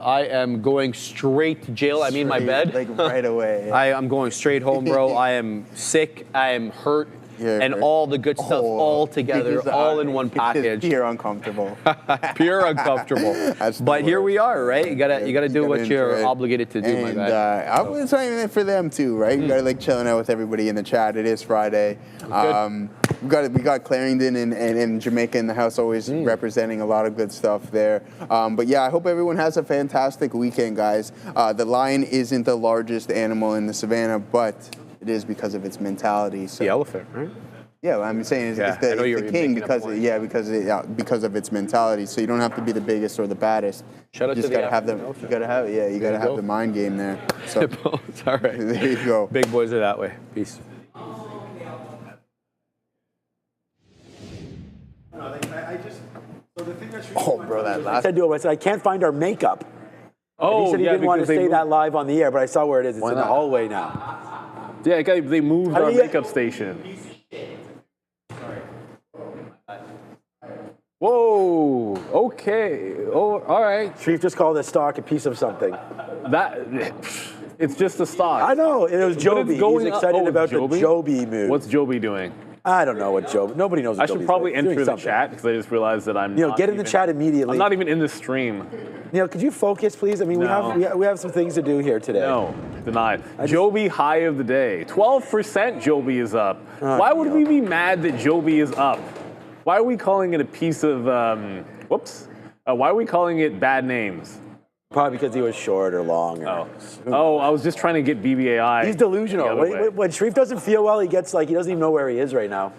I am going straight to jail. I mean my bed. Like right away. I'm going straight home, bro. I am sick. I am hurt. And all the good stuff all together, all in one package. Pure uncomfortable. Pure uncomfortable. But here we are, right? You gotta do what you're obligated to do, my guy. It's not even for them too, right? You gotta like chilling out with everybody in the chat. It is Friday. We got Clarendon and Jamaica in the house, always representing a lot of good stuff there. But yeah, I hope everyone has a fantastic weekend, guys. The lion isn't the largest animal in the savannah, but it is because of its mentality. So. The elephant, right? Yeah, well, I'm saying it's the king because of its mentality. So you don't have to be the biggest or the baddest. Shout out you just to gotta have the you gotta have the mind game there. So it's all right. There you go. Big boys are that way. Peace. Oh, bro, that last. I said I can't find our makeup. Oh, he said he didn't want to say that live on the air, but I saw where it is. It's in the hallway now. Yeah, they moved our makeup station. Whoa. Okay. Oh, all right. Sharif just called this stock a piece of something. It's just a stock. I know. It was Joby. He's excited about Joby? The Joby move. What's Joby doing? I don't know what Joby. Nobody knows what Joby's I should probably doing. enter the chat because I just realized that I'm. Neil, get in the chat immediately. I'm not even in the stream. Neil, could you focus, please? I mean, we have some things to do here today. No, denied. Joby high of the day. 12% Joby is up. Why would we be mad that Joby is up? Why are we calling it a piece of, why are we calling it bad names? Probably because he was short or long. I was just trying to get BBAI. He's delusional. When Sharif doesn't feel well, he gets he doesn't even know where he is right now.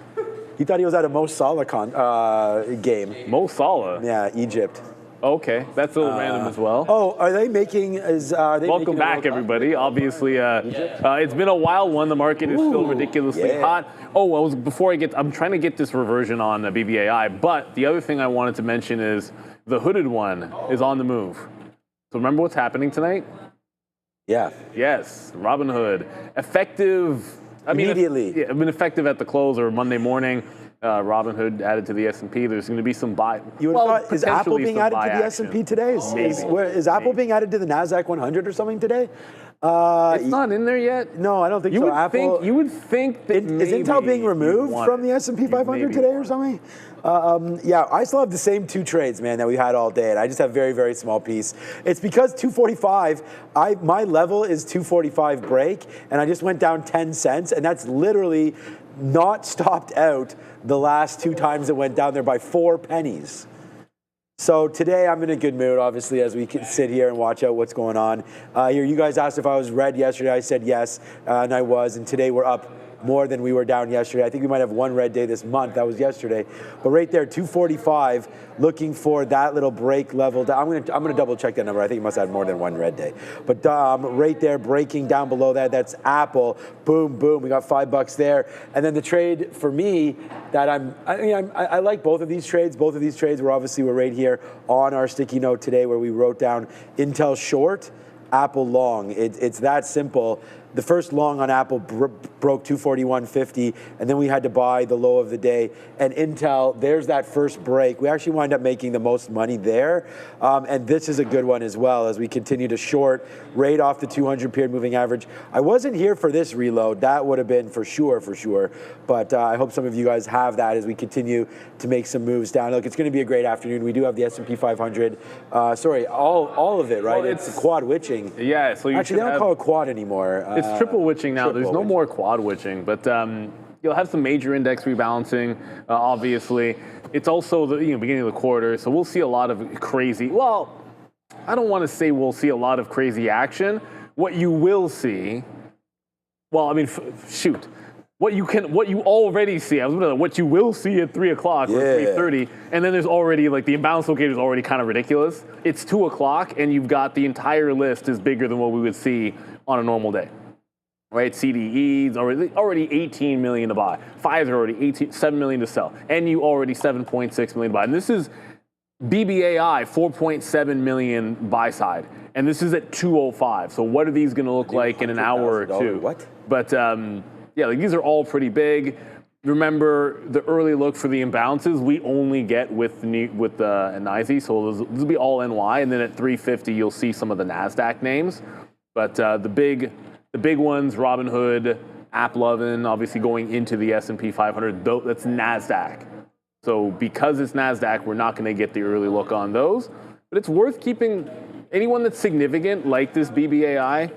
He thought he was at a Mo Salah game. Mo Salah? Yeah, Egypt. Okay, that's a little random as well. Oh, are they making? Welcome back, everybody. Obviously, it's been a wild one. The market is still ridiculously hot. Oh, I'm trying to get this reversion on BBAI. But the other thing I wanted to mention is the hooded one is on the move. So remember what's happening tonight? Yeah. Yes, Robinhood effective. Immediately. It's been effective at the close or Monday morning. Robinhood added to the S&P. There's going to be some buy. Is Apple being added to the S&P today? Is Apple being added to the Nasdaq 100 or something today? It's not in there yet. No, I don't think so. You would think that is Intel being removed from the S&P 500 today or something? Yeah, I still have the same two trades, man, that we had all day, and I just have very, very small piece. It's because 245, my level is 245 break, and I just went down 10 cents, and that's literally not stopped out the last two times it went down there by 4 pennies. So today I'm in a good mood, obviously, as we can sit here and watch out what's going on. Here, you guys asked if I was red yesterday. I said yes, and I was. And today we're up more than we were down yesterday. I think we might have one red day this month. That was yesterday. But right there, 245, looking for that little break level. I'm gonna double check that number. I think it must have more than one red day. But right there, breaking down below that, that's Apple. Boom, boom. We got $5 there. And then the trade for me that I like both of these trades. Both of these trades were right here on our sticky note today where we wrote down Intel short, Apple long. It's that simple. The first long on Apple broke 241.50, and then we had to buy the low of the day. And Intel, there's that first break. We actually wind up making the most money there. And this is a good one as well as we continue to short right off the 200 period moving average. I wasn't here for this reload. That would have been for sure. But I hope some of you guys have that as we continue to make some moves down. Look, it's going to be a great afternoon. We do have the S&P 500. All of it, right? Well, it's quad witching. Yeah. So actually, they don't call it quad anymore. It's triple witching now. There's no more quad witching, but you'll have some major index rebalancing, obviously. It's also the beginning of the quarter, so we'll see a lot of crazy, well, I don't want to say we'll see a lot of crazy action. What you will see, what you already see, what you will see at 3 o'clock or 3:30, and then there's already, the imbalance locator is already kind of ridiculous. It's 2 o'clock, and you've got the entire list is bigger than what we would see on a normal day. Right, CDEs already 18 million to buy. Pfizer already 7 million to sell. NU already 7.6 million to buy. And this is BBAI 4.7 million buy side. And this is at 205. So what are these going to look like in an hour or two? What? But these are all pretty big. remember the early look for the imbalances we only get with NYSE, so this will be all NY, and then at 350 you'll see some of the Nasdaq names, but the big ones, Robinhood, AppLovin, obviously going into the S&P 500, that's Nasdaq. So because it's Nasdaq, we're not going to get the early look on those, but it's worth keeping anyone that's significant like this BBAI.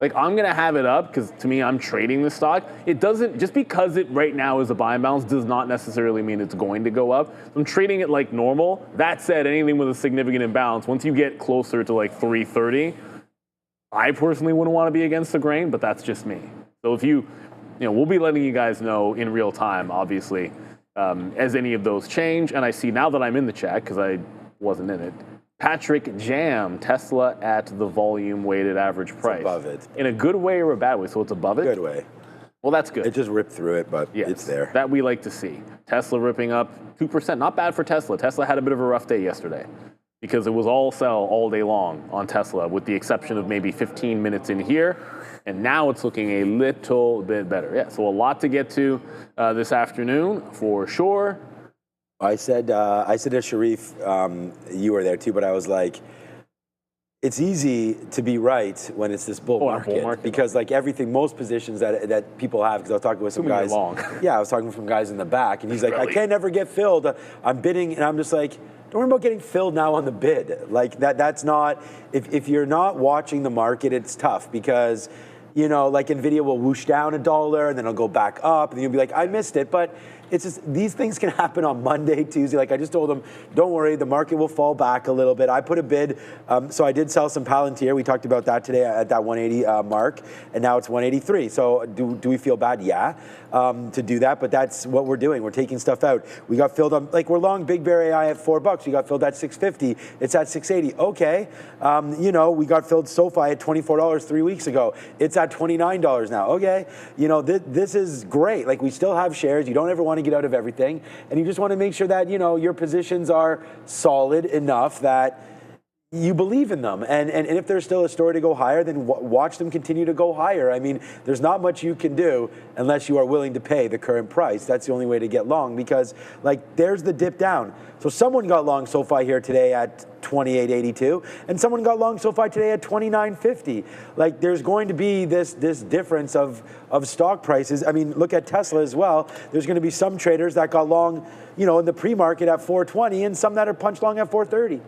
Like, I'm going to have it up because, to me, I'm trading the stock. It doesn't, just because it right now is a buy and balance does not necessarily mean it's going to go up. I'm trading it like normal. That said, anything with a significant imbalance, once you get closer to like 330, I personally wouldn't want to be against the grain, but that's just me. So if we'll be letting you guys know in real time, obviously, as any of those change. And I see now that I'm in the chat, because I wasn't in it, Patrick Jam, Tesla at the volume weighted average price. It's above it. In a good way or a bad way? So it's above it? Good way. Well, that's good. It just ripped through it, but yes, it's there. That we like to see. Tesla ripping up 2%. Not bad for Tesla. Tesla had a bit of a rough day yesterday because it was all sell all day long on Tesla, with the exception of maybe 15 minutes in here. And now it's looking a little bit better. Yeah, so a lot to get to this afternoon for sure. I said to Sharif, you were there too, but I was like, it's easy to be right when it's this bull market, because like everything, most positions that people have, because I was talking with some guys. Yeah, I was talking with some guys in the back, and he's like, I can't never get filled. I'm bidding, and I'm just like, don't worry about getting filled now on the bid. Like that's not, if you're not watching the market, it's tough because, like NVIDIA will whoosh down $1 and then it'll go back up, and you'll be like, I missed it, but it's just, these things can happen on Monday, Tuesday. Like I just told them, don't worry, the market will fall back a little bit. I put a bid, so I did sell some Palantir. We talked about that today at that 180 mark, and now it's 183. So do we feel bad? Yeah, to do that, but that's what we're doing. We're taking stuff out. We got filled on, like we're long Big Bear AI at $4. We got filled at 650. It's at 680. Okay, we got filled SoFi at $24 3 weeks ago. It's at $29 now. Okay, this is great. Like we still have shares. You don't ever want to get out of everything, and you just want to make sure that your positions are solid enough that you believe in them, and if there's still a story to go higher, then watch them continue to go higher. I mean, there's not much you can do unless you are willing to pay the current price. That's the only way to get long, because like there's the dip down. So someone got long SoFi here today at 28.82, and someone got long SoFi today at 29.50. Like there's going to be this difference of stock prices. I mean, look at Tesla as well. There's going to be some traders that got long, in the pre-market at 420, and some that are punched long at 430.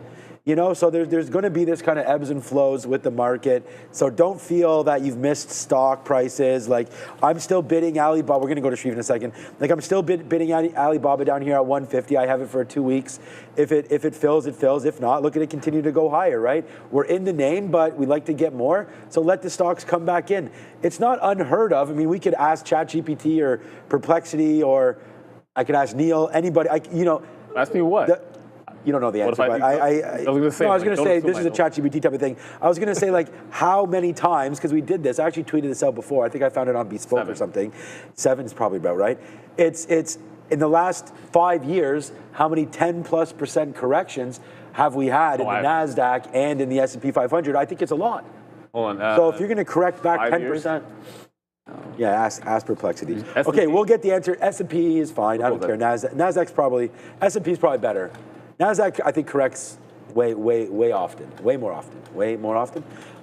So there's going to be this kind of ebbs and flows with the market. So don't feel that you've missed stock prices. Like I'm still bidding Alibaba. We're going to go to Shreve in a second. Like I'm still bidding Alibaba down here at 150. I have it for 2 weeks. If it fills, it fills. If not, look at it continue to go higher, right? We're in the name, but we like to get more. So let the stocks come back in. It's not unheard of. I mean, we could ask ChatGPT or Perplexity, or I could ask Neil, anybody. Ask me what? You don't know the answer, but I was going to say this is a ChatGPT type of thing. I was going to say like how many times, because we did this. I actually tweeted this out before. I think I found it on Bespoke or something. 7 is probably about right. It's in the last 5 years, how many 10+% corrections have we had in the Nasdaq and in the S&P 500? I think it's a lot. Hold on. So if you're going to correct back 10%. Yeah, ask Perplexity. Okay, we'll get the answer. S&P is fine. I don't care. Nasdaq's probably, S&P's probably better. Nasdaq, I think, corrects way more often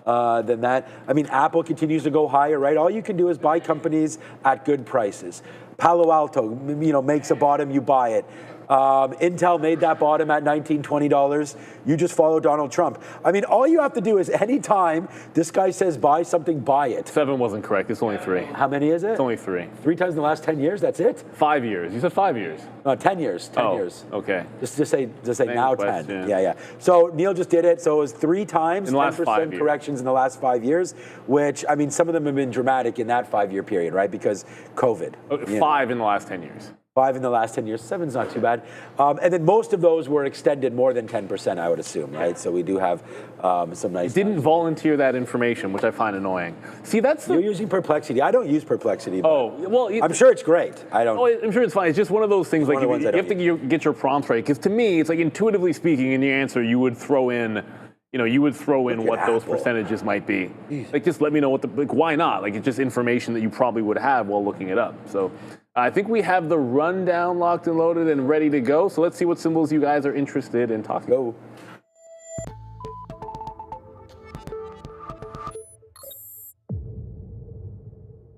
than that. I mean, Apple continues to go higher, right? All you can do is buy companies at good prices. Palo Alto, makes a bottom, you buy it. Intel made that bottom at $19, $20. You just follow Donald Trump. I mean, all you have to do is anytime this guy says buy something, buy it. 7 wasn't correct. It's only 3. How many is it? It's only 3. 3 times in the last 10 years? That's it? 5 years. You said 5 years. No, 10 years. 10 years. Okay. Just say now question. 10. Yeah. So Neil just did it. So it was 3 times 10% corrections in the last 5 years, which, I mean, some of them have been dramatic in that 5-year period, right? Because COVID. 5 in the last 10 years. 5 in the last 10 years. 7's not too bad. And then most of those were extended more than 10%, I would assume, right? So we do have some nice... Didn't volunteer that information, which I find annoying. See, that's You're using Perplexity. I don't use Perplexity. Well... I'm sure it's great. I'm sure it's fine. It's just one of those things, like, you have to get your prompts right. Because to me, it's like, intuitively speaking, in the answer, you would throw in... what those percentages might be. Like, just let me know why not? Like, it's just information that you probably would have while looking it up. So I think we have the rundown locked and loaded and ready to go. So let's see what symbols you guys are interested in talking about.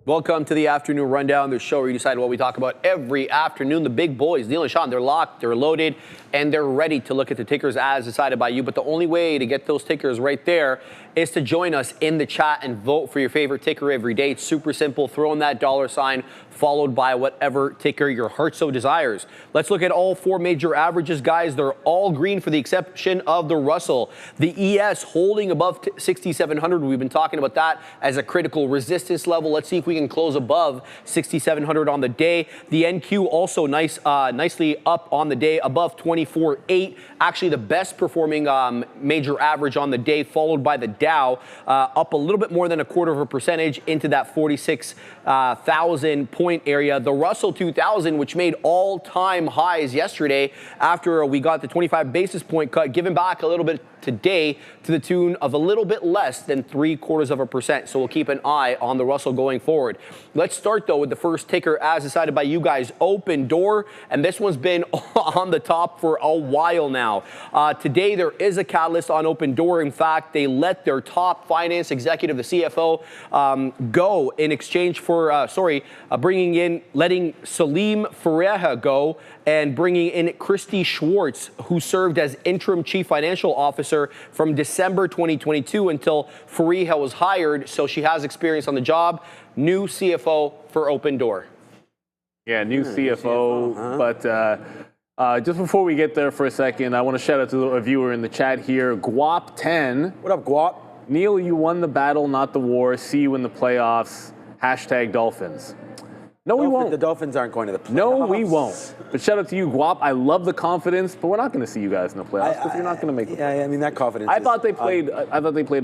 Welcome to the afternoon rundown, the show where you decide what we talk about every afternoon. The big boys, Neil and Sean, they're locked, they're loaded, and they're ready to look at the tickers as decided by you. But the only way to get those tickers right there is to join us in the chat and vote for your favorite ticker every day. It's super simple. Throw in that $sign followed by whatever ticker your heart so desires. Let's look at all four major averages, guys. They're all green for the exception of the Russell. The ES holding above 6,700. We've been talking about that as a critical resistance level. Let's see if we can close above 6,700 on the day. The NQ also nicely up on the day, above 24.8. Actually, the best performing major average on the day, followed by the Dow, up a little bit more than 0.25% into that 46,000 point area. The Russell 2000, which made all-time highs yesterday after we got the 25 basis point cut, giving back a little bit today to the tune of a little bit less than 0.75%. So we'll keep an eye on the Russell going forward. Let's start though with the first ticker as decided by you guys, Opendoor, and this one's been on the top for a while now. Today there is a catalyst on Opendoor. In fact, they let their top finance executive, the CFO, go in exchange for letting Salim Fareha go and bringing in Christy Schwartz, who served as interim chief financial officer from December 2022 until Fareha was hired. So she has experience on the job. New CFO for Opendoor. Yeah, new CFO. But just before we get there for a second, I want to shout out to a viewer in the chat here, Guap10. What up, Guap? Neil, you won the battle, not the war. See you in the playoffs. # Dolphins. No, we won't. The Dolphins aren't going to the playoffs. No, we won't. But shout out to you, Guap. I love the confidence, but we're not going to see you guys in the playoffs because you're not going to make the playoffs. Yeah, I mean, that confidence. I thought they played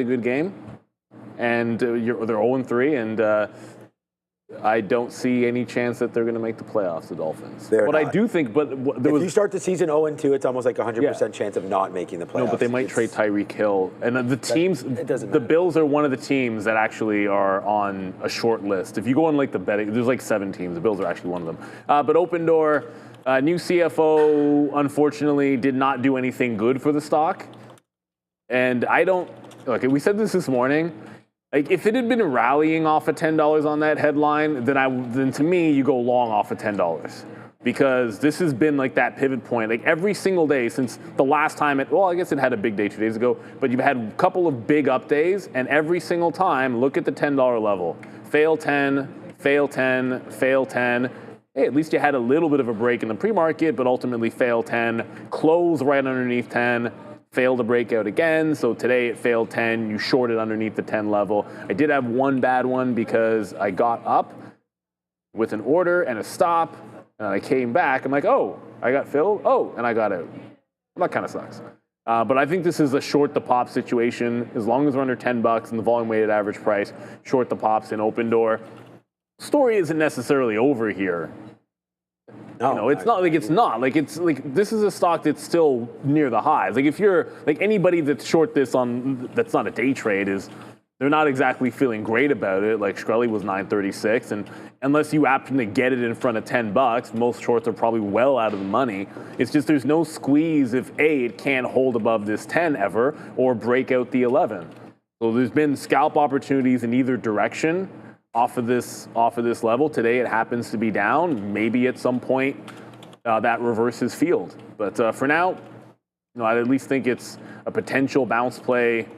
a good game, and they're 0-3, and I don't see any chance that they're going to make the playoffs, the Dolphins. But I do think, if you start the season 0-2, it's almost like 100% chance of not making the playoffs. No, but they might trade Tyreek Hill. And the teams, the Bills are one of the teams that actually are on a short list. If you go on like the betting, there's like 7 teams. The Bills are actually one of them. But Opendoor, new CFO, unfortunately, did not do anything good for the stock. And we said this morning. Like, if it had been rallying off of $10 on that headline, then to me, you go long off of $10. Because this has been like that pivot point. Like every single day since the last time I guess it had a big day 2 days ago, but you've had a couple of big up days, and every single time, look at the $10 level. Fail 10, fail 10, fail 10. Hey, at least you had a little bit of a break in the pre-market, but ultimately fail 10, close right underneath 10, failed to break out again. So today it failed 10. You shorted underneath the 10 level. I did have one bad one because I got up with an order and a stop, and I came back. I'm like, oh, I got filled. Oh, and I got out. That kind of sucks. But I think this is a short the pop situation. As long as we're under $10 and the volume weighted average price, short the pops in Opendoor. Story isn't necessarily over here. No, it's not. This is a stock that's still near the highs. Like if you're like anybody that's short this that's not a day trade they're not exactly feeling great about it. Like Shkreli was 936, and unless you happen to get it in front of $10, most shorts are probably well out of the money. It's just there's no squeeze if it can't hold above this 10 ever or break out the 11. So there's been scalp opportunities in either direction. Off of this level. Today it happens to be down. Maybe at some point that reverses field. But for now, I'd at least think it's a potential bounce play.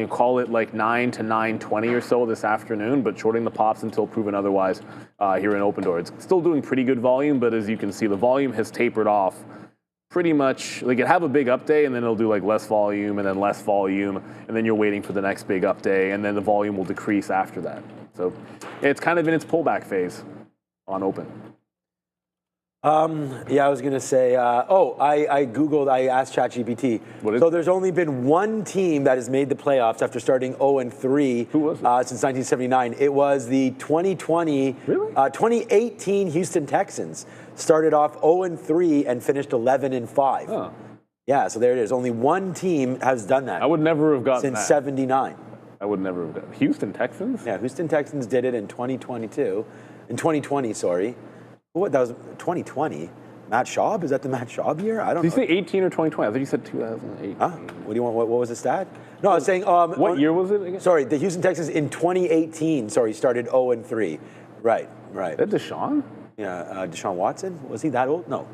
Call it like 9 to 9:20 or so this afternoon, but shorting the pops until proven otherwise here in Opendoor. It's still doing pretty good volume, but as you can see, the volume has tapered off pretty much. Like it have a big up day and then it'll do like less volume and then less volume, and then you're waiting for the next big up day, and then the volume will decrease after that. So it's kind of in its pullback phase on Open. I was going to say, I asked ChatGPT. So there's only been one team that has made the playoffs after starting 0-3. Who was it? Since 1979. It was the 2018 Houston Texans. Started off 0-3 and finished 11-5. Oh. Yeah, so there it is. Only one team has done that. I would never have gotten since '79. I would never have gotten Houston Texans? Yeah, Houston Texans did it in 2022. In 2020, sorry. What, that was 2020? Matt Schaub? Is that the Matt Schaub year? I don't know. Did you say 18 or 2020? I think you said 2008. Huh? What do you want? What was the stat? No, I was saying. What year was it again? Sorry, the Houston Texans in 2018. Sorry, started 0-3. Right. Is that Deshaun? Yeah, Deshaun Watson? Was he that old? No.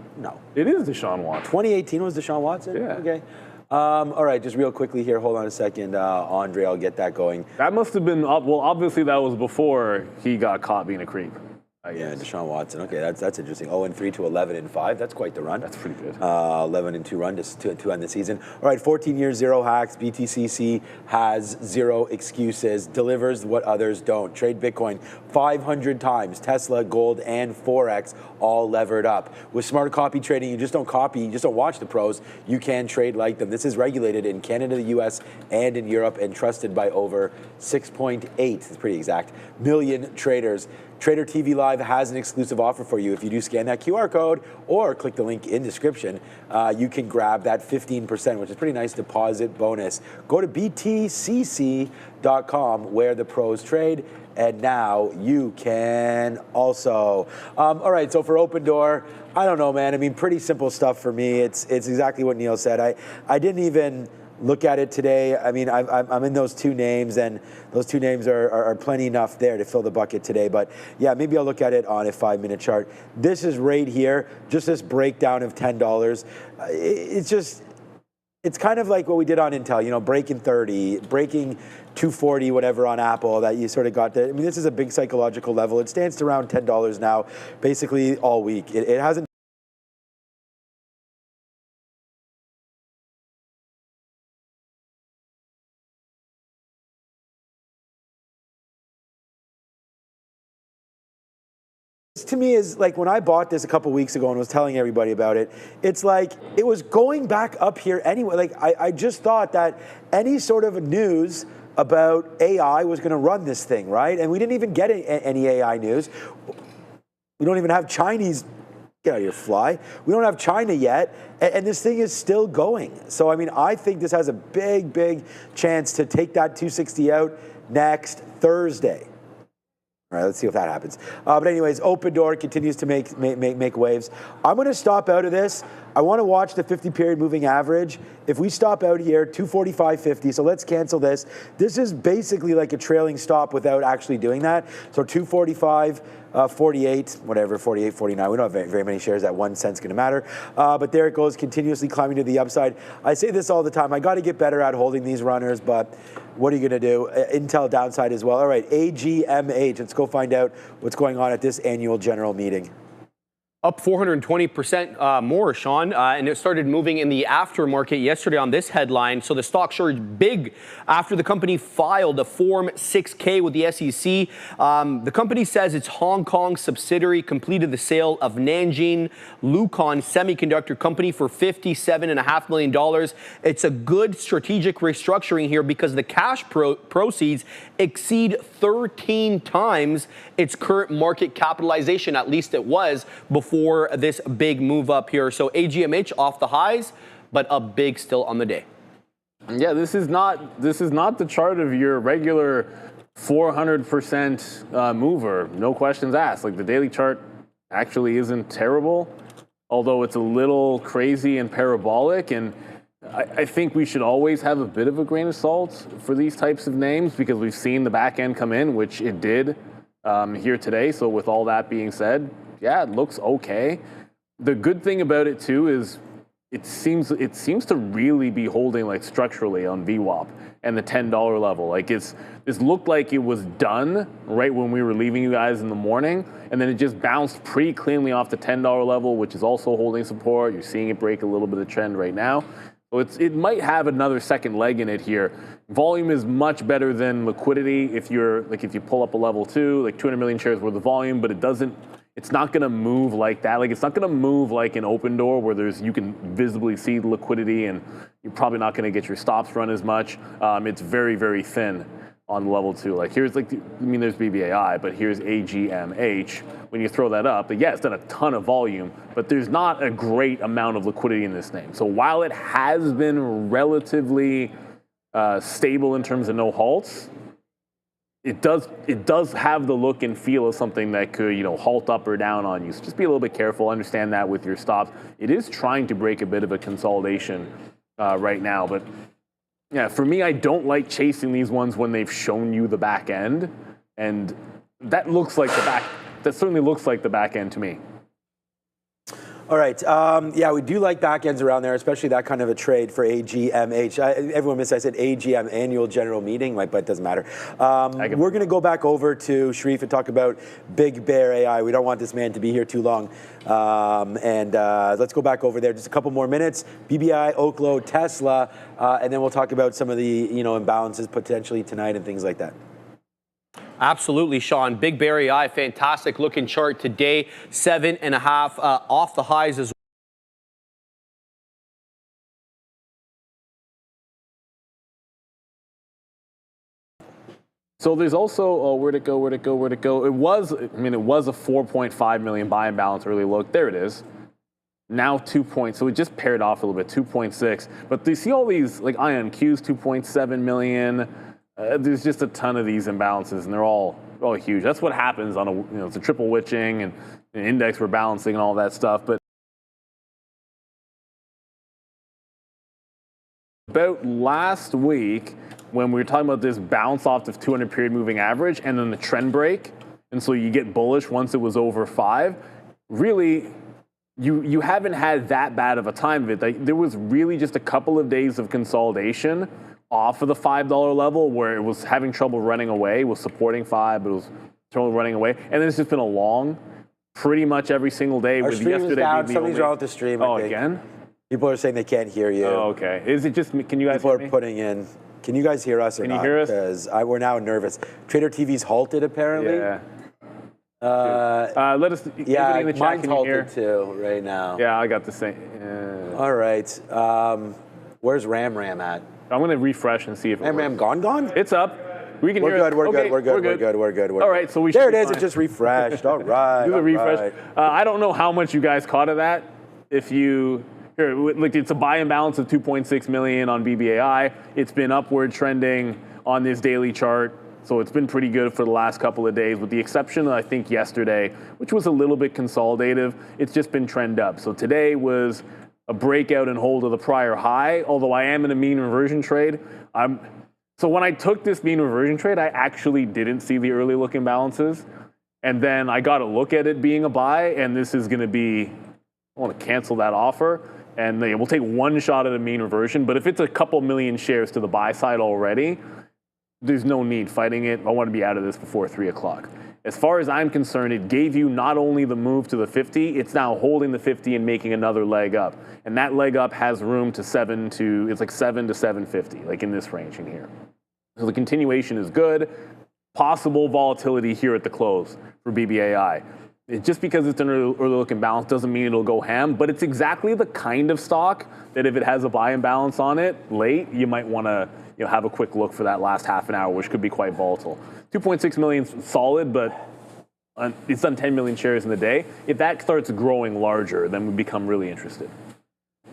It is Deshaun Watson. 2018 was Deshaun Watson? Yeah. Okay. All right, just real quickly here. Hold on a second. Andre, I'll get that going. That must have been, well, obviously that was before he got caught being a creep. Yeah, Deshaun Watson. Okay, that's interesting. 0-3 to 11-5. That's quite the run. That's pretty good. 11-2 run to end the season. All right, 14 years, 0 hacks. BTCC has 0 excuses. Delivers what others don't. Trade Bitcoin 500 times. Tesla, gold, and Forex all levered up. With smart copy trading, you just don't copy. You just don't watch the pros. You can trade like them. This is regulated in Canada, the U.S., and in Europe, and trusted by over 6.8. It's pretty exact. Million traders. Trader TV Live has an exclusive offer for you. If you do scan that QR code or click the link in description, you can grab that 15%, which is pretty nice deposit bonus. Go to btcc.com where the pros trade, and now you can also. All right, so for Opendoor, I don't know, man. I mean, pretty simple stuff for me. It's exactly what Neil said. I didn't even look at it today. I mean, I'm in those 2 names, and those 2 names are plenty enough there to fill the bucket today. But yeah, maybe I'll look at it on a 5-minute chart. This is right here, just this breakdown of $10. It's kind of like what we did on Intel, you know, breaking 30, breaking 240, whatever on Apple that you sort of got there. I mean, this is a big psychological level. It stands to around $10 now, basically all week. It hasn't. To me is like when I bought this a couple weeks ago and was telling everybody about it, it's like it was going back up here anyway. Like I just thought that any sort of news about AI was going to run this thing, right? And we didn't even get any AI news. We don't even have Chinese. Get out of here, fly. We don't have China yet, and this thing is still going. So I mean, I think this has a big chance to take that 260 out next Thursday. All right, let's see if that happens. But anyways, Opendoor continues to make waves. I'm going to stop out of this. I want to watch the 50-period moving average. If we stop out here, 245.50, so let's cancel this. This is basically like a trailing stop without actually doing that. So 245, 48, whatever, 48, 49. We don't have very many shares. That 1 cent's going to matter. But there it goes, continuously climbing to the upside. I say this all the time. I got to get better at holding these runners, but what are you going to do? Intel downside as well. All right, AGMH. Let's go find out what's going on at this annual general meeting. Up 420% more, Sean, and it started moving in the aftermarket yesterday on this headline. So the stock surged big after the company filed a Form 6K with the SEC. The company says its Hong Kong subsidiary completed the sale of Nanjing Lucon Semiconductor Company for $57.5 million. It's a good strategic restructuring here because the cash proceeds exceed 13 times its current market capitalization, at least it was before this big move up here. So AGMH off the highs, but up big still on the day. Yeah, this is not the chart of your regular 400% mover. No questions asked. Like the daily chart actually isn't terrible, although it's a little crazy and parabolic. And I think we should always have a bit of a grain of salt for these types of names because we've seen the back end come in, which it did here today. So with all that being said, yeah, it looks okay. The good thing about it too is it seems to really be holding like structurally on VWAP and the $10 level. Like this looked like it was done right when we were leaving you guys in the morning, and then it just bounced pretty cleanly off the $10 level, which is also holding support. You're seeing it break a little bit of trend right now. So it might have another second leg in it here. Volume is much better than liquidity if you pull up a level 2, like 200 million shares worth of volume, but it's not going to move like that. Like it's not going to move like an Opendoor where you can visibly see the liquidity and you're probably not going to get your stops run as much. It's very, very thin on level 2. Like here's there's BBAI, but here's AGMH. When you throw that up, yeah, it's done a ton of volume, but there's not a great amount of liquidity in this name. So while it has been relatively stable in terms of no halts, it does have the look and feel of something that could, halt up or down on you. So just be a little bit careful. Understand that with your stops. It is trying to break a bit of a consolidation right now. But yeah, for me, I don't like chasing these ones when they've shown you the back end. And that certainly looks like the back end to me. All right. Yeah, we do like back ends around there, especially that kind of a trade for AGMH. Everyone missed I said AGM, Annual General Meeting, but it doesn't matter. We're going to go back over to Sharif and talk about Big Bear AI. We don't want this man to be here too long. Let's go back over there just a couple more minutes. BBI, OKLO, Tesla, and then we'll talk about some of the imbalances potentially tonight and things like that. Absolutely, Sean. Big Bear AI, fantastic looking chart today. 7.5 off the highs as well. So there's also, where'd it go? It was a 4.5 million buy and balance early look. There it is. Now 2 points. So it just paired off a little bit, 2.6. But do you see all these like INQs, 2.7 million? There's just a ton of these imbalances, and they're all huge. That's what happens on it's a triple witching and an index rebalancing and all that stuff. But about last week, when we were talking about this bounce off the 200 period moving average and then the trend break, and so you get bullish once it was over 5, really, you haven't had that bad of a time of it. There was really just a couple of days of consolidation off of the $5 level where it was having trouble running away. It was supporting 5, but it was trouble running away. And then it's just been a long, pretty much every single day. Our stream is down. Something's wrong with the stream. Oh, again? People are saying they can't hear you. Oh, okay. Is it just me? Can you guys hear me? People are putting in. Can you guys hear us or not? Can you hear us? Because we're now nervous. Trader TV's halted apparently. Yeah. Let us. Yeah, in the chat, mine's halted too right now. Yeah, I got the same. All right. Where's Ram at? I'm going to refresh and see if Ram gone? It's up. We can hear it. We're good. All right, so we should. There it is. It just refreshed. All right. Do the refresh. Right. I don't know how much you guys caught of that. If you look, it's a buy and balance of 2.6 million on BBAI. It's been upward trending on this daily chart. So it's been pretty good for the last couple of days, with the exception of, I think, yesterday, which was a little bit consolidative. It's just been trend up. So today was a breakout and hold of the prior high, although I am in a mean reversion trade. So when I took this mean reversion trade, I actually didn't see the early look imbalances. And then I got a look at it being a buy, and this is going to be, I want to cancel that offer. And we'll take one shot at a mean reversion. But if it's a couple million shares to the buy side already, there's no need fighting it. I want to be out of this before 3 o'clock. As far as I'm concerned, it gave you not only the move to the 50, it's now holding the 50 and making another leg up. And that leg up has room to 7 to 750, like in this range in here. So the continuation is good. Possible volatility here at the close for BBAI. Just because it's an early look imbalance doesn't mean it'll go ham, but it's exactly the kind of stock that if it has a buy imbalance on it late, you might want to have a quick look for that last half an hour, which could be quite volatile. 2.6 million is solid, but it's done 10 million shares in the day. If that starts growing larger, then we become really interested.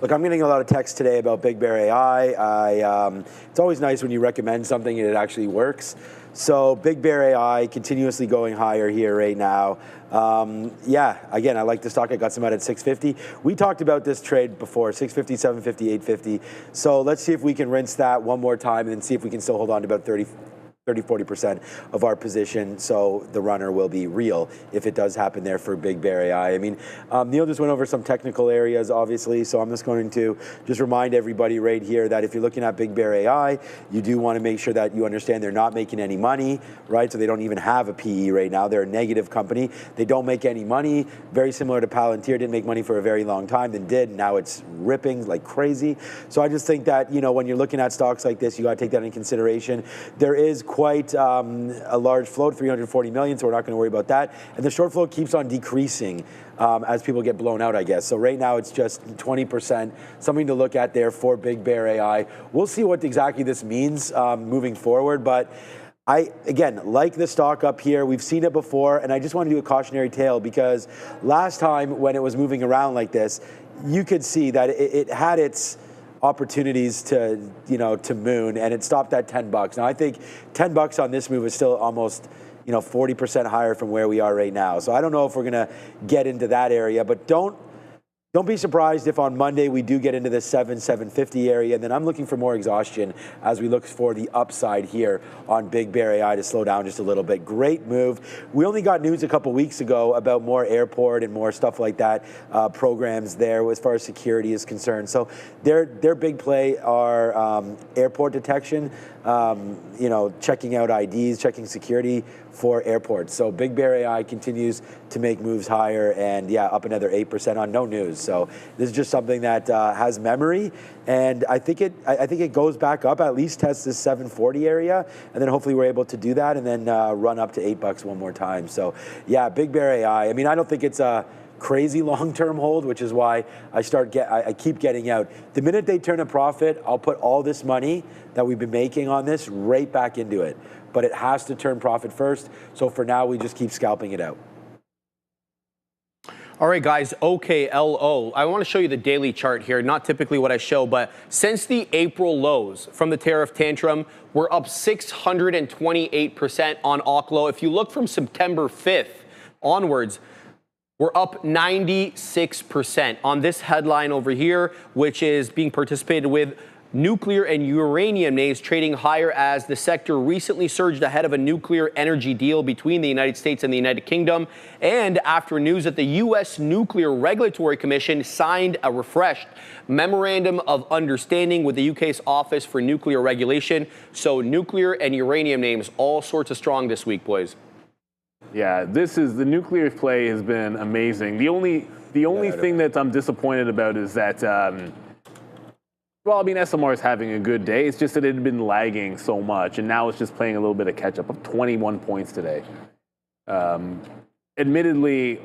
Look, I'm getting a lot of text today about Big Bear AI. It's always nice when you recommend something and it actually works. So Big Bear AI continuously going higher here right now. Again, I like the stock. I got some out at 650. We talked about this trade before, 650, 750, 850. So let's see if we can rinse that one more time and see if we can still hold on to about 30-40% of our position, so the runner will be real if it does happen there for Big Bear AI. I mean, Neil just went over some technical areas, obviously, so I'm just going to just remind everybody right here that if you're looking at Big Bear AI, you do want to make sure that you understand they're not making any money, right? So they don't even have a PE right now. They're a negative company. They don't make any money. Very similar to Palantir, didn't make money for a very long time, then did. Now it's ripping like crazy. So I just think that, when you're looking at stocks like this, you got to take that into consideration. There is quite a large float, 340 million, so we're not going to worry about that. And the short float keeps on decreasing as people get blown out, I guess. So right now it's just 20%, something to look at there for Big Bear AI. We'll see what exactly this means moving forward, but I, again, like the stock up here. We've seen it before, and I just want to do a cautionary tale because last time when it was moving around like this, you could see that it had its opportunities to, to moon, and it stopped at $10. Now I think $10 on this move is still almost 40% higher from where we are right now. So I don't know if we're gonna get into that area, but don't be surprised if on Monday we do get into the 750 area, and then I'm looking for more exhaustion as we look for the upside here on Big Bear AI to slow down just a little bit. Great move. We only got news a couple weeks ago about more airport and more stuff like that, programs there as far as security is concerned. So their big play are airport detection, checking out IDs, checking security for airports. So Big Bear AI continues to make moves higher, and yeah, up another 8% on no news. So this is just something that has memory, and I think it goes back up, at least test this 740 area, and then hopefully we're able to do that, and then run up to $8 one more time. So yeah, Big Bear AI. I mean, I don't think it's a crazy long-term hold, which is why I keep getting out. The minute they turn a profit, I'll put all this money that we've been making on this right back into it. But it has to turn profit first. So for now, we just keep scalping it out. All right, guys, OKLO. I want to show you the daily chart here. Not typically what I show, but since the April lows from the tariff tantrum, we're up 628% on OKLO. If you look from September 5th onwards, we're up 96% on this headline over here, which is being participated with. Nuclear and uranium names trading higher as the sector recently surged ahead of a nuclear energy deal between the United States and the United Kingdom, and after news that the U.S. Nuclear Regulatory Commission signed a refreshed memorandum of understanding with the UK's Office for Nuclear Regulation. So nuclear and uranium names, all sorts of strong this week, boys. Yeah, the nuclear play has been amazing. The only thing that I'm disappointed about is that, well, I mean, SMR is having a good day. It's just that it had been lagging so much, and now it's just playing a little bit of catch up. Up 21 points today. Admittedly,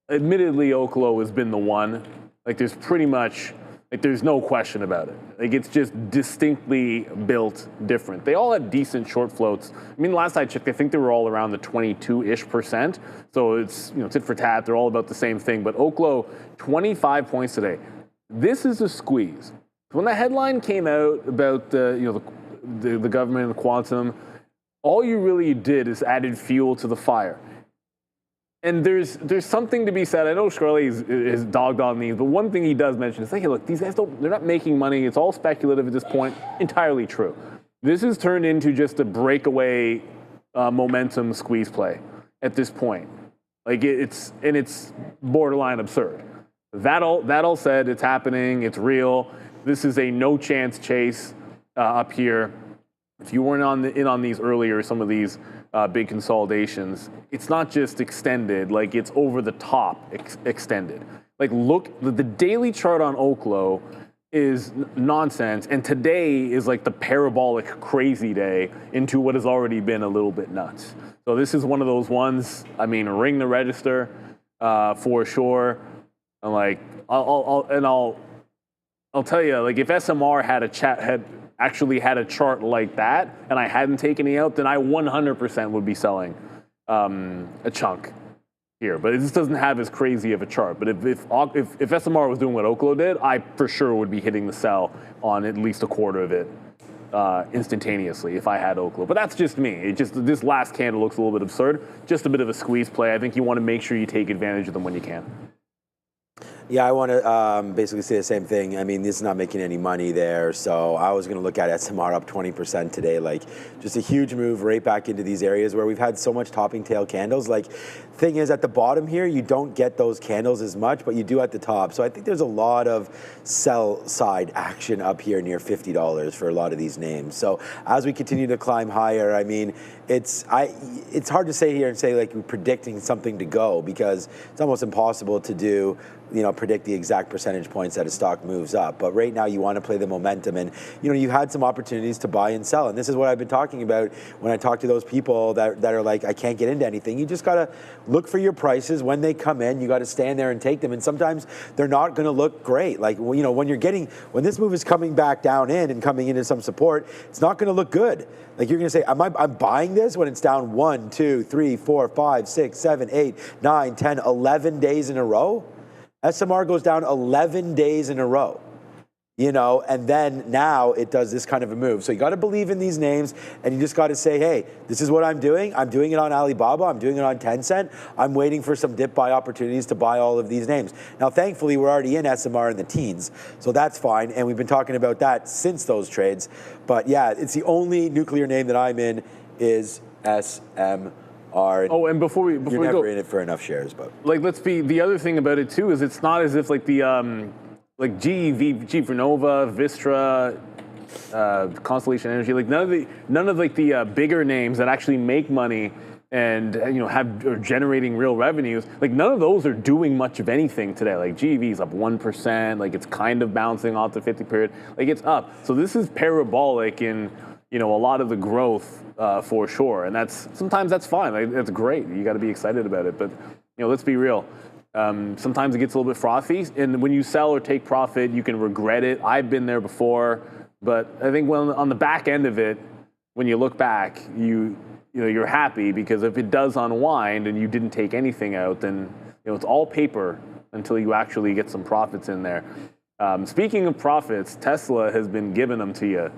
OKLO has been the one. Like, there's pretty much, like, there's no question about it. Like, it's just distinctly built different. They all had decent short floats. I mean, last I checked, I think they were all around the 22-ish%. So it's, tit for tat. They're all about the same thing. But OKLO, 25 points today. This is a squeeze. When the headline came out about the government and the quantum, all you really did is added fuel to the fire. And there's something to be said. I know Shkreli is dogged on these, but one thing he does mention is, hey, look, these guys they're not making money. It's all speculative at this point. Entirely true. This has turned into just a breakaway momentum squeeze play at this point. Like it's borderline absurd. That all said, it's happening. It's real. This is a no chance chase up here. If you weren't in on these earlier, some of these big consolidations, it's not just extended, like it's over the top extended. Like look, the daily chart on OKLO is nonsense, and today is like the parabolic crazy day into what has already been a little bit nuts. So this is one of those ones, I mean, ring the register for sure. And like, I'll tell you, like if SMR had actually had a chart like that, and I hadn't taken it out, then I 100% would be selling a chunk here. But it just doesn't have as crazy of a chart. But if SMR was doing what OKLO did, I for sure would be hitting the sell on at least a quarter of it instantaneously if I had OKLO. But that's just me. This last candle looks a little bit absurd. Just a bit of a squeeze play. I think you want to make sure you take advantage of them when you can. Yeah, I want to basically say the same thing. I mean, this is not making any money there, so I was going to look at SMR up 20% today. Like, just a huge move right back into these areas where we've had so much topping tail candles. Like, thing is, at the bottom here, you don't get those candles as much, but you do at the top. So I think there's a lot of sell side action up here near $50 for a lot of these names. So as we continue to climb higher, I mean, it's hard to say here and say like we're predicting something to go, because it's almost impossible to do, predict the exact percentage points that a stock moves up. But right now you want to play the momentum, and you had some opportunities to buy and sell. And this is what I've been talking about when I talk to those people that are like, I can't get into anything. You just got to look for your prices when they come in. You got to stand there and take them. And sometimes they're not going to look great. Like, when this move is coming back down in and coming into some support, it's not going to look good. Like, you're going to say, I'm buying this when it's down 1, 2, 3, 4, 5, 6, 7, 8, 9, 10, 11 days in a row. SMR goes down 11 days in a row. you know, and then now it does this kind of a move. So you got to believe in these names, and you just got to say, hey, this is what I'm doing. I'm doing it on Alibaba. I'm doing it on Tencent. I'm waiting for some dip buy opportunities to buy all of these names. Now, thankfully, we're already in SMR in the teens, so that's fine, and we've been talking about that since those trades. But yeah, it's the only nuclear name that I'm in is SMR. Oh, and before we You're never in it for enough shares, but like, let's be, the other thing about it too is it's not as if like the like GE Vernova, Vistra, Constellation Energy, like none of like the bigger names that actually make money and are generating real revenues, like none of those are doing much of anything today. Like GEV is up 1%, like it's kind of bouncing off the 50 period, like it's up. So this is parabolic in a lot of the growth for sure, and sometimes that's fine. Like, that's great. You got to be excited about it, but let's be real. Sometimes it gets a little bit frothy, and when you sell or take profit, you can regret it. I've been there before, but I think on the back end of it, when you look back, you're happy because if it does unwind and you didn't take anything out, then it's all paper until you actually get some profits in there. Speaking of profits, Tesla has been giving them to you.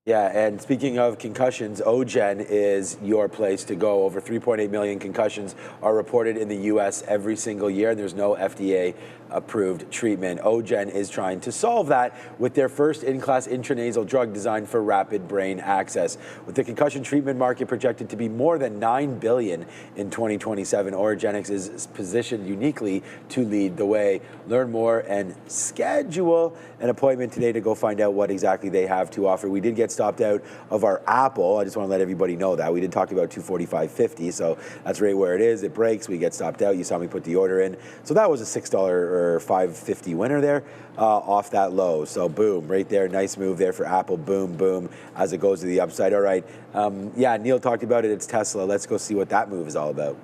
Yeah, and speaking of concussions, OGen is your place to go. Over 3.8 million concussions are reported in the U.S. every single year, and there's no FDA-approved treatment. OGen is trying to solve that with their first in-class intranasal drug designed for rapid brain access. With the concussion treatment market projected to be more than $9 billion in 2027, Oragenics is positioned uniquely to lead the way. Learn more and schedule an appointment today to go find out what exactly they have to offer. We did get stopped out of our Apple. I just want to let everybody know that. We did talk about 245.50, so that's right where it is. It breaks, we get stopped out. You saw me put the order in. So that was a $6 or $5.50 winner there off that low. So boom, right there. Nice move there for Apple. Boom, boom, as it goes to the upside. All right. Yeah, Neil talked about it. It's Tesla. Let's go see what that move is all about.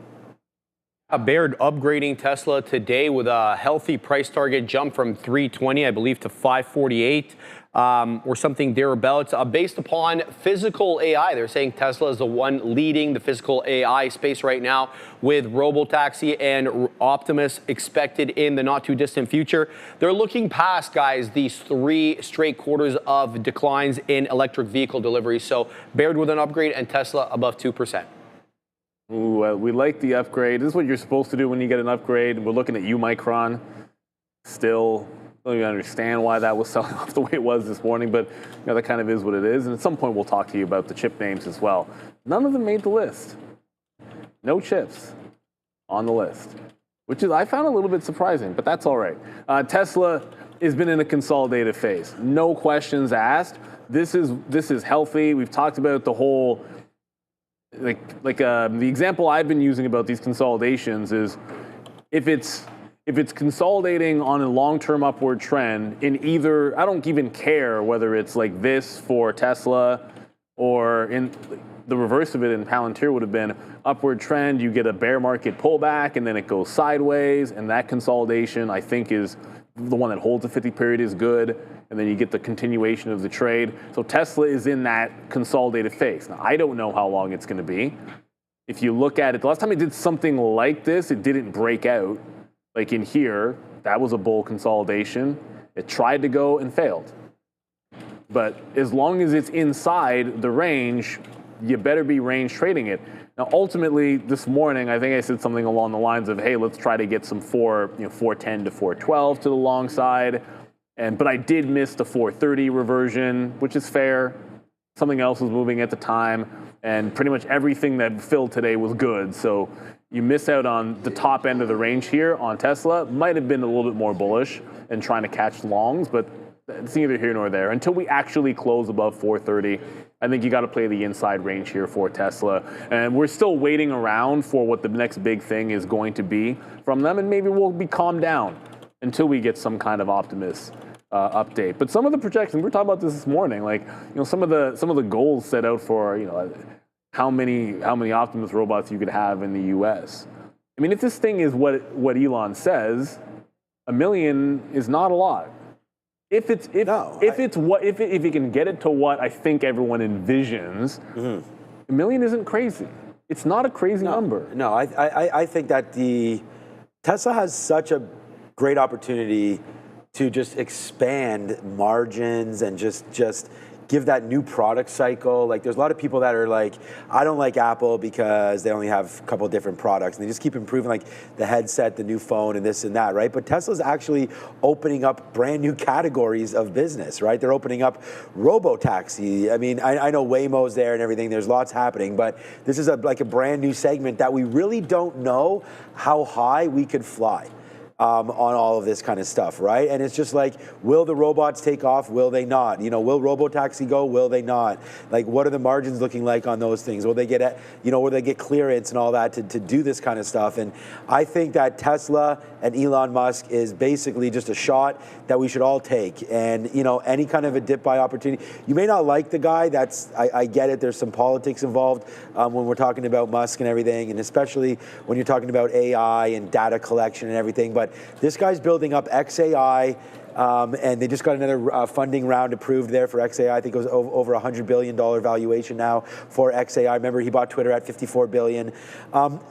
Baird upgrading Tesla today with a healthy price target jump from 320, I believe, to 548 or something thereabouts. Based upon physical AI, they're saying Tesla is the one leading the physical AI space right now, with Robotaxi and Optimus expected in the not too distant future. They're looking past, guys, these 3 straight quarters of declines in electric vehicle deliveries. So Baird with an upgrade and Tesla above 2%. Ooh, we like the upgrade. This is what you're supposed to do when you get an upgrade. We're looking at Micron. Still, don't even understand why that was selling off the way it was this morning, but that kind of is what it is. And at some point, we'll talk to you about the chip names as well. None of them made the list. No chips on the list, which is I found a little bit surprising, but that's all right. Tesla has been in a consolidative phase. No questions asked. This is healthy. We've talked about the whole. The example I've been using about these consolidations is if it's consolidating on a long-term upward trend in either, I don't even care whether it's like this for Tesla or in the reverse of it in Palantir would have been upward trend, you get a bear market pullback and then it goes sideways, and that consolidation I think is the one that holds the 50 period is good, and then you get the continuation of the trade. So Tesla is in that consolidated phase. Now, I don't know how long it's going to be. If you look at it, the last time it did something like this, it didn't break out. Like in here, that was a bull consolidation. It tried to go and failed. But as long as it's inside the range, you better be range trading it. Now, ultimately, this morning, I think I said something along the lines of, hey, let's try to get some 410 to 412 to the long side. But I did miss the 430 reversion, which is fair. Something else was moving at the time. And pretty much everything that filled today was good. So you miss out on the top end of the range here on Tesla. Might have been a little bit more bullish and trying to catch longs, but it's neither here nor there. Until we actually close above 430, I think you got to play the inside range here for Tesla. And we're still waiting around for what the next big thing is going to be from them. And maybe we'll be calmed down until we get some kind of Optimus update. But some of the projections, we were talking about this morning, like, some of the goals set out for, how many Optimus robots you could have in the US. I mean, if this thing is what Elon says, 1 million is not a lot. If it can get it to what I think everyone envisions, 1 million isn't crazy. It's not a crazy number. No, I think that the Tesla has such a great opportunity to just expand margins and just give that new product cycle. Like there's a lot of people that are like, I don't like Apple because they only have a couple of different products and they just keep improving like the headset, the new phone and this and that, right? But Tesla's actually opening up brand new categories of business, right? They're opening up robo-taxi. I mean, I know Waymo's there and everything, there's lots happening, but this is like a brand new segment that we really don't know how high we could fly. On all of this kind of stuff, right? And it's just like, will the robots take off? Will they not? You know, will robo-taxi go? Will they not? Like, what are the margins looking like on those things? Will they get, will they get clearance and all that to do this kind of stuff? And I think that Tesla and Elon Musk is basically just a shot that we should all take. And, any kind of a dip buy opportunity. You may not like the guy. I get it. There's some politics involved when we're talking about Musk and everything, and especially when you're talking about AI and data collection and everything. But this guy's building up XAI, and they just got another funding round approved there for XAI. I think it was over $100 billion valuation now for XAI. Remember, he bought Twitter at $54 billion.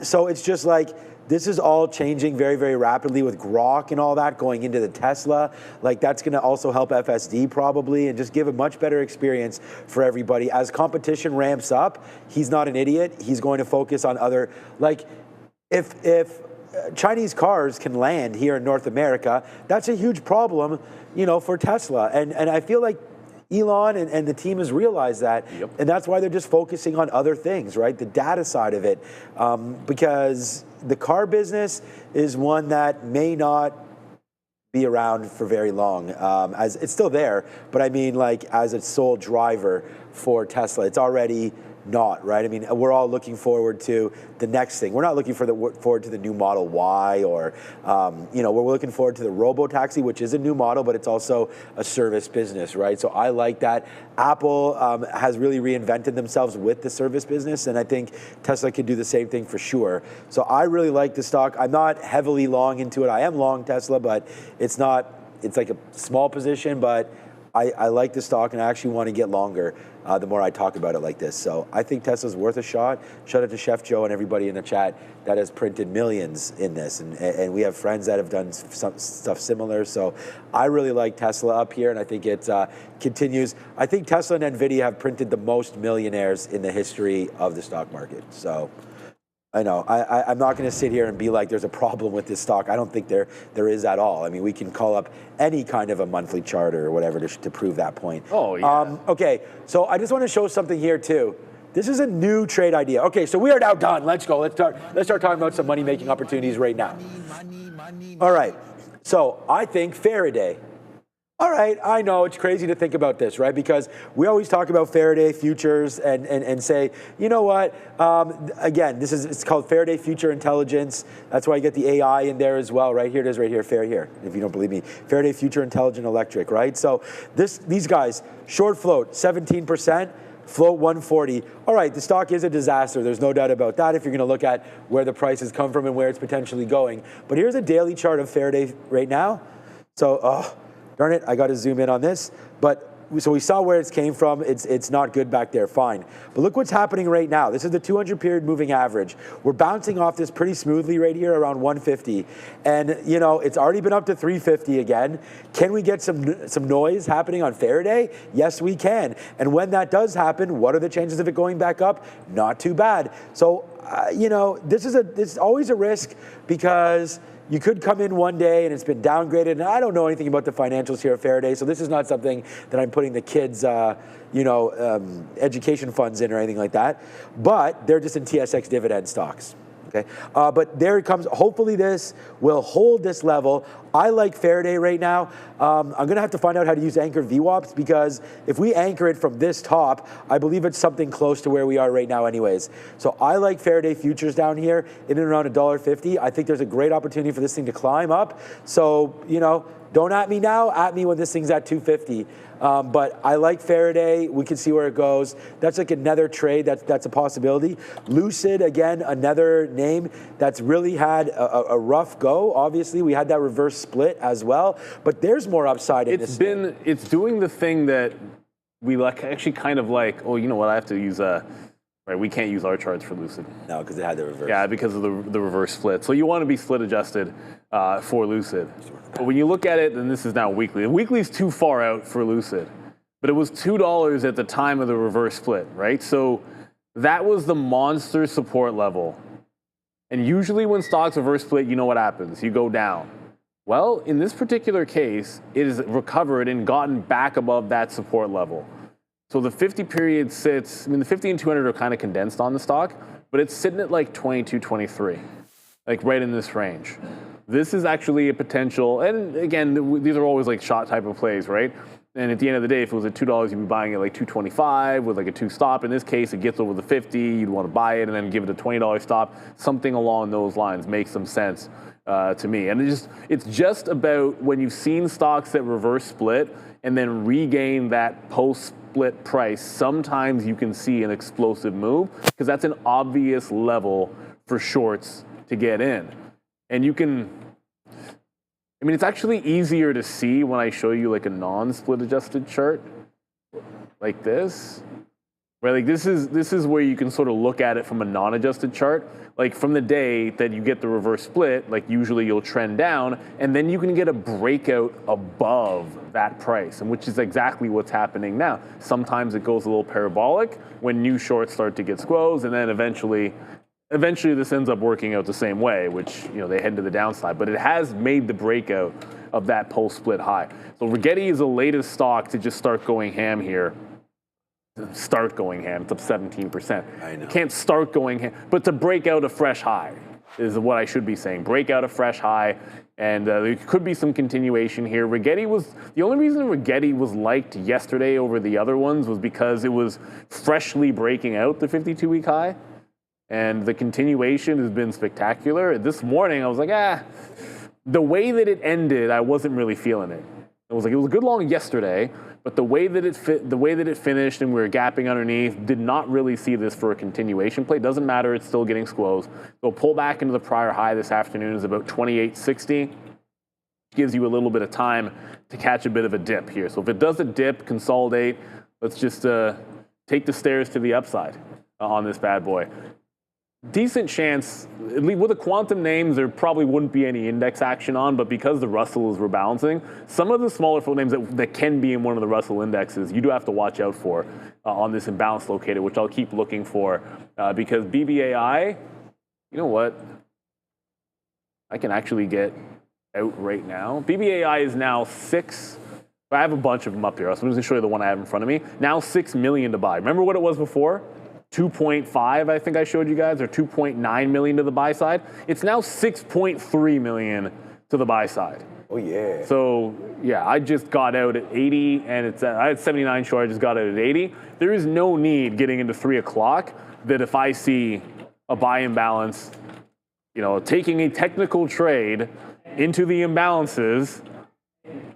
So it's just like, this is all changing very, very rapidly with Grok and all that going into the Tesla. Like that's going to also help FSD probably and just give a much better experience for everybody. As competition ramps up, he's not an idiot. He's going to focus on other, like if Chinese cars can land here in North America, that's a huge problem, for Tesla. And I feel like Elon and the team has realized that, and that's why they're just focusing on other things, right? The data side of it, because the car business is one that may not be around for very long. As it's still there, but I mean, like as a sole driver for Tesla, it's already not, right? I mean, we're all looking forward to the next thing. We're not looking forward to the new Model Y or, we're looking forward to the robo-taxi, which is a new model, but it's also a service business, right? So I like that. Apple has really reinvented themselves with the service business, and I think Tesla could do the same thing for sure. So I really like the stock. I'm not heavily long into it. I am long Tesla, but it's like a small position, but I like the stock and I actually want to get longer the more I talk about it like this. So I think Tesla's worth a shot. Shout out to Chef Joe and everybody in the chat that has printed millions in this. And we have friends that have done some stuff similar. So I really like Tesla up here and I think it continues. I think Tesla and NVIDIA have printed the most millionaires in the history of the stock market. So I know. I'm not going to sit here and be like there's a problem with this stock. I don't think there is at all. I mean, we can call up any kind of a monthly chart or whatever to prove that point. Oh, yeah. Okay, so I just want to show something here, too. This is a new trade idea. Okay, so we are now done. Let's go. Let's start talking about some money-making opportunities right now. All right, so I think Faraday. All right, I know it's crazy to think about this, right? Because we always talk about Faraday futures and say, you know what? Again, it's called Faraday Future Intelligence. That's why you get the AI in there as well, right? Here it is, right here, here. If you don't believe me, Faraday Future Intelligent Electric, right? So these guys, short float 17%. Float 140. All right, the stock is a disaster. There's no doubt about that if you're going to look at where the prices come from and where it's potentially going. But here's a daily chart of Faraday right now. So, darn it, I got to zoom in on this. So we saw where it came from. It's not good back there, fine. But look what's happening right now. This is the 200 period moving average. We're bouncing off this pretty smoothly right here around 150. And, it's already been up to 350 again. Can we get some noise happening on Faraday? Yes, we can. And when that does happen, what are the chances of it going back up? Not too bad. So, this is always a risk because you could come in one day and it's been downgraded, and I don't know anything about the financials here at Faraday, so this is not something that I'm putting the kids' education funds in or anything like that, but they're just in TSX dividend stocks. Okay, but there it comes. Hopefully this will hold this level. I like Faraday right now. I'm going to have to find out how to use anchor VWAPs because if we anchor it from this top, I believe it's something close to where we are right now anyways. So I like Faraday futures down here in and around $1.50. I think there's a great opportunity for this thing to climb up. So, don't at me now, at me when this thing's at 250. But I like Faraday. We can see where it goes. That's like another trade. That's a possibility. Lucid, again, another name that's really had a rough go. Obviously, we had that reverse split as well. But there's more upside in this. It's doing the thing that we actually kind of like. Oh, you know what? I have to use right, we can't use our charts for Lucid. No, because it had the reverse. Yeah, because of the reverse split. So you want to be split adjusted. for Lucid. But when you look at it, and this is now weekly. The weekly is too far out for Lucid, but it was $2 at the time of the reverse split, right? So that was the monster support level. And usually when stocks reverse split, you know what happens? You go down. Well, in this particular case, it has recovered and gotten back above that support level. So the 50 period sits, I mean, the 50 and 200 are kind of condensed on the stock, but it's sitting at like 22, 23, like right in this range. This is actually a potential, and again, these are always like shot type of plays, right? And at the end of the day, if it was at $2, you'd be buying it like $2.25 with like a 2 stop. In this case, it gets over the 50, you'd want to buy it and then give it a $20 stop. Something along those lines makes some sense to me. And it's just about when you've seen stocks that reverse split and then regain that post-split price, sometimes you can see an explosive move because that's an obvious level for shorts to get in. And you can, I mean, it's actually easier to see when I show you like a non-split adjusted chart like this, right? Like this is where you can sort of look at it from a non-adjusted chart. Like from the day that you get the reverse split, like usually you'll trend down and then you can get a breakout above that price, and which is exactly what's happening now. Sometimes it goes a little parabolic when new shorts start to get squoze, and then eventually this ends up working out the same way, which, you know, they head to the downside. But it has made the breakout of that post-split high. So Rigetti is the latest stock to just start going ham here. Start going ham. It's up 17%. I know. You can't start going ham, but to break out a fresh high is what I should be saying. Break out a fresh high, and there could be some continuation here. Rigetti was, the only reason Rigetti was liked yesterday over the other ones was because it was freshly breaking out the 52-week high. And the continuation has been spectacular. This morning, I was like, the way that it ended, I wasn't really feeling it. It was a good long yesterday, but the way that it finished and we were gapping underneath, did not really see this for a continuation play. Doesn't matter, it's still getting squoze. They'll pull back into the prior high this afternoon is about 28.60. Gives you a little bit of time to catch a bit of a dip here. So if it does a dip, consolidate, let's just take the stairs to the upside on this bad boy. Decent chance, at least with the quantum names, there probably wouldn't be any index action on, but because the Russell is rebalancing, some of the smaller float names that can be in one of the Russell indexes, you do have to watch out for on this imbalance locator, which I'll keep looking for because BBAI, you know what? I can actually get out right now. BBAI is now 6. I have a bunch of them up here, so I'm just going to show you the one I have in front of me. Now 6 million to buy. Remember what it was before? 2.5, I think I showed you guys, or 2.9 million to the buy side. It's now 6.3 million to the buy side. Oh yeah. So yeah, I just got out at 80, and it's I had 79 short. I just got out at 80. There is no need getting into 3 o'clock that if I see a buy imbalance, you know, taking a technical trade into the imbalances.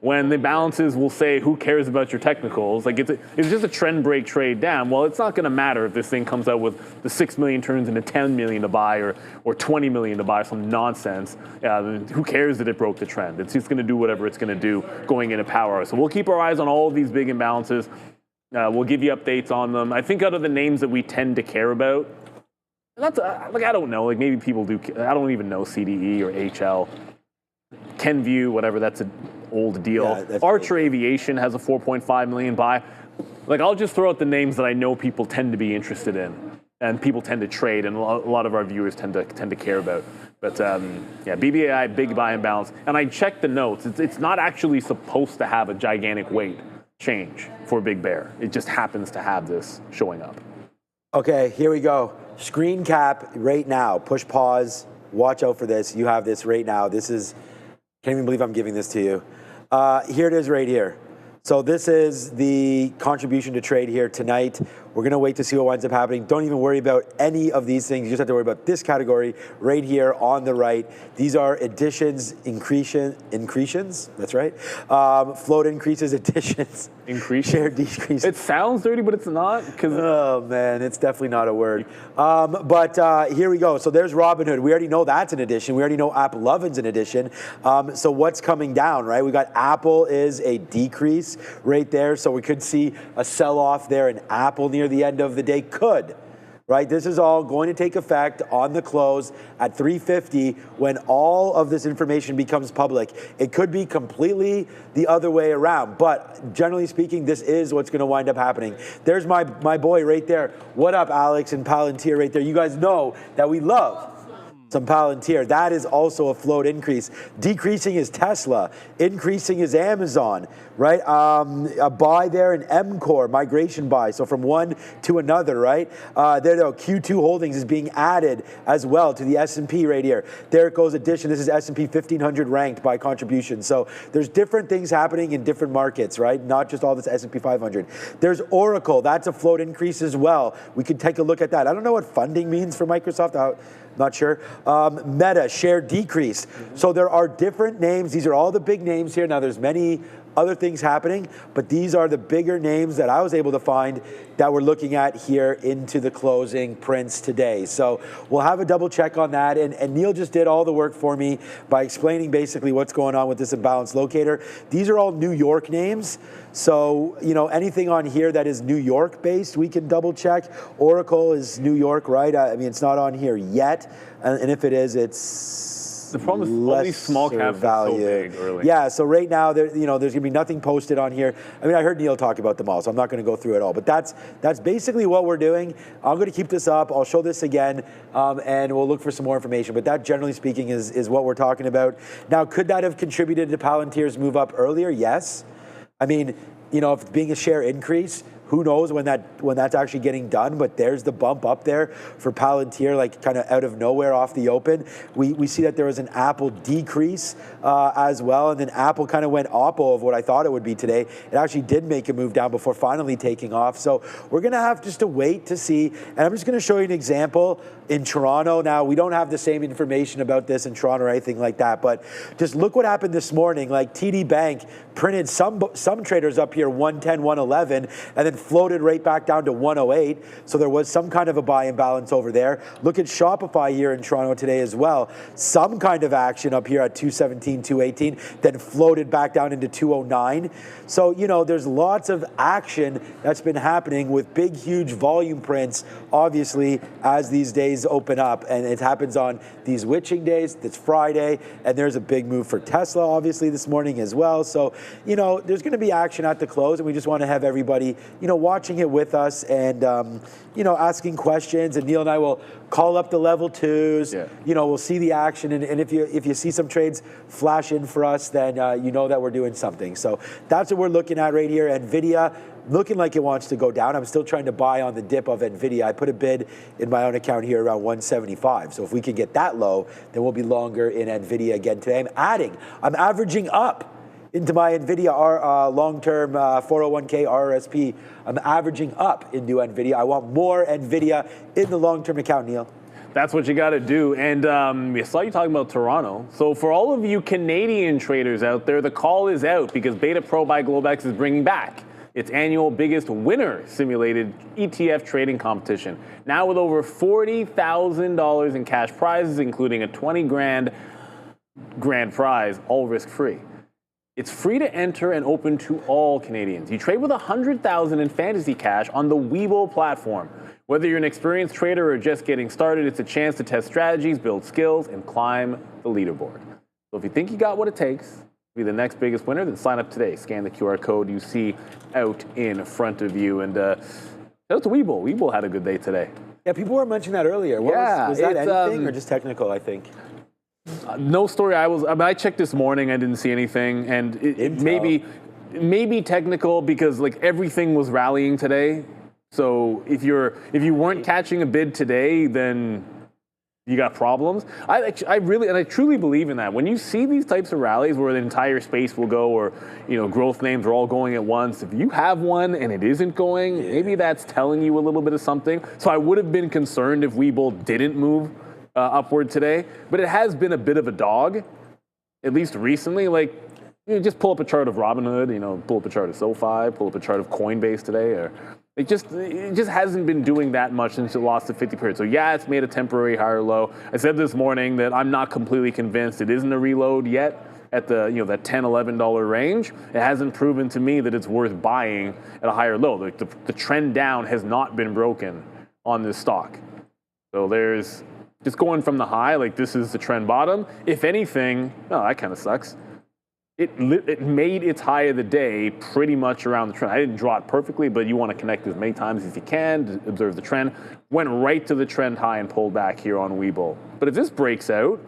When the balances will say, who cares about your technicals? Like it's just a trend break trade down. Well, it's not going to matter if this thing comes out with the 6 million turns into 10 million to buy or 20 million to buy, some nonsense. Who cares that it broke the trend? It's just going to do whatever it's going to do going into power hour. So we'll keep our eyes on all of these big imbalances. We'll give you updates on them. I think out of the names that we tend to care about, that's like I don't know. Like maybe people do. I don't even know CDE or HL, Kenview, whatever. That's an old deal. Yeah, Archer Aviation has a 4.5 million buy. Like I'll just throw out the names that I know people tend to be interested in, and people tend to trade, and a lot of our viewers tend to care about. But yeah, BBAI big buy imbalance, and I checked the notes. It's not actually supposed to have a gigantic weight change for Big Bear. It just happens to have this showing up. Okay, here we go. Screen cap right now. Push pause. Watch out for this. You have this right now. This is. Can't even believe I'm giving this to you. Here it is right here. So this is the contribution to trade here tonight. We're going to wait to see what winds up happening. Don't even worry about any of these things. You just have to worry about this category right here on the right. These are additions, increations. That's right. Float increases, additions. Share decreases. It sounds dirty, but it's not. Oh, man, it's definitely not a word. But here we go. So there's Robinhood. We already know that's an addition. We already know AppLovin's an addition. So what's coming down, right? We got Apple is a decrease right there. So we could see a sell-off there in Apple near the end of the day. Could, right? This is all going to take effect on the close at 3:50 when all of this information becomes public. It could be completely the other way around, but generally speaking, this is what's going to wind up happening. There's my boy right there. What up, Alex and Palantir right there? You guys know that we love some Palantir. That is also a float increase. Decreasing is Tesla. Increasing is Amazon, right? A buy there in MCore, migration buy. So from one to another, right? There you go. Q2 Holdings is being added as well to the S&P right here. There it goes, addition. This is S&P 1500 ranked by contribution. So there's different things happening in different markets, right? Not just all this S&P 500. There's Oracle. That's a float increase as well. We could take a look at that. I don't know what funding means for Microsoft. Not sure. Meta, share decrease. So there are different names. These are all the big names here. Now there's many other things happening, but these are the bigger names that I was able to find that we're looking at here into the closing prints today. So we'll have a double check on that. And Neil just did all the work for me by explaining basically what's going on with this imbalance locator. These are all New York names. So, you know, anything on here that is New York based, we can double check. Oracle is New York, right? I mean, it's not on here yet. And if it is, it's the problem is all these small caps are so big early. Yeah, so right now, there's going to be nothing posted on here. I mean, I heard Neil talk about them all, so I'm not going to go through it all. But that's basically what we're doing. I'm going to keep this up. I'll show this again, and we'll look for some more information. But that, generally speaking, is what we're talking about. Now, could that have contributed to Palantir's move up earlier? Yes. I mean, you know, if being a share increase, who knows when that's actually getting done, but there's the bump up there for Palantir, like kind of out of nowhere off the open. We see that there was an Apple decrease as well, and then Apple kind of went oppo of what I thought it would be today. It actually did make a move down before finally taking off. So we're going to have just to wait to see, and I'm just going to show you an example in Toronto. Now, we don't have the same information about this in Toronto or anything like that, but just look what happened this morning. Like TD Bank printed some traders up here 110, 111, and then floated right back down to 108. So there was some kind of a buy imbalance over there. Look at Shopify here in Toronto today as well. Some kind of action up here at 217, 218, then floated back down into 209. So, you know, there's lots of action that's been happening with big, huge volume prints, obviously, as these days open up. And it happens on these witching days. It's Friday, and there's a big move for Tesla, obviously, this morning as well. So, you know, there's going to be action at the close, and we just want to have everybody, you know, watching it with us and, you know, asking questions. And Neil and I will call up the level twos. Yeah. You know, we'll see the action. And if you see some trades flash in for us, then you know that we're doing something. So that's what we're looking at right here. NVIDIA looking like it wants to go down. I'm still trying to buy on the dip of NVIDIA. I put a bid in my own account here around 175. So if we can get that low, then we'll be longer in NVIDIA again today. I'm averaging up into my NVIDIA long-term 401k RRSP. I'm averaging up into NVIDIA. I want more NVIDIA in the long-term account, Neil. That's what you got to do. And I saw you talking about Toronto. So for all of you Canadian traders out there, the call is out because Beta Pro by Globex is bringing back its annual biggest winner simulated ETF trading competition. Now with over $40,000 in cash prizes, including a 20 grand prize, all risk-free. It's free to enter and open to all Canadians. You trade with $100,000 in fantasy cash on the Webull platform. Whether you're an experienced trader or just getting started, it's a chance to test strategies, build skills, and climb the leaderboard. So if you think you got what it takes to be the next biggest winner, then sign up today. Scan the QR code you see out in front of you. And shout out to Webull. Webull had a good day today. Yeah, people were mentioning that earlier. Was that anything or just technical, I think? No story. I checked this morning. I didn't see anything, and it maybe technical because like everything was rallying today. So if you weren't catching a bid today, then you got problems. I truly believe in that. When you see these types of rallies where the entire space will go, or you know, growth names are all going at once, if you have one and it isn't going, maybe that's telling you a little bit of something. So I would have been concerned if Webull didn't move upward today, but it has been a bit of a dog, at least recently. Like, you know, just pull up a chart of Robinhood, you know, pull up a chart of SoFi, pull up a chart of Coinbase today, or it just hasn't been doing that much since it lost the 50 period. So yeah, it's made a temporary higher low. I said this morning that I'm not completely convinced it isn't a reload yet at the, you know, that $10, $11 range. It hasn't proven to me that it's worth buying at a higher low. The trend down has not been broken on this stock. So there's just going from the high, like this is the trend bottom. If anything, oh, that kind of sucks. It made its high of the day pretty much around the trend. I didn't draw it perfectly, but you want to connect as many times as you can to observe the trend. Went right to the trend high and pulled back here on Webull. But if this breaks out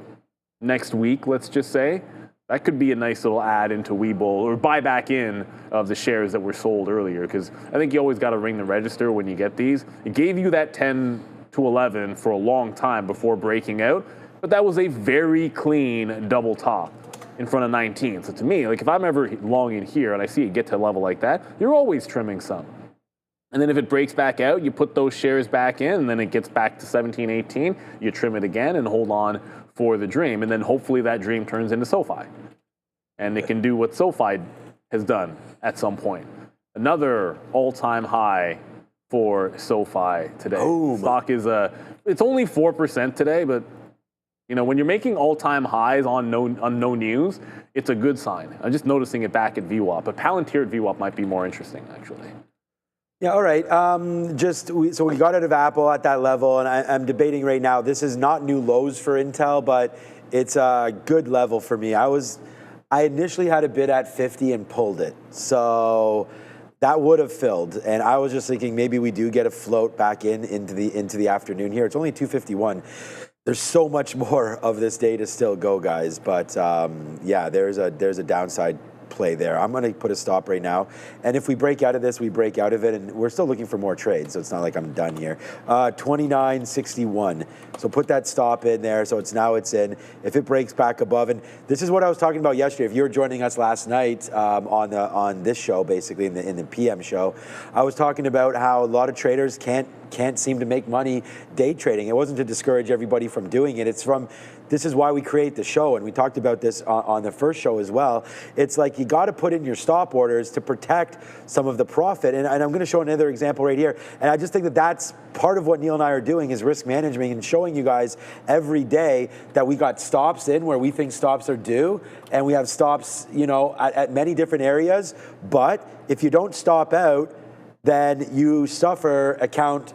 next week, let's just say, that could be a nice little add into Webull or buy back in of the shares that were sold earlier, because I think you always got to ring the register when you get these. It gave you that 10 to 11 for a long time before breaking out, but that was a very clean double top in front of 19. So to me, like if I'm ever long in here and I see it get to a level like that, you're always trimming some. And then if it breaks back out, you put those shares back in, and then it gets back to 17, 18, you trim it again and hold on for the dream. And then hopefully that dream turns into SoFi. And it can do what SoFi has done at some point. Another all-time high for SoFi today. Oh, stock is it's only 4% today, but you know, when you're making all-time highs on no news, it's a good sign. I'm just noticing it back at VWAP, but Palantir at VWAP might be more interesting, actually. Yeah, all right. So we got out of Apple at that level, and I'm debating right now. This is not new lows for Intel, but it's a good level for me. I initially had a bid at 50 and pulled it, so that would have filled. And I was just thinking maybe we do get a float back into the afternoon here. It's only 2:51. There's so much more of this day to still go, guys. But yeah, there's a downside play there. I'm going to put a stop right now. And if we break out of this, we break out of it. And we're still looking for more trades, so it's not like I'm done here. 29.61. So put that stop in there. So now it's in. If it breaks back above, and this is what I was talking about yesterday. If you were joining us last night on this show, basically in the PM show, I was talking about how a lot of traders can't seem to make money day trading. It wasn't to discourage everybody from doing it. This is why we create the show, and we talked about this on the first show as well. It's like you got to put in your stop orders to protect some of the profit. And I'm going to show another example right here. And I just think that that's part of what Neil and I are doing is risk management and showing you guys every day that we got stops in where we think stops are due, and we have stops, you know, at many different areas. But if you don't stop out, then you suffer account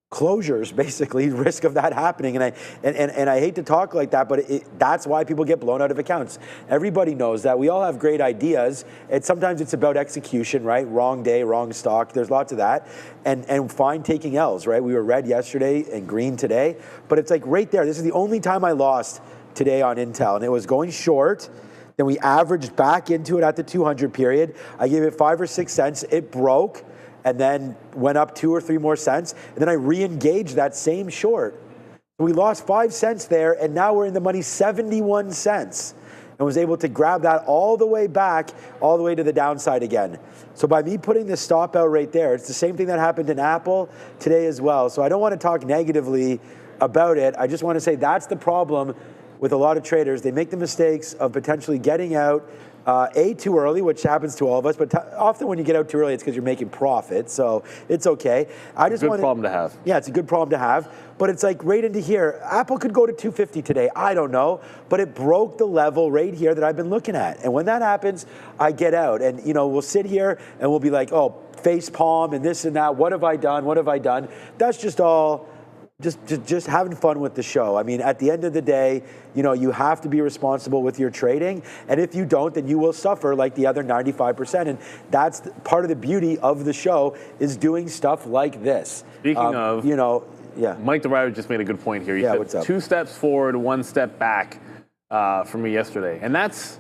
closures, basically, risk of that happening. And I hate to talk like that, but that's why people get blown out of accounts. Everybody knows that. We all have great ideas. And sometimes it's about execution, right? Wrong day, wrong stock. There's lots of that. And fine taking L's, right? We were red yesterday and green today. But it's like right there. This is the only time I lost today on Intel. And it was going short. Then we averaged back into it at the 200 period. I gave it 5 or 6 cents. It broke. And then went up 2 or 3 more cents. And then I re-engaged that same short. We lost 5 cents there, and now we're in the money 71 cents. And was able to grab that all the way back, all the way to the downside again. So by me putting the stop out right there, it's the same thing that happened in Apple today as well. So I don't want to talk negatively about it. I just want to say that's the problem with a lot of traders. They make the mistakes of potentially getting out too early, which happens to all of us, but often when you get out too early, it's because you're making profit, so it's okay. Good problem to have. Yeah, it's a good problem to have, but it's like right into here. Apple could go to 250 today, I don't know, but it broke the level right here that I've been looking at. And when that happens, I get out, and you know, we'll sit here and we'll be like, oh, face palm and this and that. What have I done? What have I done? That's just all. Just having fun with the show. I mean, at the end of the day, you know, you have to be responsible with your trading. And if you don't, then you will suffer like the other 95%. And that's part of the beauty of the show is doing stuff like this. Speaking of, you know, yeah. Mike the Writer just made a good point here. He said what's up? 2 steps forward, 1 step back for me yesterday. And that's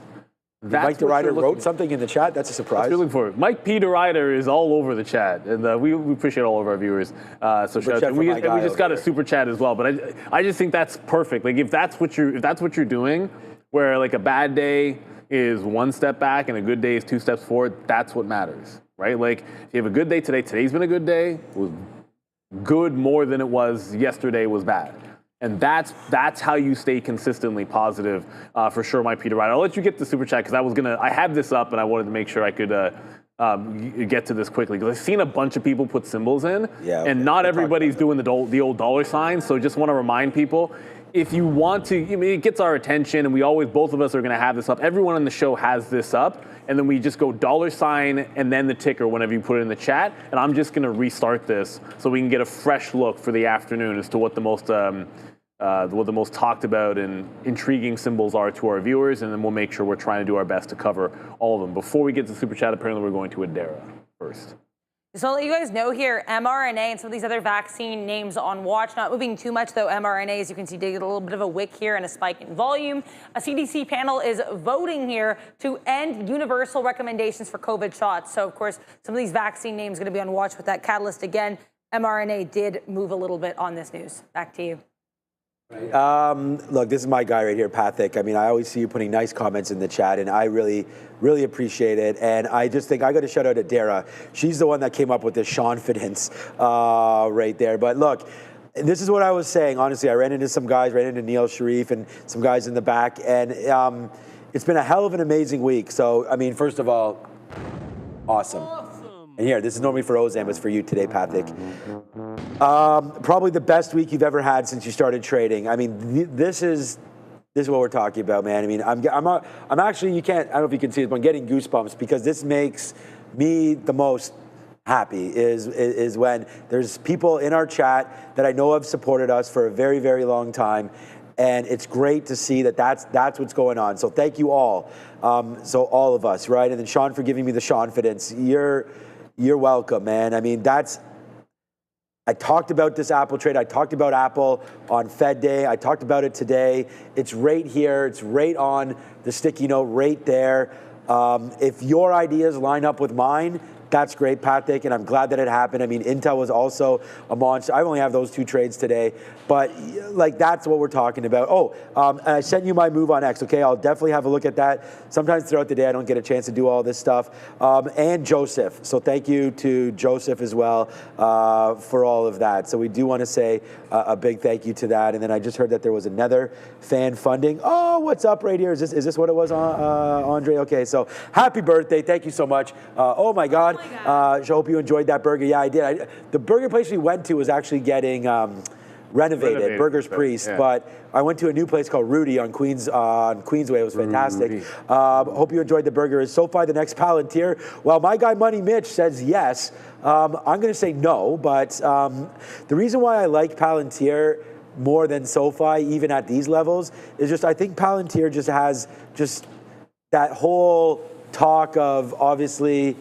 Mike the Writer wrote something in the chat. That's a surprise. Looking for it. Mike P. the Writer is all over the chat, and we appreciate all of our viewers. So shout out. We just got a super chat as well. But I just think that's perfect. Like if that's what you're doing, where like a bad day is 1 step back and a good day is 2 steps forward, that's what matters, right? Like if you have a good day today, today's been a good day. It was good more than it was yesterday was bad. And that's how you stay consistently positive, for sure, Mike Peter Wright. I'll let you get the super chat because I had this up and I wanted to make sure I could get to this quickly, because I've seen a bunch of people put symbols in, and not everybody's doing the old dollar sign. So just want to remind people, if you want to, I mean, it gets our attention, and we always, both of us are going to have this up. Everyone on the show has this up, and then we just go dollar sign and then the ticker whenever you put it in the chat. And I'm just going to restart this so we can get a fresh look for the afternoon as to what the most talked about and intriguing symbols are to our viewers, and then we'll make sure we're trying to do our best to cover all of them. Before we get to Super Chat, apparently we're going to Adara first. So I'll let you guys know here, mRNA and some of these other vaccine names on watch. Not moving too much, though. mRNA, as you can see, did get a little bit of a wick here and a spike in volume. A CDC panel is voting here to end universal recommendations for COVID shots. So, of course, some of these vaccine names are going to be on watch with that catalyst again. mRNA did move a little bit on this news. Back to you. Look, this is my guy right here, Pathik. I mean, I always see you putting nice comments in the chat, and I really, really appreciate it. And I just think I got to shout out to Dara. She's the one that came up with this confidence right there. But look, this is what I was saying. Honestly, I ran into some guys, ran into Neil Sharif and some guys in the back, and it's been a hell of an amazing week. So, I mean, first of all, awesome. And here, this is normally for Ozan, but it's for you today, Pathik. Probably the best week you've ever had since you started trading. I mean, this is what we're talking about, man. I mean, I'm actually, you can't, I don't know if you can see it, but I'm getting goosebumps because this makes me the most happy is when there's people in our chat that I know have supported us for a very, very long time. And it's great to see that that's what's going on. So thank you all. So all of us, right? And then Sean for giving me the Seanfidence. You're welcome, man. I mean, I talked about this Apple trade. I talked about Apple on Fed Day. I talked about it today. It's right here. It's right on the sticky note right there. If your ideas line up with mine, that's great, Pathik, and I'm glad that it happened. I mean, Intel was also a monster. I only have those two trades today, but like that's what we're talking about. Oh, and I sent you my move on X, okay? I'll definitely have a look at that. Sometimes throughout the day, I don't get a chance to do all this stuff. And Joseph, so thank you to Joseph as well for all of that. So we do want to say a big thank you to that. And then I just heard that there was another fan funding. Oh, what's up right here? Is this what it was, Andre? Okay, so happy birthday. Thank you so much. Oh my God. I hope you enjoyed that burger. Yeah, I did. The burger place we went to was actually getting renovated, Burger's Priest, yeah. But I went to a new place called Rudy on Queensway. It was fantastic. Hope you enjoyed the burger. Is SoFi the next Palantir? Well, my guy Money Mitch says yes. I'm going to say no, but the reason why I like Palantir more than SoFi, even at these levels, is just I think Palantir just has just that whole talk of obviously.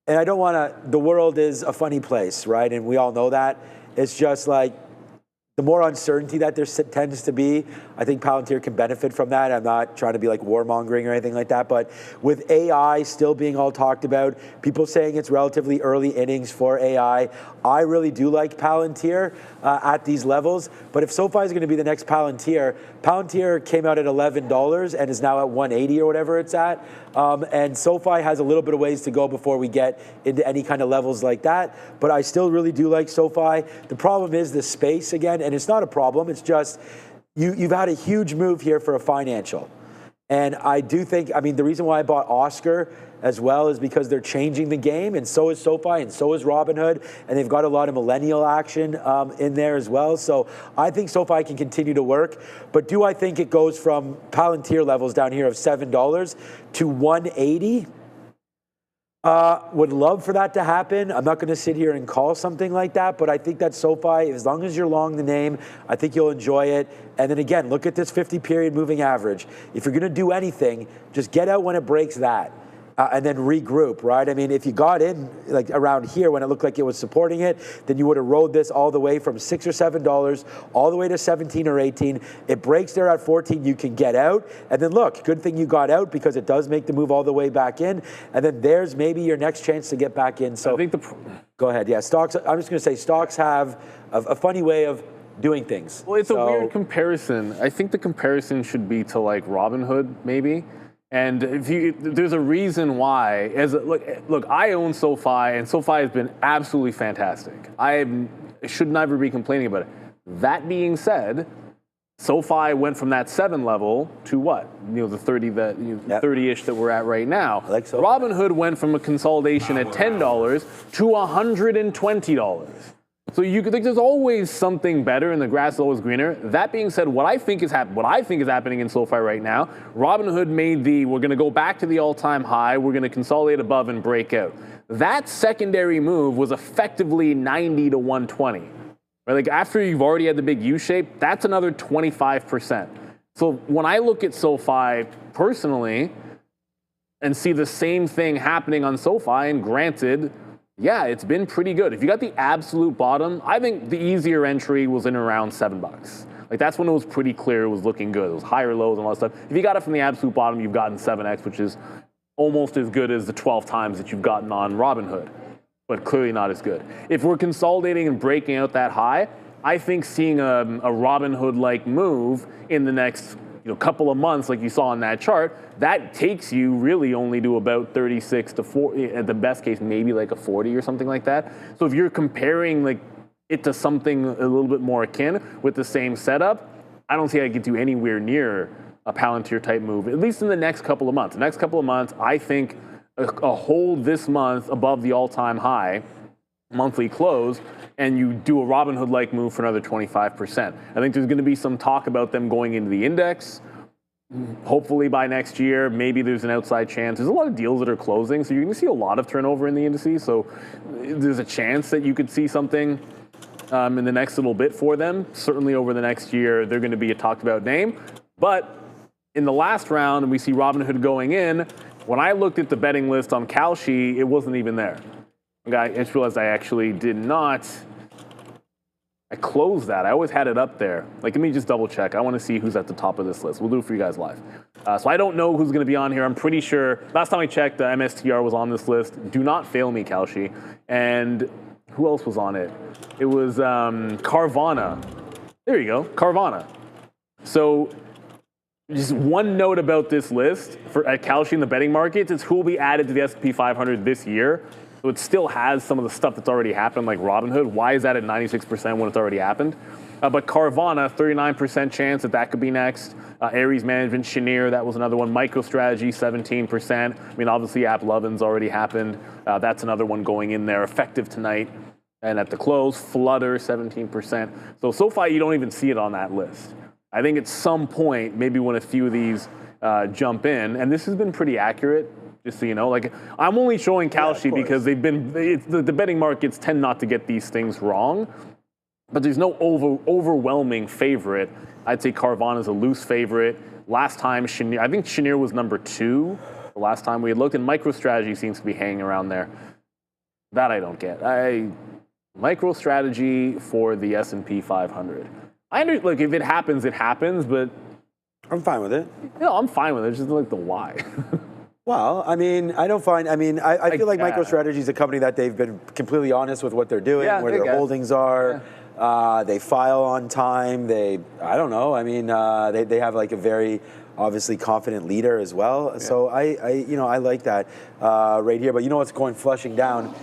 And I don't want to, the world is a funny place, right? And we all know that. It's just like, the more uncertainty that there tends to be, I think Palantir can benefit from that. I'm not trying to be like warmongering or anything like that, but with AI still being all talked about, people saying it's relatively early innings for AI, I really do like Palantir at these levels. But if SoFi is going to be the next Palantir, Palantir came out at $11 and is now at 180 or whatever it's at. And SoFi has a little bit of ways to go before we get into any kind of levels like that. But I still really do like SoFi. The problem is the space again, and it's not a problem. It's just you've had a huge move here for a financial. And I do think, I mean, the reason why I bought Oscar as well is because they're changing the game, and so is SoFi, and so is Robinhood, and they've got a lot of millennial action in there as well. So I think SoFi can continue to work. But do I think it goes from Palantir levels down here of $7 to 180? Would love for that to happen. I'm not going to sit here and call something like that, but I think that SoFi, as long as you're long the name, I think you'll enjoy it. And then again, look at this 50-period moving average. If you're going to do anything, just get out when it breaks that. And then regroup, right? I mean, if you got in like around here when it looked like it was supporting it, then you would have rode this all the way from $6 or $7 all the way to 17 or 18. It breaks there at 14, you can get out. And then look, good thing you got out because it does make the move all the way back in. And then there's maybe your next chance to get back in. So I think go ahead. Yeah, stocks. I'm just going to say stocks have a funny way of doing things. Well, it's a weird comparison. I think the comparison should be to like Robinhood, maybe. And there's a reason why. Look, I own SoFi, and SoFi has been absolutely fantastic. I should never be complaining about it. That being said, SoFi went from that 7 level to what? The 30 that 30-ish that we're at right now. I like SoFi. Robinhood went from a consolidation at $10 to $120. So you could think there's always something better, and the grass is always greener. That being said, what I think is happening in SoFi right now, Robinhood made we're going to go back to the all-time high. We're going to consolidate above and break out. That secondary move was effectively 90 to 120. Right? Like after you've already had the big U-shape, that's another 25%. So when I look at SoFi personally and see the same thing happening on SoFi, and granted, yeah, it's been pretty good. If you got the absolute bottom, I think the easier entry was in around $7. Like that's when it was pretty clear it was looking good. It was higher lows and all that stuff. If you got it from the absolute bottom, you've gotten 7x, which is almost as good as the 12 times that you've gotten on Robinhood, but clearly not as good. If we're consolidating and breaking out that high, I think seeing a Robinhood-like move in the next couple of months, like you saw on that chart, that takes you really only to about 36 to 40, at the best case, maybe like a 40 or something like that. So if you're comparing like it to something a little bit more akin with the same setup, I don't see how it gets you anywhere near a Palantir type move, at least in the next couple of months. The next couple of months, I think a hold this month above the all-time high monthly close, and you do a Robinhood-like move for another 25%. I think there's going to be some talk about them going into the index. Hopefully by next year, maybe there's an outside chance. There's a lot of deals that are closing, so you're going to see a lot of turnover in the indices. So there's a chance that you could see something in the next little bit for them. Certainly over the next year, they're going to be a talked about name. But in the last round, and we see Robinhood going in, when I looked at the betting list on Kalshi, it wasn't even there. I just realized I actually did not. I closed that. I always had it up there. Like, let me just double check. I want to see who's at the top of this list. We'll do it for you guys live. So I don't know who's going to be on here. I'm pretty sure. Last time I checked, the MSTR was on this list. Do not fail me, Kalshi. And who else was on it? It was Carvana. There you go, Carvana. So just one note about this list at Kalshi in the betting markets is who will be added to the S&P 500 this year. So it still has some of the stuff that's already happened, like Robinhood. Why is that at 96% when it's already happened? But Carvana, 39% chance that could be next. Ares Management, Cheniere, that was another one. MicroStrategy, 17%. I mean, obviously, AppLovin's already happened. That's another one going in there, effective tonight. And at the close, Flutter, 17%. So SoFi, you don't even see it on that list. I think at some point, maybe when a few of these jump in, and this has been pretty accurate, just so you know, like I'm only showing Kalshi because they've been, the betting markets tend not to get these things wrong, but there's no overwhelming favorite. I'd say Carvana's a loose favorite. Last time, Cheniere, I think Cheniere was number 2 the last time we had looked, and MicroStrategy seems to be hanging around there. That I don't get. MicroStrategy for the S&P 500. Look, if it happens, it happens, but I'm fine with it. I'm fine with it. Just like the why. Well, I mean, I don't find, I mean, I feel like MicroStrategy is a company that they've been completely honest with what they're doing, where their holdings are. Yeah. They file on time. I don't know. I mean, they have like a very obviously confident leader as well. Yeah. So I like that right here. But you know what's going flushing down?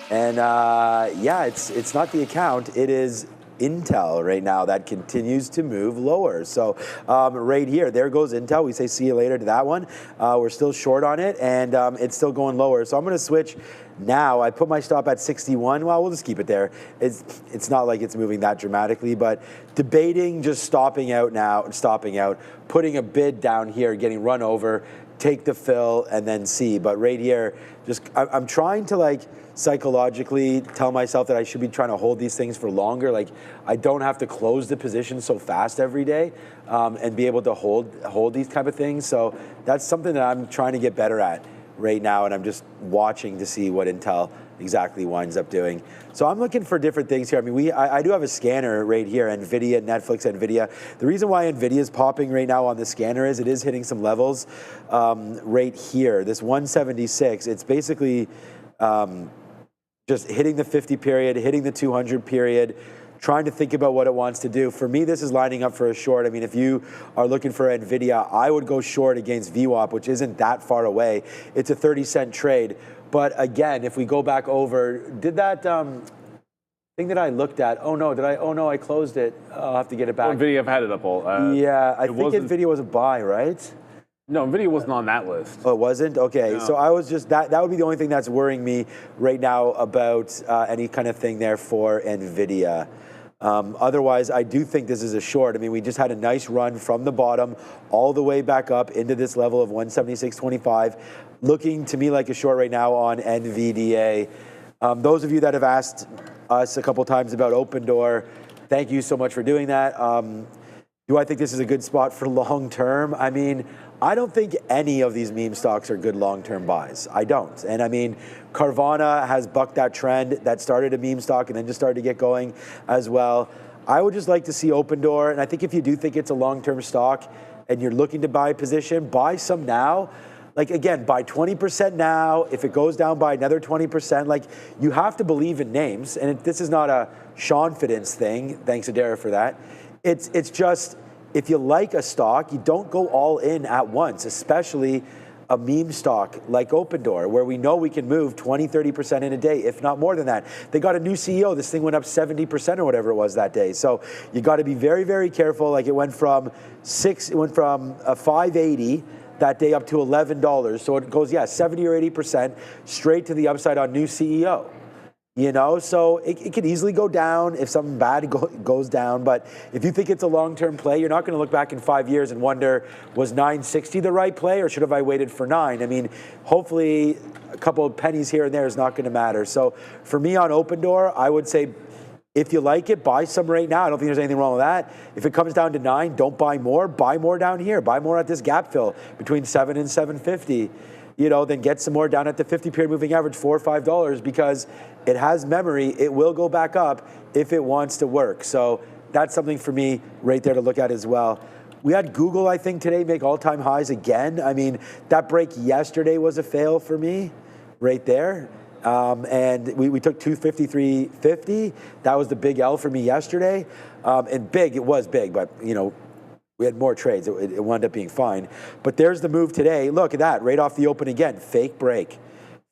And it's not the account. It is Intel right now that continues to move lower. So right here, there goes Intel. We say see you later to that one. We're still short on it, and it's still going lower. So I'm going to switch now. I put my stop at 61. Well, we'll just keep it there. It's not like it's moving that dramatically, but debating just stopping out, putting a bid down here, getting run over, take the fill, and then see. But right here, I'm trying to like psychologically tell myself that I should be trying to hold these things for longer. Like I don't have to close the position so fast every day and be able to hold these type of things. So that's something that I'm trying to get better at right now, and I'm just watching to see what Intel exactly winds up doing. So I'm looking for different things here. I mean, I do have a scanner right here, NVIDIA, Netflix, NVIDIA. The reason why NVIDIA is popping right now on the scanner is it is hitting some levels right here. This 176, it's basically just hitting the 50 period, hitting the 200 period, trying to think about what it wants to do. For me, this is lining up for a short. I mean, if you are looking for NVIDIA, I would go short against VWAP, which isn't that far away. It's a 30-cent trade. But again, if we go back over, I think thing that I looked at. Oh no, I closed it. I'll have to get it back. NVIDIA, I've had it up all. Yeah, I think NVIDIA was a buy, right? No, NVIDIA wasn't on that list. Oh, it wasn't? Okay, no. So I was just, that would be the only thing that's worrying me right now about any kind of thing there for NVIDIA. Otherwise, I do think this is a short. I mean, we just had a nice run from the bottom all the way back up into this level of 176.25. Looking to me like a short right now on NVDA. Those of you that have asked us a couple times about Opendoor, thank you so much for doing that. Do I think this is a good spot for long term? I mean, I don't think any of these meme stocks are good long-term buys. I don't. And I mean, Carvana has bucked that trend that started a meme stock and then just started to get going as well. I would just like to see Opendoor. And I think if you do think it's a long-term stock and you're looking to buy a position, buy some now. Like, again, buy 20% now. If it goes down by another 20%, like, you have to believe in names. And this is not a Seanfidence thing. Thanks, Adara, for that. It's just, if you like a stock, you don't go all in at once, especially a meme stock like Opendoor, where we know we can move 20, 30% in a day, if not more than that. They got a new CEO. This thing went up 70% or whatever it was that day. So you got to be very, very careful. Like, it went from 580 that day up to $11. So it goes, 70 or 80% straight to the upside on new CEO. You know, so it could easily go down if something bad goes down. But if you think it's a long-term play, you're not going to look back in 5 years and wonder, was 960 the right play or should have I waited for 9? I mean, hopefully a couple of pennies here and there is not going to matter. So for me on Opendoor, I would say if you like it, buy some right now. I don't think there's anything wrong with that. If it comes down to 9, don't buy more. Buy more down here. Buy more at this gap fill between 7 and 750. You know, then get some more down at the 50-period moving average, $4 or $5, because it has memory. It will go back up if it wants to work. So that's something for me right there to look at as well. We had Google, I think, today make all-time highs again. I mean, that break yesterday was a fail for me right there. And we took 253.50. That was the big L for me yesterday. And big, it was big, but, you know, we had more trades. It wound up being fine. But there's the move today. Look at that, right off the open again. Fake break.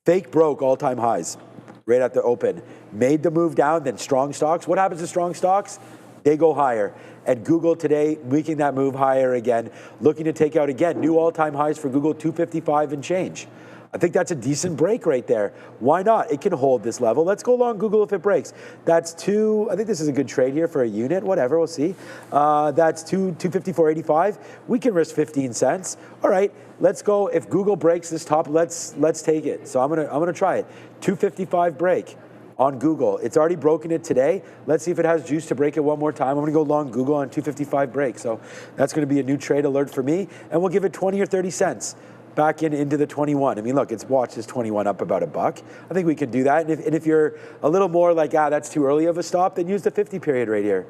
Fake broke all-time highs right at the open. Made the move down, then strong stocks. What happens to strong stocks? They go higher. And Google today, making that move higher again. Looking to take out, again, new all-time highs for Google, 255 and change. I think that's a decent break right there. Why not? It can hold this level. Let's go long Google if it breaks. That's I think this is a good trade here for a unit, whatever, we'll see. That's 254.85. We can risk 15 cents. All right, let's go. If Google breaks this top, let's take it. So I'm gonna try it. 255 break on Google. It's already broken it today. Let's see if it has juice to break it one more time. I'm gonna go long Google on 255 break. So that's gonna be a new trade alert for me. And we'll give it 20 or 30 cents. Back into the 21. I mean, look, it's watched this 21 up about $1. I think we can do that. And if you're a little more like, that's too early of a stop, then use the 50-period right here.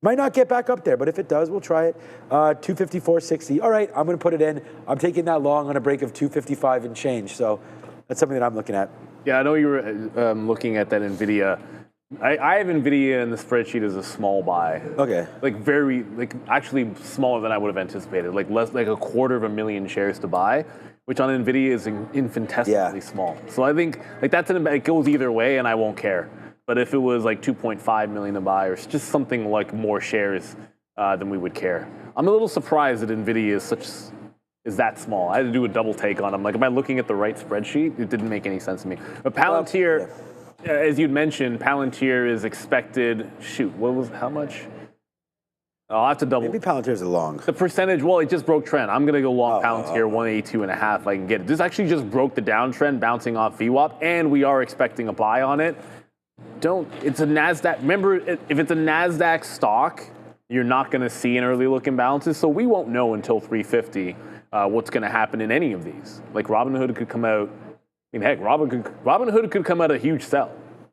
Might not get back up there, but if it does, we'll try it. 254.60. All right, I'm going to put it in. I'm taking that long on a break of 255 and change. So that's something that I'm looking at. Yeah, I know you were looking at that NVIDIA. I have NVIDIA in the spreadsheet as a small buy. Okay. Actually smaller than I would have anticipated. Like less, like 250,000 shares to buy, which on NVIDIA is infinitesimally small. So I think like it goes either way and I won't care. But if it was like 2.5 million to buy or just something like more shares, then we would care. I'm a little surprised that NVIDIA is that small. I had to do a double take on them. Like, am I looking at the right spreadsheet? It didn't make any sense to me. But Palantir, as you'd mentioned, Palantir is expected. How much? I'll have to double. Maybe Palantir's a long. The percentage, well, it just broke trend. I'm going to go long Palantir, 182.5 if I can get it. This actually just broke the downtrend, bouncing off VWAP, and we are expecting a buy on it. It's a NASDAQ. Remember, if it's a NASDAQ stock, you're not going to see an early look imbalances, so we won't know until 350 what's going to happen in any of these. Like Robinhood could come out. I mean, heck, Robinhood could come out a huge sell,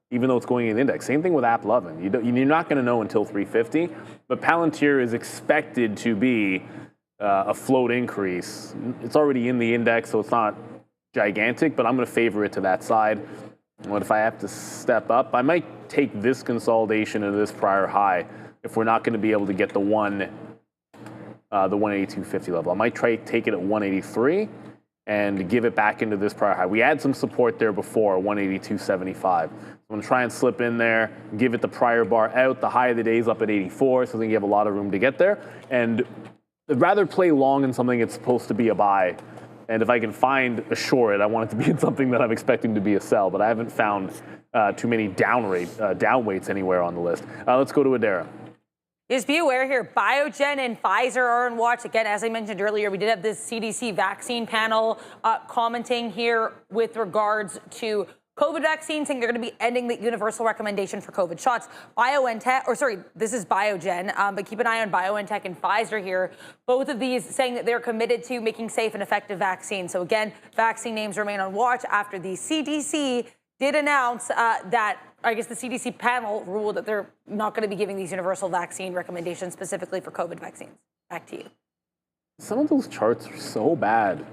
even though it's going in the index. Same thing with AppLovin. You're not going to know until 350, but Palantir is expected to be a float increase. It's already in the index, so it's not gigantic, but I'm going to favor it to that side. What if I have to step up? I might take this consolidation into this prior high if we're not going to be able to get the 182.50 level. I might take it at 183 and give it back into this prior high. We had some support there before, 182.75. I'm going to try and slip in there, give it the prior bar out. The high of the day is up at 84, so I think you have a lot of room to get there. And I'd rather play long in something it's supposed to be a buy. And if I can find a short, I want it to be in something that I'm expecting to be a sell. But I haven't found too many down weights anywhere on the list. Let's go to Adara. Just be aware here, Biogen and Pfizer are on watch. Again, as I mentioned earlier, we did have this CDC vaccine panel commenting here with regards to COVID vaccines, saying they're going to be ending the universal recommendation for COVID shots. This is Biogen, but keep an eye on BioNTech and Pfizer here. Both of these saying that they're committed to making safe and effective vaccines. So again, vaccine names remain on watch after the CDC did announce that, I guess the CDC panel ruled that they're not going to be giving these universal vaccine recommendations specifically for COVID vaccines. Back to you. Some of those charts are so bad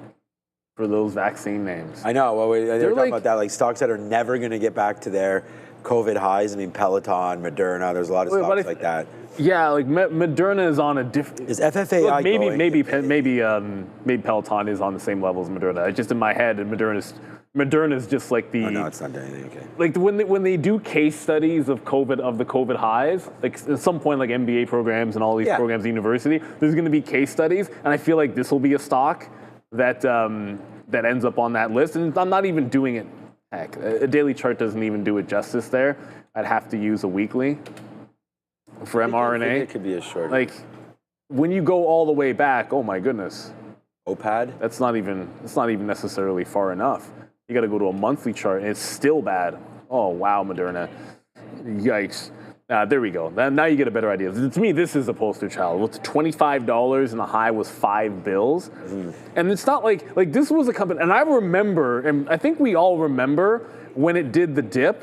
for those vaccine names. I know. Well, they're talking about that, like stocks that are never going to get back to their COVID highs. I mean, Peloton, Moderna. There's a lot of stocks like that. Yeah, like Moderna is on a different. Is FFAI going? Maybe Peloton is on the same level as Moderna. Just in my head, and Moderna is just like the. Oh, no, it's not doing anything. Okay. Like when they do case studies of the COVID highs, like at some point, like MBA programs and all these programs at university, there's going to be case studies, and I feel like this will be a stock that ends up on that list. And I'm not even doing it. Heck, a daily chart doesn't even do it justice there. I'd have to use a weekly for mRNA. It could be a short. Like when you go all the way back, oh my goodness. OPAD? That's not even necessarily far enough. You got to go to a monthly chart, and it's still bad. Oh, wow, Moderna. Yikes. There we go. Now you get a better idea. To me, this is a poster child. With $25 and the high was $5. And it's not like this was a company, and I remember, and I think we all remember when it did the dip.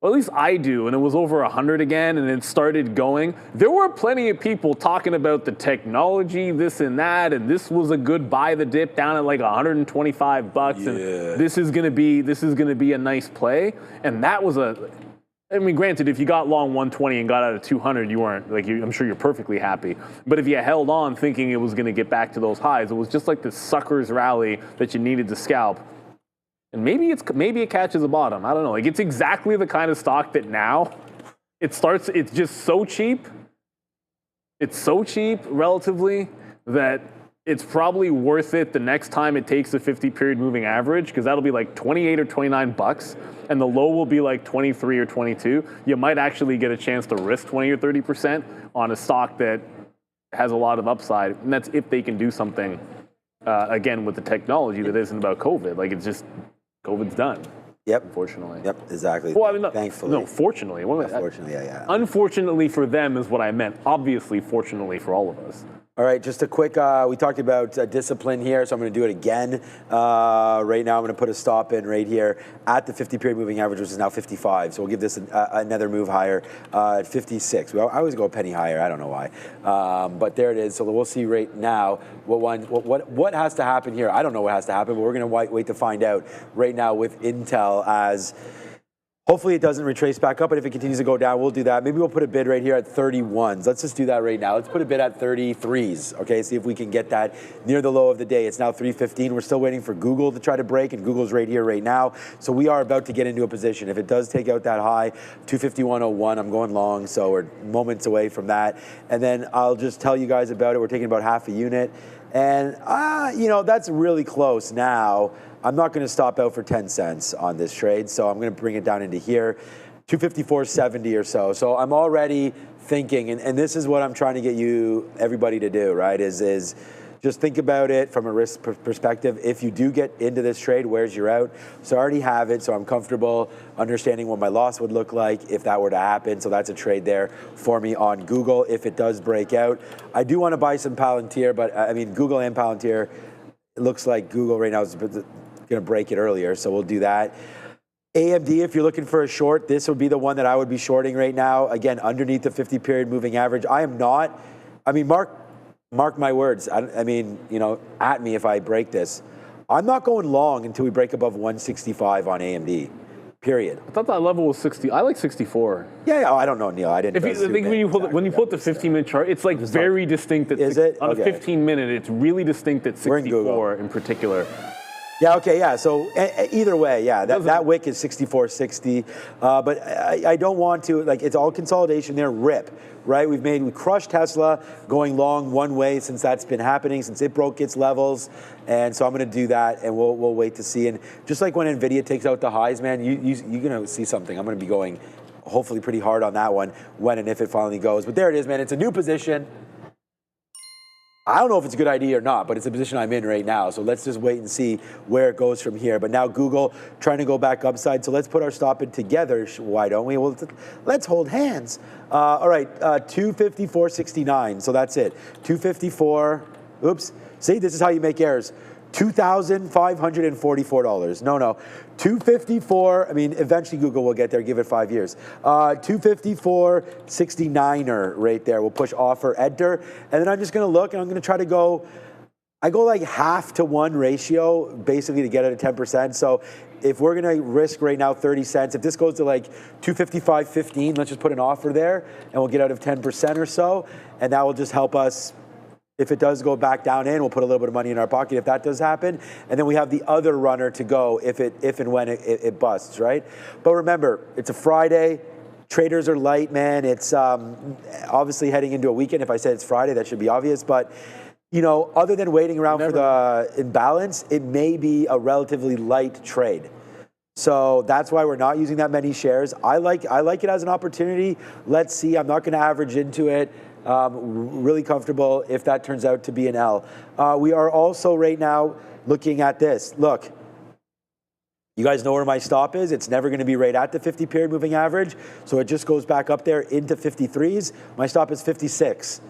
Well, at least I do, and it was over 100 again, and it started going. There were plenty of people talking about the technology, this and that, and this was a good buy the dip down at like $125, and this is gonna be a nice play. And that was I mean, granted, if you got long 120 and got out of 200, you weren't I'm sure you're perfectly happy. But if you held on thinking it was gonna get back to those highs, it was just like this sucker's rally that you needed to scalp. And maybe it catches a bottom. I don't know. Like it's exactly the kind of stock that now it's just so cheap. It's so cheap relatively that it's probably worth it the next time it takes a 50-period moving average, because that'll be like 28 or 29 bucks, and the low will be like 23 or 22. You might actually get a chance to risk 20 or 30% on a stock that has a lot of upside, and that's if they can do something again with the technology that isn't about COVID. Like it's just COVID's done. Yep. Unfortunately. Yep, exactly. Well, I mean, thankfully. No, fortunately. Unfortunately, yeah. Unfortunately for them is what I meant. Obviously, fortunately for all of us. All right, just a quick, we talked about discipline here, so I'm going to do it again. Right now, I'm going to put a stop in right here at the 50-period moving average, which is now 55. So we'll give this another move higher at 56. Well, I always go a penny higher. I don't know why. But there it is. So we'll see right now what has to happen here. I don't know what has to happen, but we're going to wait to find out right now with Intel as... Hopefully it doesn't retrace back up, but if it continues to go down, we'll do that. Maybe we'll put a bid right here at 31s. Let's just do that right now. Let's put a bid at 33s, okay? See if we can get that near the low of the day. It's now 3:15. We're still waiting for Google to try to break, and Google's right here right now. So we are about to get into a position. If it does take out that high, 251.01, I'm going long, so we're moments away from that. And then I'll just tell you guys about it. We're taking about half a unit. And, that's really close now. I'm not going to stop out for 10 cents on this trade, so I'm going to bring it down into here, 254.70 or so. So I'm already thinking, and this is what I'm trying to get everybody to do, right, is just think about it from a risk perspective. If you do get into this trade, where's your out? So I already have it, so I'm comfortable understanding what my loss would look like if that were to happen. So that's a trade there for me on Google if it does break out. I do want to buy some Palantir, but I mean, Google and Palantir, it looks like Google right now is going to break it earlier, so we'll do that. AMD, if you're looking for a short, this would be the one that I would be shorting right now. Again, underneath the 50-period moving average. I am not, mark my words. I mean, at me if I break this. I'm not going long until we break above 165 on AMD. Period. I thought that level was 60. I like 64. Yeah. I don't know, Neil. I didn't. When you put the 15-minute chart, it's like very distinct. At is it? On a 15-minute, it's really distinct at 64 in particular. Yeah, okay, yeah. So either way, yeah, that wick is 64.60. But I don't want to, like, it's all consolidation there, rip, right? We crushed Tesla going long one way since that's been happening, since it broke its levels. And so I'm going to do that, and we'll wait to see. And just like when NVIDIA takes out the highs, man, you're going to see something. I'm going to be going hopefully pretty hard on that one when and if it finally goes. But there it is, man. It's a new position. I don't know if it's a good idea or not, but it's a position I'm in right now. So let's just wait and see where it goes from here. But now Google trying to go back upside. So let's put our stop in together. Why don't we? Well, let's hold hands. All right, 254.69. So that's it. 254. Oops. See, this is how you make errors. $2,544. No. 254. I mean, eventually Google will get there. Give it 5 years. 254.69er right there. We'll push offer, enter, and then I'm just going to look and I'm going to try to go. I go like 0.5-to-1 ratio, basically to get it at 10%. So if we're going to risk right now 30 cents, if this goes to like 255.15, let's just put an offer there, and we'll get out of 10% or so, and that will just help us. If it does go back down in, we'll put a little bit of money in our pocket if that does happen. And then we have the other runner to go if and when it busts, right? But remember, it's a Friday. Traders are light, man. It's obviously heading into a weekend. If I said it's Friday, that should be obvious. But, you know, other than waiting around for the imbalance, it may be a relatively light trade. So that's why we're not using that many shares. I like it as an opportunity. Let's see. I'm not going to average into it. Really comfortable if that turns out to be an L. We are also right now looking at this. Look, you guys know where my stop is. It's never going to be right at the 50-period moving average. So it just goes back up there into 53s. My stop is 56.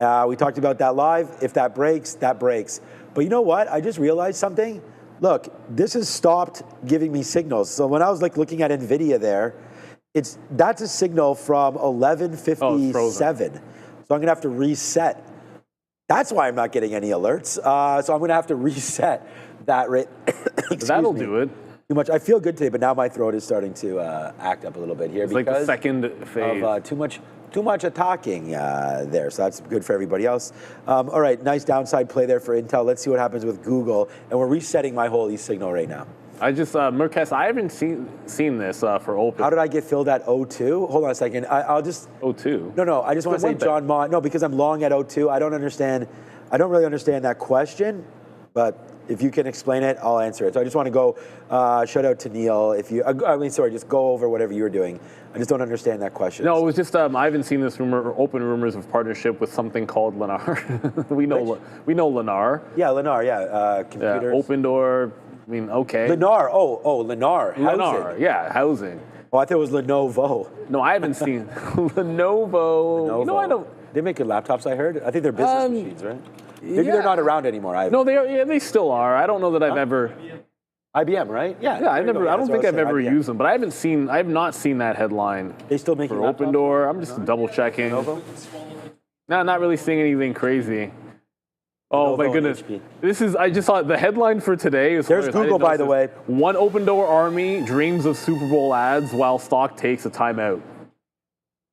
We talked about that live. If that breaks, that breaks. But you know what? I just realized something. Look, this has stopped giving me signals. So when I was like looking at NVIDIA there, that's a signal from 11:57. So I'm going to have to reset. That's why I'm not getting any alerts. So I'm going to have to reset that rate. That'll do it. Too much. I feel good today, but now my throat is starting to act up a little bit here. It's like the second phase. Of too much talking there. So that's good for everybody else. All right, nice downside play there for Intel. Let's see what happens with Google. And we're resetting my whole E-signal right now. I just, Merkes, I haven't seen this for Open. How did I get filled at 02? Hold on a second. I'll just. 02? No, I just want to say John Mott. No, because I'm long at 02. I don't really understand that question, but if you can explain it, I'll answer it. So I just want to go, shout out to Neil. Just go over whatever you were doing. I just don't understand that question. No, it was just, I haven't seen this open rumors of partnership with something called Lennar. we know Lennar. Yeah, Lennar, yeah. Computers. Yeah, Opendoor. I mean, okay. Lennar. Oh, Lennar. Housing. Lennar, yeah, housing. Oh, I thought it was Lenovo. No, I haven't seen Lenovo. You know, I don't. They make good laptops, I heard. I think they're business machines, right? Maybe they're not around anymore. No, they are. Yeah, they still are. I don't know that I've ever. IBM, right? Yeah. Yeah, I don't think I've ever used them, but I have not seen that headline. They still making for Opendoor. I'm just double checking. Lenovo? No, not really seeing anything crazy. Oh my goodness! I just saw the headline for today. There's Google, by the way. One Opendoor army dreams of Super Bowl ads while stock takes a timeout.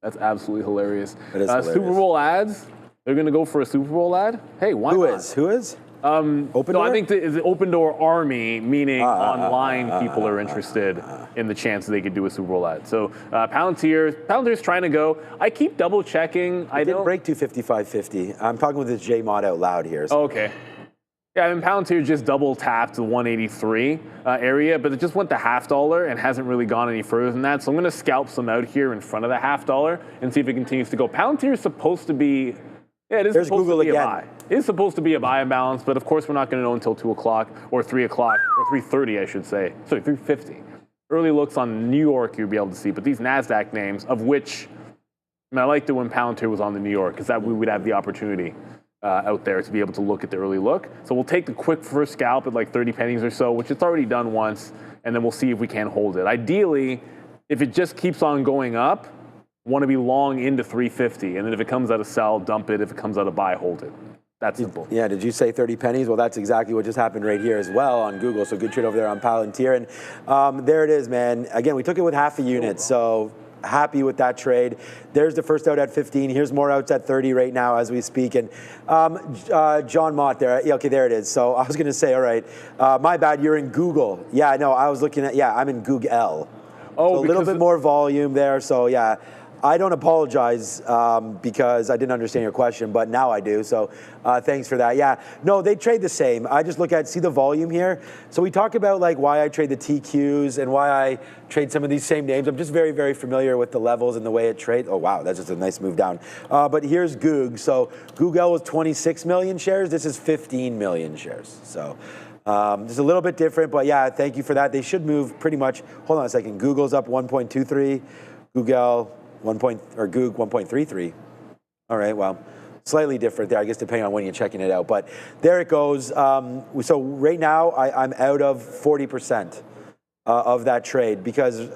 That's absolutely hilarious. That is hilarious. Super Bowl ads. They're going to go for a Super Bowl ad. Hey, why not? Who is? Opendoor? No, I think it's the Opendoor army, meaning online people are interested in the chance they could do a Super Bowl ad. So Palantir's trying to go. I keep double checking. I didn't break 255.50. I'm talking with this J mod out loud here. So. Okay. Yeah, I mean, Palantir just double tapped the 183 area, but it just went to $0.50 and hasn't really gone any further than that. So I'm going to scalp some out here in front of the $0.50 and see if it continues to go. Palantir is supposed to be. Yeah, it is supposed to be a buy. It is supposed to be a buy imbalance, but of course we're not going to know until 2 o'clock or 3 o'clock or 3:30, I should say. Sorry, 3:50. Early looks on New York you'll be able to see, but these NASDAQ names, of which I liked it when Palantir was on the New York, because that we would have the opportunity out there to be able to look at the early look. So we'll take the quick first scalp at like 30 pennies or so, which it's already done once, and then we'll see if we can hold it. Ideally, if it just keeps on going up, want to be long into 350, and then if it comes out of sell, dump it. If it comes out of buy, hold it. That's simple. Yeah, did you say 30 pennies? Well, that's exactly what just happened right here as well on Google. So good trade over there on Palantir. And there it is, man. Again, we took it with half a unit. So happy with that trade. There's the first out at 15. Here's more outs at 30 right now as we speak. And John Mott there. Yeah, okay, there it is. So I was going to say, all right, my bad, you're in Google. Yeah, no, I was looking at, I'm in Google. Oh, so a little bit more volume there. So yeah, I don't apologize because I didn't understand your question, but now I do. So thanks for that. Yeah, no, they trade the same. I just look at, see the volume here. So we talk about like why I trade the TQs and why I trade some of these same names. I'm just very, very familiar with the levels and the way it trades. Oh, wow, that's just a nice move down. But here's Goog. So Google was 26 million shares. This is 15 million shares. So just a little bit different, but yeah, thank you for that. They should move pretty much. Hold on a second. Google's up 1.23. Google. Goog 1.33. All right, well, slightly different there, I guess, depending on when you're checking it out. But there it goes. So right now, I'm out of 40% of that trade because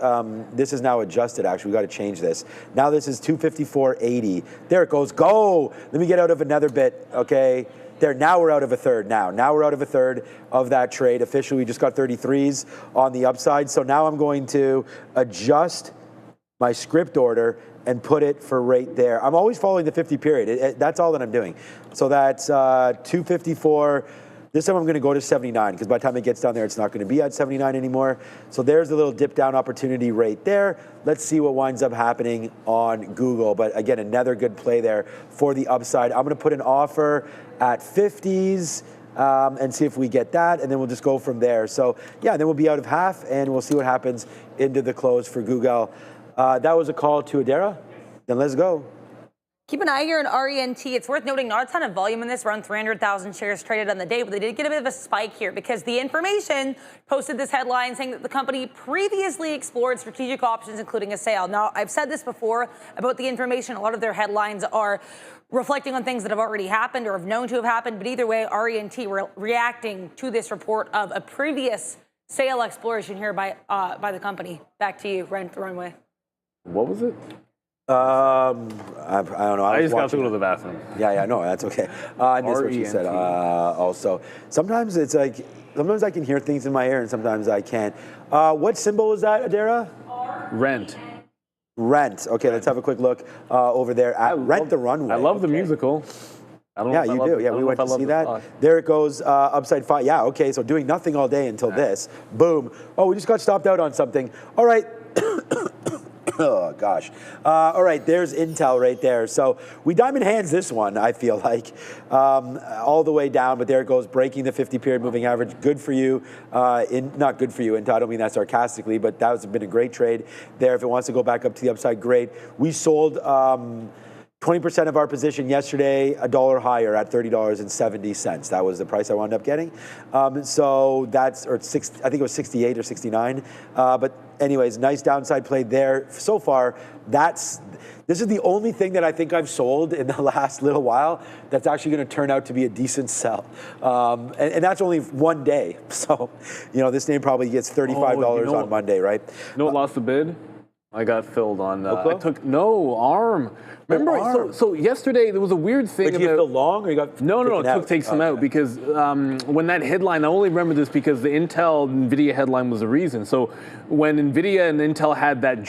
this is now adjusted, actually. We got to change this. Now this is 254.80. There it goes. Go! Let me get out of another bit, okay? There, now we're out of a third now. Now we're out of a third of that trade. Officially, we just got 33s on the upside. So now I'm going to adjust my script order and put it for right there. I'm always following the 50 period. That's all that I'm doing. So that's 254. This time I'm going to go to 79 because by the time it gets down there, it's not going to be at 79 anymore. So there's a little dip down opportunity right there. Let's see what winds up happening on Google. But again, another good play there for the upside. I'm going to put an offer at 50s. And see if we get that, and then we'll just go from there. So yeah, then we'll be out of half, and we'll see what happens into the close for Google. That was a call to Adara. Then let's go. Keep an eye here on RENT. It's worth noting not a ton of volume in this, around 300,000 shares traded on the day, but they did get a bit of a spike here because the information posted this headline saying that the company previously explored strategic options, including a sale. Now, I've said this before about the information. A lot of their headlines are reflecting on things that have already happened or have known to have happened, but either way, RENT reacting to this report of a previous sale exploration here by the company. Back to you, Rent the Runway. What was it? I don't know. I just got to go to the bathroom. Yeah, no, that's okay. I missed what you said. Also, sometimes it's like, sometimes I can hear things in my ear and sometimes I can't. What symbol is that, Adara? Rent. Rent. Okay, let's have a quick look over there at Rent the Runway. I love the musical. I don't know you do. Yeah, we went to see that. There it goes, upside 5. Yeah, okay, so doing nothing all day until this. Boom. Oh, we just got stopped out on something. All right. Oh, gosh. All right, there's Intel right there. So we diamond hands this one, I feel like, all the way down. But there it goes, breaking the 50-period moving average. Good for you. Not good for you, Intel. I don't mean that sarcastically, but that has been a great trade there. If it wants to go back up to the upside, great. We sold 20% of our position yesterday, $1 higher at $30.70. That was the price I wound up getting. So that's, or I think it was 68 or 69. But anyways, nice downside play there. So far, this is the only thing that I think I've sold in the last little while that's actually going to turn out to be a decent sell. And that's only one day. So, this name probably gets $35 on Monday, right? No, lost the bid. I got filled on. OKLO? ARM. Remember, ARM. So yesterday there was a weird thing. Did you have the long, or you got No, it took take some out because when that headline, I only remember this because the Intel NVIDIA headline was the reason. So when NVIDIA and Intel had that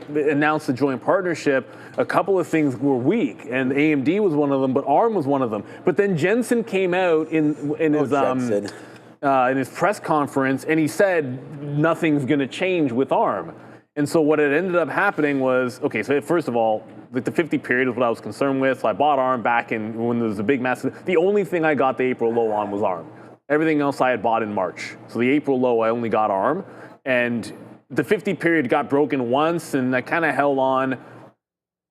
announced the joint partnership, a couple of things were weak, and AMD was one of them, but ARM was one of them. But then Jensen came out in his press conference, and he said nothing's going to change with ARM. And so what it ended up happening was, okay, so first of all, the 50 period is what I was concerned with. So I bought ARM back in when there was a big massive. The only thing I got the April low on was ARM. Everything else I had bought in March. So the April low, I only got ARM. And the 50 period got broken once, and I kind of held on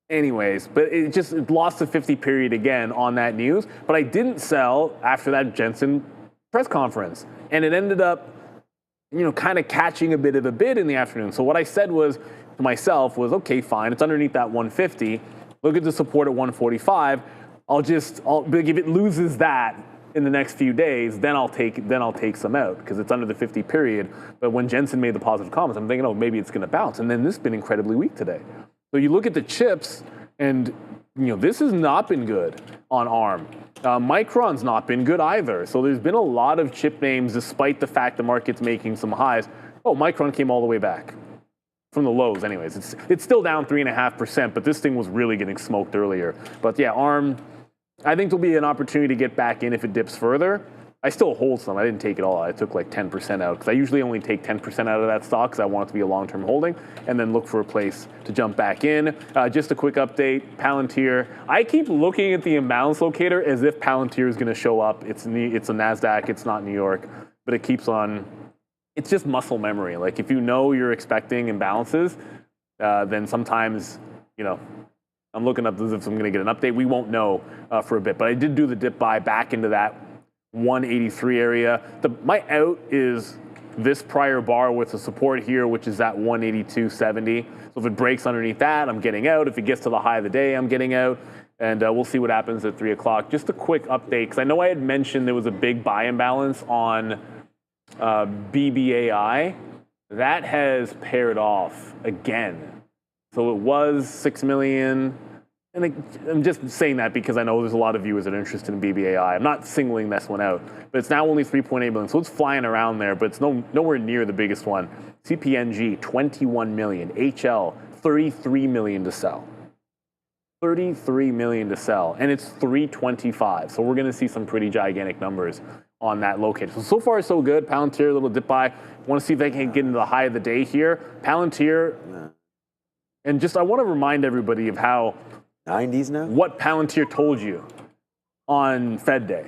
anyways. But it lost the 50 period again on that news. But I didn't sell after that Jensen press conference. And it ended up kind of catching a bit of a bid in the afternoon. So what I said to myself was, okay, fine, it's underneath that 150. Look at the support at 145. If it loses that in the next few days, then I'll take some out because it's under the 50 period. But when Jensen made the positive comments, I'm thinking, maybe it's going to bounce. And then this has been incredibly weak today. So you look at the chips, and this has not been good on ARM. Micron's not been good either. So there's been a lot of chip names, despite the fact the market's making some highs. Oh, Micron came all the way back. from the lows anyways. It's still down 3.5%, but this thing was really getting smoked earlier. But yeah, ARM, I think there'll be an opportunity to get back in if it dips further. I still hold some. I didn't take it all. I took like 10% out because I usually only take 10% out of that stock because I want it to be a long-term holding and then look for a place to jump back in. Just a quick update, Palantir. I keep looking at the imbalance locator as if Palantir is going to show up. It's a Nasdaq. It's not New York, but it keeps on. It's just muscle memory. Like if you know you're expecting imbalances, then sometimes, you know, I'm looking up as if I'm going to get an update. We won't know for a bit, but I did do the dip buy back into that 183 area. My out is this prior bar with the support here, which is at 182.70. So if it breaks underneath that, I'm getting out. If it gets to the high of the day, I'm getting out. And we'll see what happens at 3 o'clock. Just a quick update, because I know I had mentioned there was a big buy imbalance on BBAI. That has paired off again. So it was 6 million. And I'm just saying that because I know there's a lot of viewers that are interested in BBAI. I'm not singling this one out, but it's now only 3.8 million. So it's flying around there, but it's nowhere near the biggest one. CPNG, 21 million. HL, 33 million to sell. 33 million to sell, and it's 325. So we're going to see some pretty gigantic numbers on that locator. So far, so good. Palantir, a little dip buy. Want to see if they can get into the high of the day here. Palantir, and just I want to remind everybody of how 90s now? What Palantir told you on Fed Day.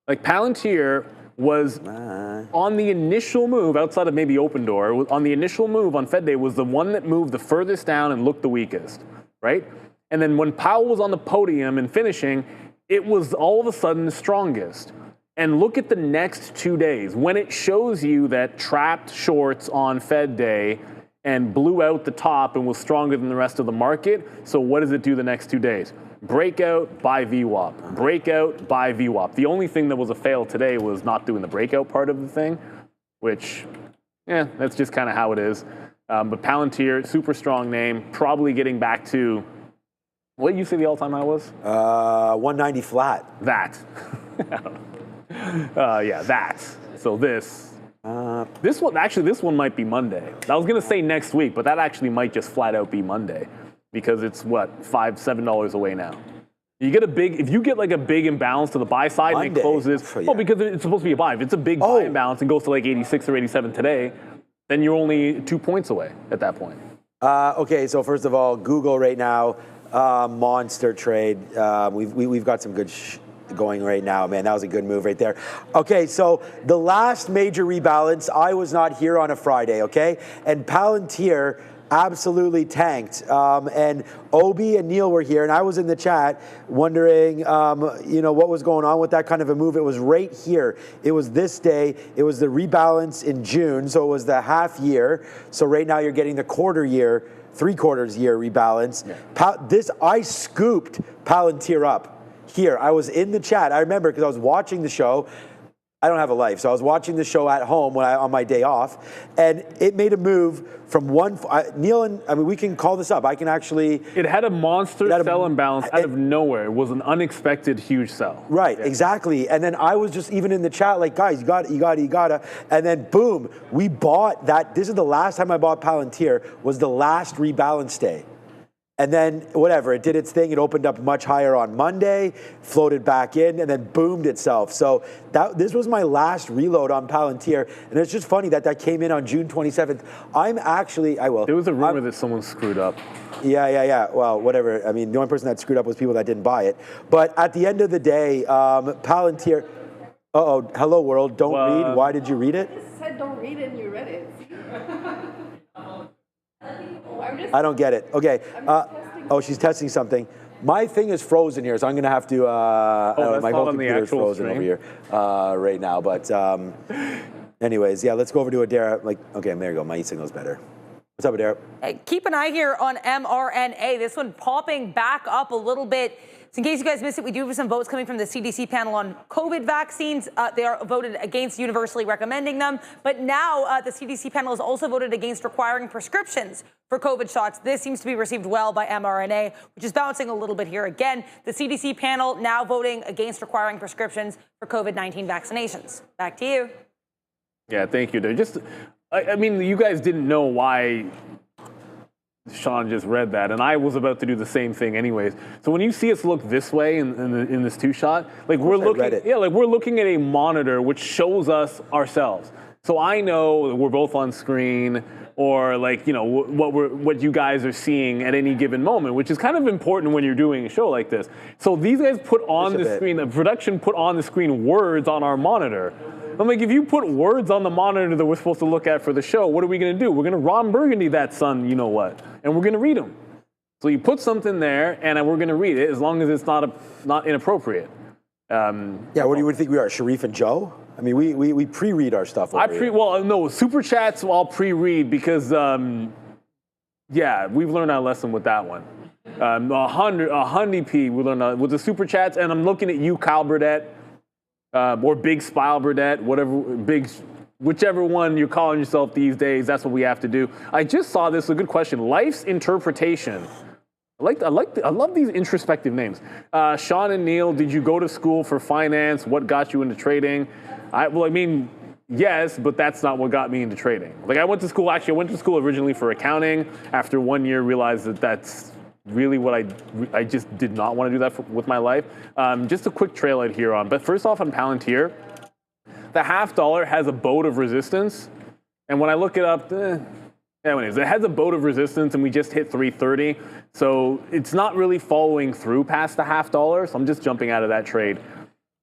Like Palantir was on the initial move, outside of maybe Opendoor, on the initial move on Fed Day was the one that moved the furthest down and looked the weakest, right? And then when Powell was on the podium and finishing, it was all of a sudden the strongest. And look at the next 2 days. When it shows you that trapped shorts on Fed Day and blew out the top and was stronger than the rest of the market. So what does it do the next 2 days? Breakout, buy VWAP. Breakout, buy VWAP. The only thing that was a fail today was not doing the breakout part of the thing, which, that's just kind of how it is. But Palantir, super strong name, probably getting back to, what did you say the all-time high was? 190 flat. That. That. So this one might be Monday. I was gonna say next week, but that actually might just flat out be Monday because it's what, $5-7 away now. If you get like a big imbalance to the buy side and it closes, because it's supposed to be a buy. If it's a big buy imbalance and goes to like 86 or 87 today, then you're only 2 points away at that point. Okay, so first of all, Google right now, monster trade. We've got some good going right now, man. That was a good move right there. Okay, so the last major rebalance, I was not here on a Friday, okay? And Palantir absolutely tanked. And Obi and Neil were here, and I was in the chat wondering, what was going on with that kind of a move. It was right here. It was this day. It was the rebalance in June, so it was the half year. So right now you're getting the quarter year, 3/4 year rebalance. Yeah. I scooped Palantir up. Here, I was in the chat. I remember because I was watching the show. I don't have a life, so I was watching the show at home on my day off, and it made a move from Neil and we can call this up. I can actually. It had a monster sell imbalance out of nowhere. It was an unexpected huge sell. Right, exactly. And then I was just even in the chat like, guys, you gotta. And then boom, we bought that. This is the last time I bought Palantir. Was the last rebalance day. And then, whatever, it did its thing. It opened up much higher on Monday, floated back in, and then boomed itself. So this was my last reload on Palantir. And it's just funny that came in on June 27th. There was a rumor that someone screwed up. Yeah. Well, whatever. I mean, the only person that screwed up was people that didn't buy it. But at the end of the day, Palantir, hello world, don't read. Why did you read it? I just said don't read it and you read it. I don't get it. Okay. She's testing something. My thing is frozen here, so I'm going to have to. My whole computer is frozen over here right now. But anyways, let's go over to Adara. Okay, there you go. My signal's better. What's up, Adara? Hey, keep an eye here on mRNA. This one popping back up a little bit. So in case you guys missed it, we do have some votes coming from the CDC panel on COVID vaccines. They are voted against universally recommending them. But now the CDC panel has also voted against requiring prescriptions for COVID shots. This seems to be received well by mRNA, which is bouncing a little bit here again. The CDC panel now voting against requiring prescriptions for COVID-19 vaccinations. Back to you. Yeah, thank you. I mean, you guys didn't know why Sean just read that, and I was about to do the same thing anyways. So when you see us look this way in this two shot, like we're looking at a monitor which shows us ourselves. So I know that we're both on screen, or like, you know, what you guys are seeing at any given moment, which is kind of important when you're doing a show like this. So these guys put on the screen, the production put on the screen words on our monitor. I'm like, if you put words on the monitor that we're supposed to look at for the show, what are we going to do? We're going to Ron Burgundy that son, you know what, and we're going to read them. So you put something there, and we're going to read it as long as it's not inappropriate. Yeah, what do you think we are, Sharif and Joe? I mean, we pre-read our stuff. Well, no, super chats I'll pre-read because, yeah, we've learned our lesson with that one. 100p we learned with the super chats, and I'm looking at you, Kyle Burdett. Or Big Spile Burdett, whichever one you're calling yourself these days, that's what we have to do. I just saw this, a good question. Life's interpretation. I love these introspective names. Sean and Neil, did you go to school for finance? What got you into trading? Yes, but that's not what got me into trading. Like I went to school originally for accounting. After 1 year, realized that's really what I just did not want to do that with my life. Just a quick trail out here on. But first off, on Palantir, the $0.50 has a boat of resistance. And when I look it up, anyways, it has a boat of resistance, and we just hit 330. So it's not really following through past the $0.50. So I'm just jumping out of that trade.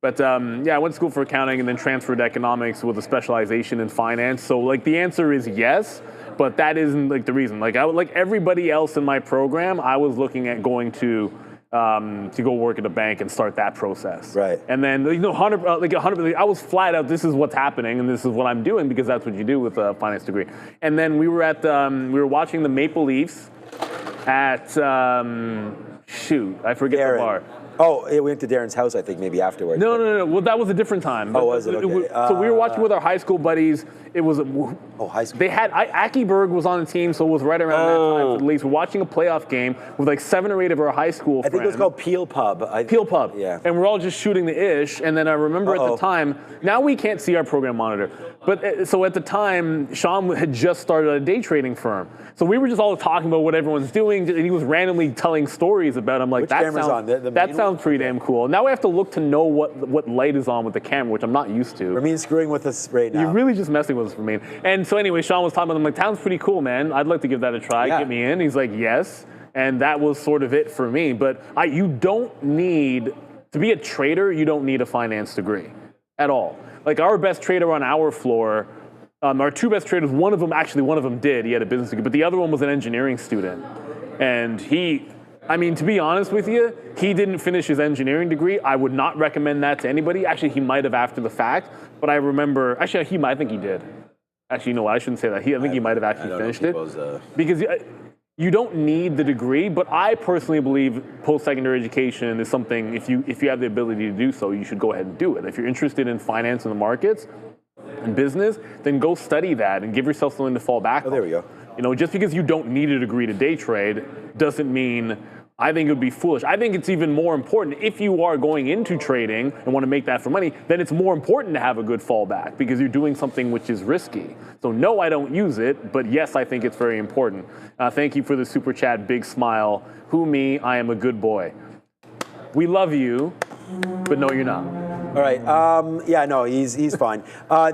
But yeah, I went to school for accounting and then transferred to economics with a specialization in finance. So like the answer is yes. But that isn't like the reason. Like everybody else in my program, I was looking at going to go work at a bank and start that process. Right. And then 100%, I was flat out. This is what's happening, and this is what I'm doing because that's what you do with a finance degree. And then we were watching the Maple Leafs at I forget the bar. Oh, we went to Darren's house, I think, maybe afterwards. No. Well, that was a different time. Oh, was it? Okay. So we were watching with our high school buddies. It was high school. They had Akiberg was on the team, so it was right around that time for the Leafs. We're watching a playoff game with like 7 or 8 of our high school friends. I think it was called Peel Pub. Peel Pub. Yeah. And we're all just shooting the ish. And then I remember at the time, now we can't see our program monitor, but so at the time, Sean had just started a day trading firm. So we were just all talking about what everyone's doing, and he was randomly telling stories about them. Like, which camera's on? That sounds pretty damn cool. Now I have to look to know what light is on with the camera, which I'm not used to. Ramin's screwing with us right now. You're really just messing with us, Ramin. And so anyway, Sean was talking about them. Like, sounds pretty cool, man. I'd like to give that a try. Yeah. Get me in. He's like, yes. And that was sort of it for me. But you don't need, to be a trader, you don't need a finance degree at all. Like our best trader on our floor, our 2 best traders, one of them did. He had a business degree, but the other one was an engineering student. And to be honest with you, he didn't finish his engineering degree. I would not recommend that to anybody. Actually, he might have after the fact, but I remember, I think he did. Actually, no, I shouldn't say that. I think he might have actually finished it. Because you don't need the degree, but I personally believe post-secondary education is something, if you have the ability to do so, you should go ahead and do it. If you're interested in finance and the markets and business, then go study that and give yourself something to fall back on. There we go. Just because you don't need a degree to day trade doesn't mean, I think it would be foolish. I think it's even more important if you are going into trading and want to make that for money, then it's more important to have a good fallback because you're doing something which is risky. So no, I don't use it, but yes, I think it's very important. Thank you for the super chat, big smile. Who me? I am a good boy. We love you, but no, you're not. All right. Yeah, no, he's fine.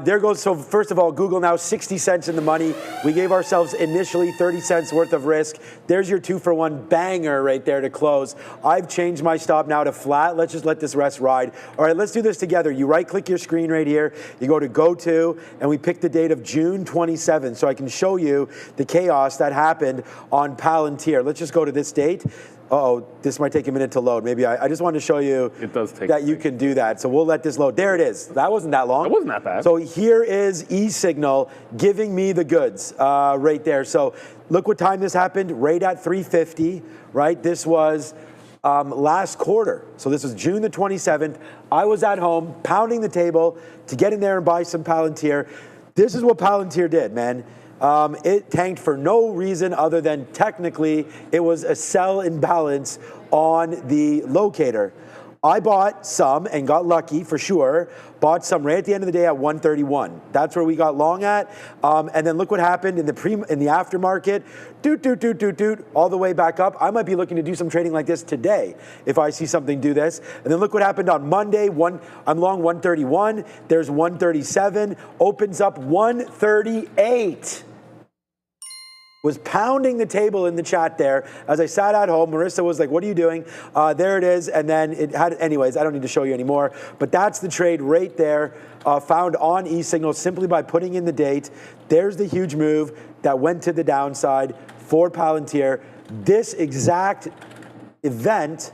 There goes. So first of all, Google now 60 cents in the money. We gave ourselves initially 30 cents worth of risk. There's your 2-for-1 banger right there to close. I've changed my stop now to flat. Let's just let this rest ride. All right, let's do this together. You right-click your screen right here. You go to Go To, and we pick the date of June 27th, so I can show you the chaos that happened on Palantir. Let's just go to this date. Uh-oh, this might take a minute to load. Maybe I just wanted to show you that you can do that. So we'll let this load. There it is. That wasn't that long. It wasn't that bad. So here is eSignal giving me the goods right there. So look what time this happened, right at 3:50, right? This was last quarter. So this was June the 27th. I was at home pounding the table to get in there and buy some Palantir. This is what Palantir did, man. It tanked for no reason other than technically it was a sell imbalance on the locator. I bought some and got lucky for sure. Bought some right at the end of the day at 131. That's where we got long at. And then look what happened in the aftermarket. All the way back up. I might be looking to do some trading like this today if I see something do this. And then look what happened on Monday. I'm long 131. There's 137. Opens up 138. Was pounding the table in the chat there as I sat at home. Marissa was like, what are you doing? There it is. And then it had, anyways, I don't need to show you anymore. But that's the trade right there, found on eSignal simply by putting in the date. There's the huge move that went to the downside for Palantir. This exact event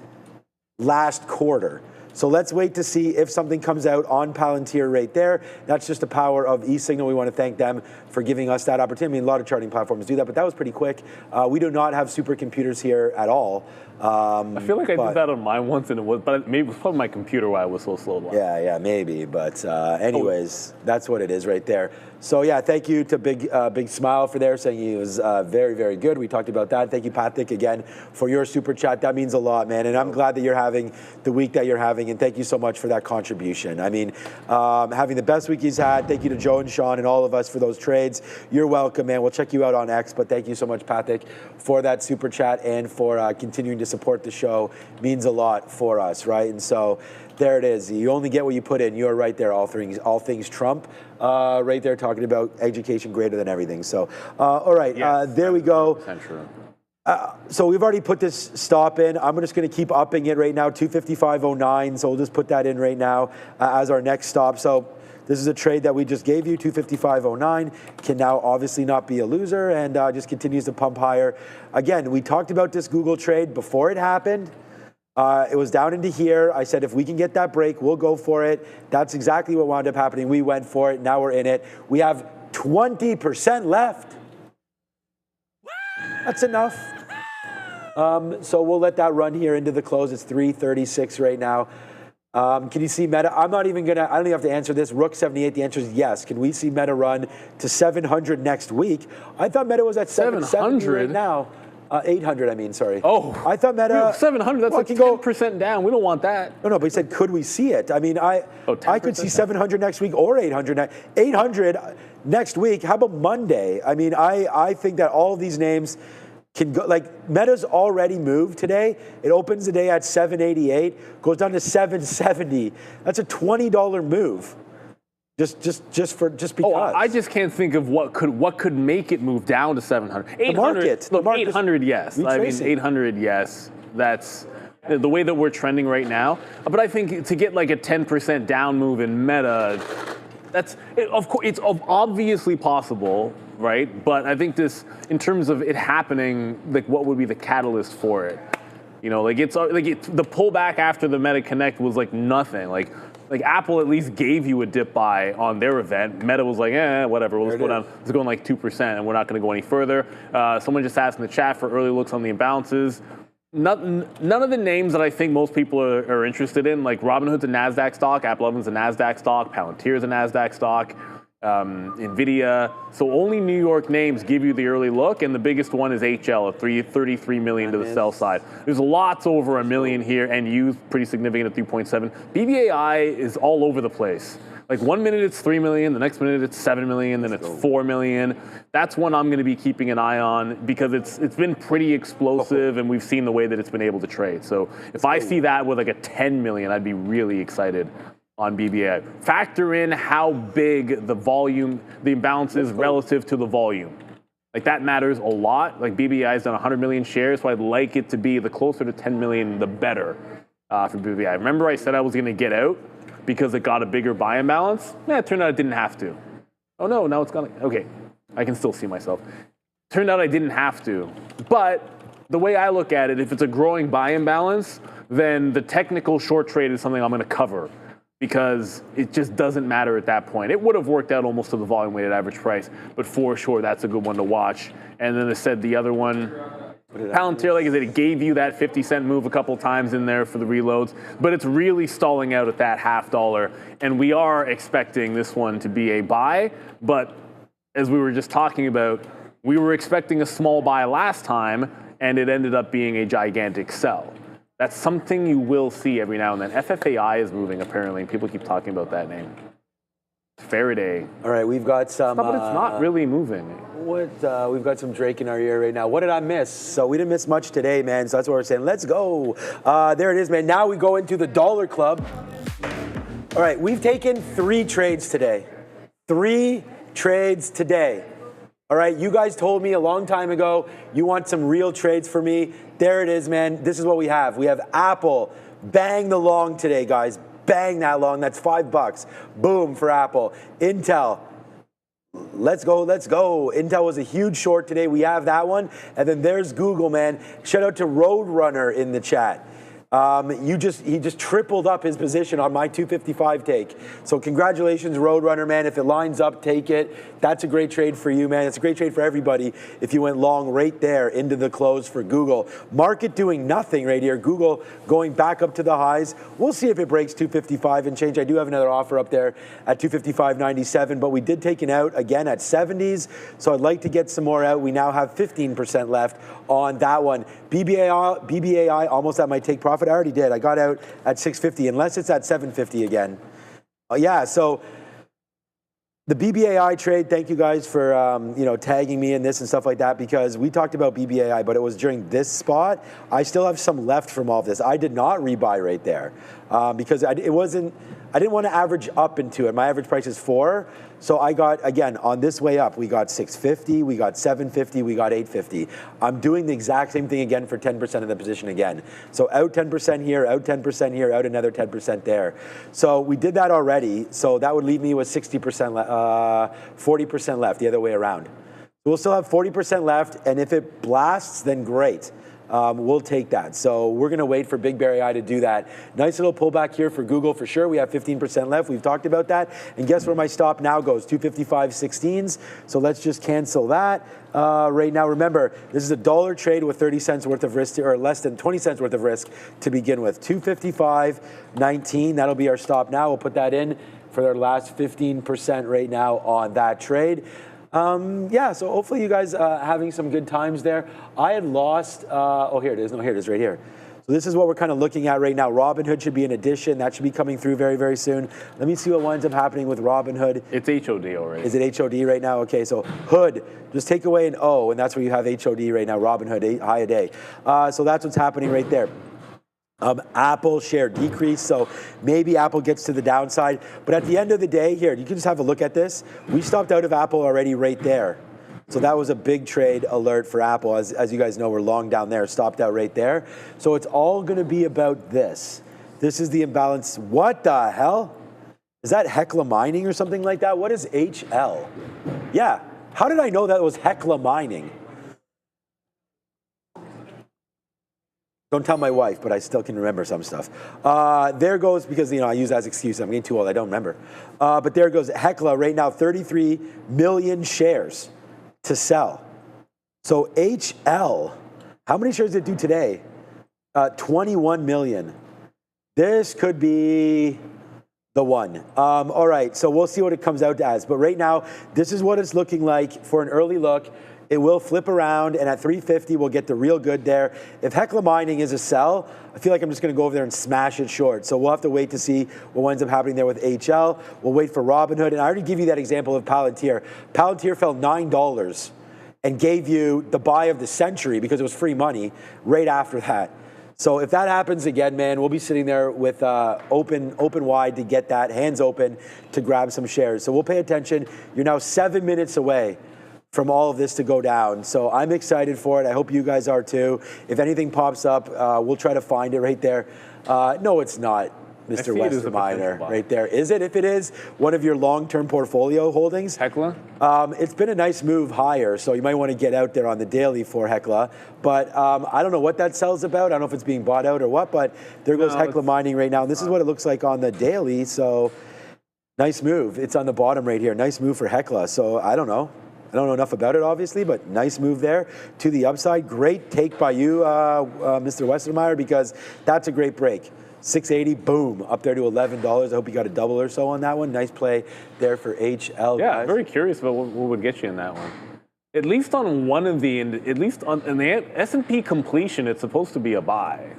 last quarter. So let's wait to see if something comes out on Palantir right there. That's just the power of eSignal. We want to thank them for giving us that opportunity. I mean, a lot of charting platforms do that, but that was pretty quick. We do not have supercomputers here at all. I feel like I did that on mine once, and maybe it was probably my computer why I was so slow. Yeah, maybe. But anyways, that's what it is right there. So yeah, thank you to Big Smile for there saying he was very, very good. We talked about that. Thank you, Patrick, again for your super chat. That means a lot, man. And I'm glad that you're having the week that you're having. And thank you so much for that contribution. I mean, having the best week he's had. Thank you to Joe and Sean and all of us for those trades. You're welcome, man. We'll check you out on X. But thank you so much, Patrick, for that super chat and for continuing to support the show. Means a lot for us, right? And so there it is. You only get what you put in. You're right there. All things Trump. Right there, talking about education greater than everything. So, all right, yes, there we go. So we've already put this stop in. I'm just going to keep upping it right now, 255.09. So we'll just put that in right now as our next stop. So this is a trade that we just gave you, 255.09. Can now obviously not be a loser and just continues to pump higher. Again, we talked about this Google trade before it happened. It was down into here. I said, if we can get that break, we'll go for it. That's exactly what wound up happening. We went for it. Now we're in it. We have 20% left. That's enough. So we'll let that run here into the close. It's 3:36 right now. Can you see Meta? I'm not even going to, I don't even have to answer this. Rook 78, the answer is yes. Can we see Meta run to 700 next week? I thought Meta was at 770 right now. 800, I mean, sorry. Oh. I thought Meta. 700, that's like 10% down. We don't want that. No, but he said, could we see it? I mean, I could see 700 next week or 800. 800 next week. How about Monday? I mean, I think that all of these names can go, like Meta's already moved today. It opens the day at 788, goes down to 770. That's a $20 move. Just because. Oh, I just can't think of what could make it move down to 700. 800. The market. Look, 800, yes. I mean, 800, yes. That's the way that we're trending right now. But I think to get like a 10% down move in Meta, of course, it's obviously possible, right? But I think this, in terms of it happening, like what would be the catalyst for it? You know, the pullback after the Meta Connect was like nothing. Like Apple at least gave you a dip buy on their event. Meta was like, whatever, we'll just go down. It's going like 2%, and we're not going to go any further. Someone just asked in the chat for early looks on the imbalances. None of the names that I think most people are interested in, like Robinhood's a Nasdaq stock, Apple 11's a Nasdaq stock, Palantir's a Nasdaq stock, NVIDIA. So only New York names give you the early look, and the biggest one is HL at 33 million to the sell side. There's lots over a million here, and used pretty significant at 3.7. BBAI is all over the place. Like 1 minute it's 3 million, the next minute it's 7 million, then it's 4 million. That's one I'm going to be keeping an eye on because it's been pretty explosive, and we've seen the way that it's been able to trade. So if I see that with like a 10 million, I'd be really excited on BBA. Factor in how big the volume, the imbalance is relative to the volume. Like that matters a lot. Like BBI has done 100 million shares, so I'd like it to be the closer to 10 million, the better for BBI. Remember I said I was going to get out because it got a bigger buy imbalance? It turned out I didn't have to. Oh no, now it's gone. Okay, I can still see myself. Turned out I didn't have to. But the way I look at it, if it's a growing buy imbalance, then the technical short trade is something I'm going to cover, because it just doesn't matter at that point. It would have worked out almost to the volume weighted average price, but for sure, that's a good one to watch. And then I said the other one, Palantir, like I said, it gave you that 50-cent move a couple times in there for the reloads, but it's really stalling out at that $0.50. And we are expecting this one to be a buy, but as we were just talking about, we were expecting a small buy last time, and it ended up being a gigantic sell. That's something you will see every now and then. FFAI is moving, apparently. People keep talking about that name. Faraday. All right, we've got some... but it's not really moving. We've got some Drake in our ear right now. What did I miss? So we didn't miss much today, man. So that's what we're saying. Let's go. There it is, man. Now we go into the Dollar Club. All right, we've taken 3 trades today. 3 trades today. All right, you guys told me a long time ago you want some real trades for me. There it is, man. This is what we have. We have Apple. Bang the long today, guys. Bang that long. That's $5. Boom for Apple. Intel. Let's go, let's go. Intel was a huge short today. We have that one. And then there's Google, man. Shout out to Roadrunner in the chat. He just tripled up his position on my 255 take. So congratulations, Roadrunner, man. If it lines up, take it. That's a great trade for you, man. It's a great trade for everybody if you went long right there into the close for Google. Market doing nothing right here. Google going back up to the highs. We'll see if it breaks 255 and change. I do have another offer up there at 255.97, but we did take it out again at 70s. So I'd like to get some more out. We now have 15% left on that one. BBAI almost at my take profit. I already did. I got out at 650, unless it's at 750 again. Yeah, so the BBAI trade, thank you guys for tagging me in this and stuff like that, because we talked about BBAI, but it was during this spot. I still have some left from all of this. I did not rebuy right there because I didn't want to average up into it. My average price is 4. So I got, again, on this way up, we got 650, we got 750, we got 850. I'm doing the exact same thing again for 10% of the position again. So out 10% here, out 10% here, out another 10% there. So we did that already. So that would leave me with 40% left, the other way around. We'll still have 40% left, and if it blasts, then great. We'll take that. So we're going to wait for Big Bear AI to do that. Nice little pullback here for Google for sure. We have 15% left. We've talked about that. And guess where my stop now goes? 255.16. So let's just cancel that. Right now, remember, this is a dollar trade with 30 cents worth of risk, or less than 20 cents worth of risk to begin with. 255.19. That'll be our stop now. We'll put that in for our last 15% right now on that trade. Yeah, so hopefully you guys having some good times there. I had lost, here it is. No, here it is right here. So this is what we're kind of looking at right now. Robinhood should be an addition. That should be coming through very, very soon. Let me see what winds up happening with Robinhood. It's HOD already. Is it HOD right now? Okay, so Hood, just take away an O, and that's where you have HOD right now, Robinhood, high a day. So that's what's happening right there. Apple share decrease, so maybe Apple gets to the downside. But at the end of the day, here, you can just have a look at this. We stopped out of Apple already right there. So that was a big trade alert for Apple. As you guys know, we're long down there, stopped out right there. So it's all going to be about this. This is the imbalance. What the hell? Is that Hecla Mining or something like that? What is HL? Yeah. How did I know that was Hecla Mining? Don't tell my wife, but I still can remember some stuff. There goes, because I use that as excuse. I'm getting too old. I don't remember. But there goes Hecla right now, 33 million shares to sell. So HL, how many shares did it do today? 21 million. This could be the one. All right, so we'll see what it comes out as. But right now, this is what it's looking like for an early look. It will flip around, and at 350, we'll get the real good there. If Hecla Mining is a sell, I feel like I'm just going to go over there and smash it short. So we'll have to wait to see what ends up happening there with HL. We'll wait for Robinhood. And I already give you that example of Palantir. Palantir fell $9 and gave you the buy of the century because it was free money right after that. So if that happens again, man, we'll be sitting there with open wide to get that, hands open to grab some shares. So we'll pay attention. You're now 7 minutes away from all of this to go down. So I'm excited for it. I hope you guys are too. If anything pops up, we'll try to find it right there. No, it's not, Mr. Western Miner, right there. Is it? If it is one of your long-term portfolio holdings? Hecla? It's been a nice move higher, so you might want to get out there on the daily for Hecla. But I don't know what that sells about. I don't know if it's being bought out or what, but there goes Hecla Mining right now. And this is what it looks like on the daily, so nice move. It's on the bottom right here. Nice move for Hecla, so I don't know. I don't know enough about it, obviously, but nice move there to the upside. Great take by you, Mr. Westermeyer, because that's a great break. 680, boom, up there to $11. I hope you got a double or so on that one. Nice play there for HL, yeah, guys. Very curious about what would get you in that one. At least on one of the, at least on in the S&P completion, it's supposed to be a buy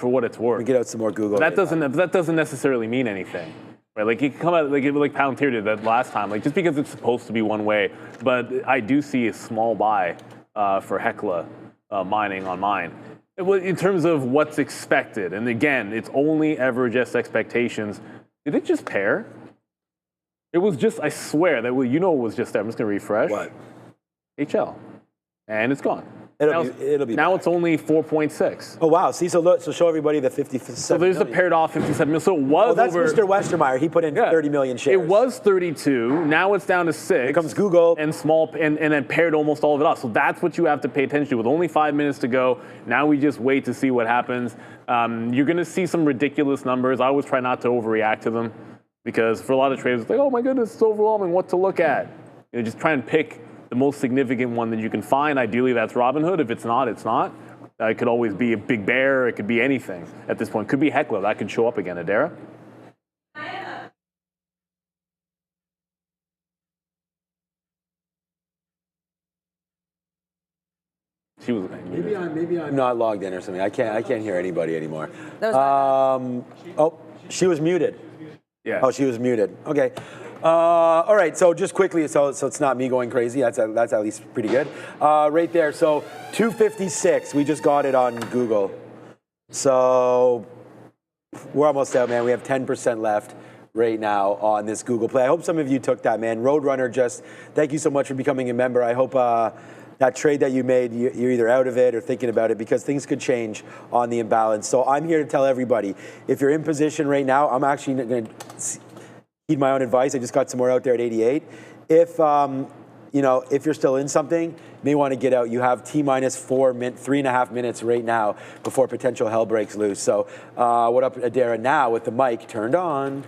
for what it's worth. We get out some more Google. That doesn't necessarily mean anything. Right, like you can come out like Palantir did that last time, like just because it's supposed to be one way. But I do see a small buy for Hecla mining on mine. In terms of what's expected, and again, it's only ever just expectations. Did it just pair? It was just, I swear that it was just there. I'm just gonna refresh. What? HL, and it's gone. It'll be now back. It's only 4.6. Oh wow! See, so show everybody the 57. So there's a paired off 57 million. So it was. Oh, that's over, Mr. Westermeyer. He put in 30 million shares. It was 32. Now it's down to 6. Here comes Google and then paired almost all of it off. So that's what you have to pay attention to. With only 5 minutes to go, now we just wait to see what happens. You're going to see some ridiculous numbers. I always try not to overreact to them because for a lot of traders, it's like, oh my goodness, it's overwhelming. What to look at? Just try and pick the most significant one that you can find. Ideally, that's Robinhood. If it's not, it's not. It could always be a big bear. It could be anything at this point. Could be Hecla. That could show up again. Adara? She was. Maybe I'm not logged in or something. I can't hear anybody anymore. She was muted. Yeah. Oh, she was muted. Okay. All right. So just quickly, so it's not me going crazy. That's at least pretty good. Right there. So 256. We just got it on Google. So we're almost out, man. We have 10% left right now on this Google Play. I hope some of you took that, man. Roadrunner, just thank you so much for becoming a member. I hope that trade that you made, you're either out of it or thinking about it because things could change on the imbalance. So I'm here to tell everybody, if you're in position right now, I'm actually going to heed my own advice. I just got some more out there at 88. If you're still in something, you may want to get out. You have T-minus 3.5 minutes right now before potential hell breaks loose. So what up, Adara, now with the mic turned on.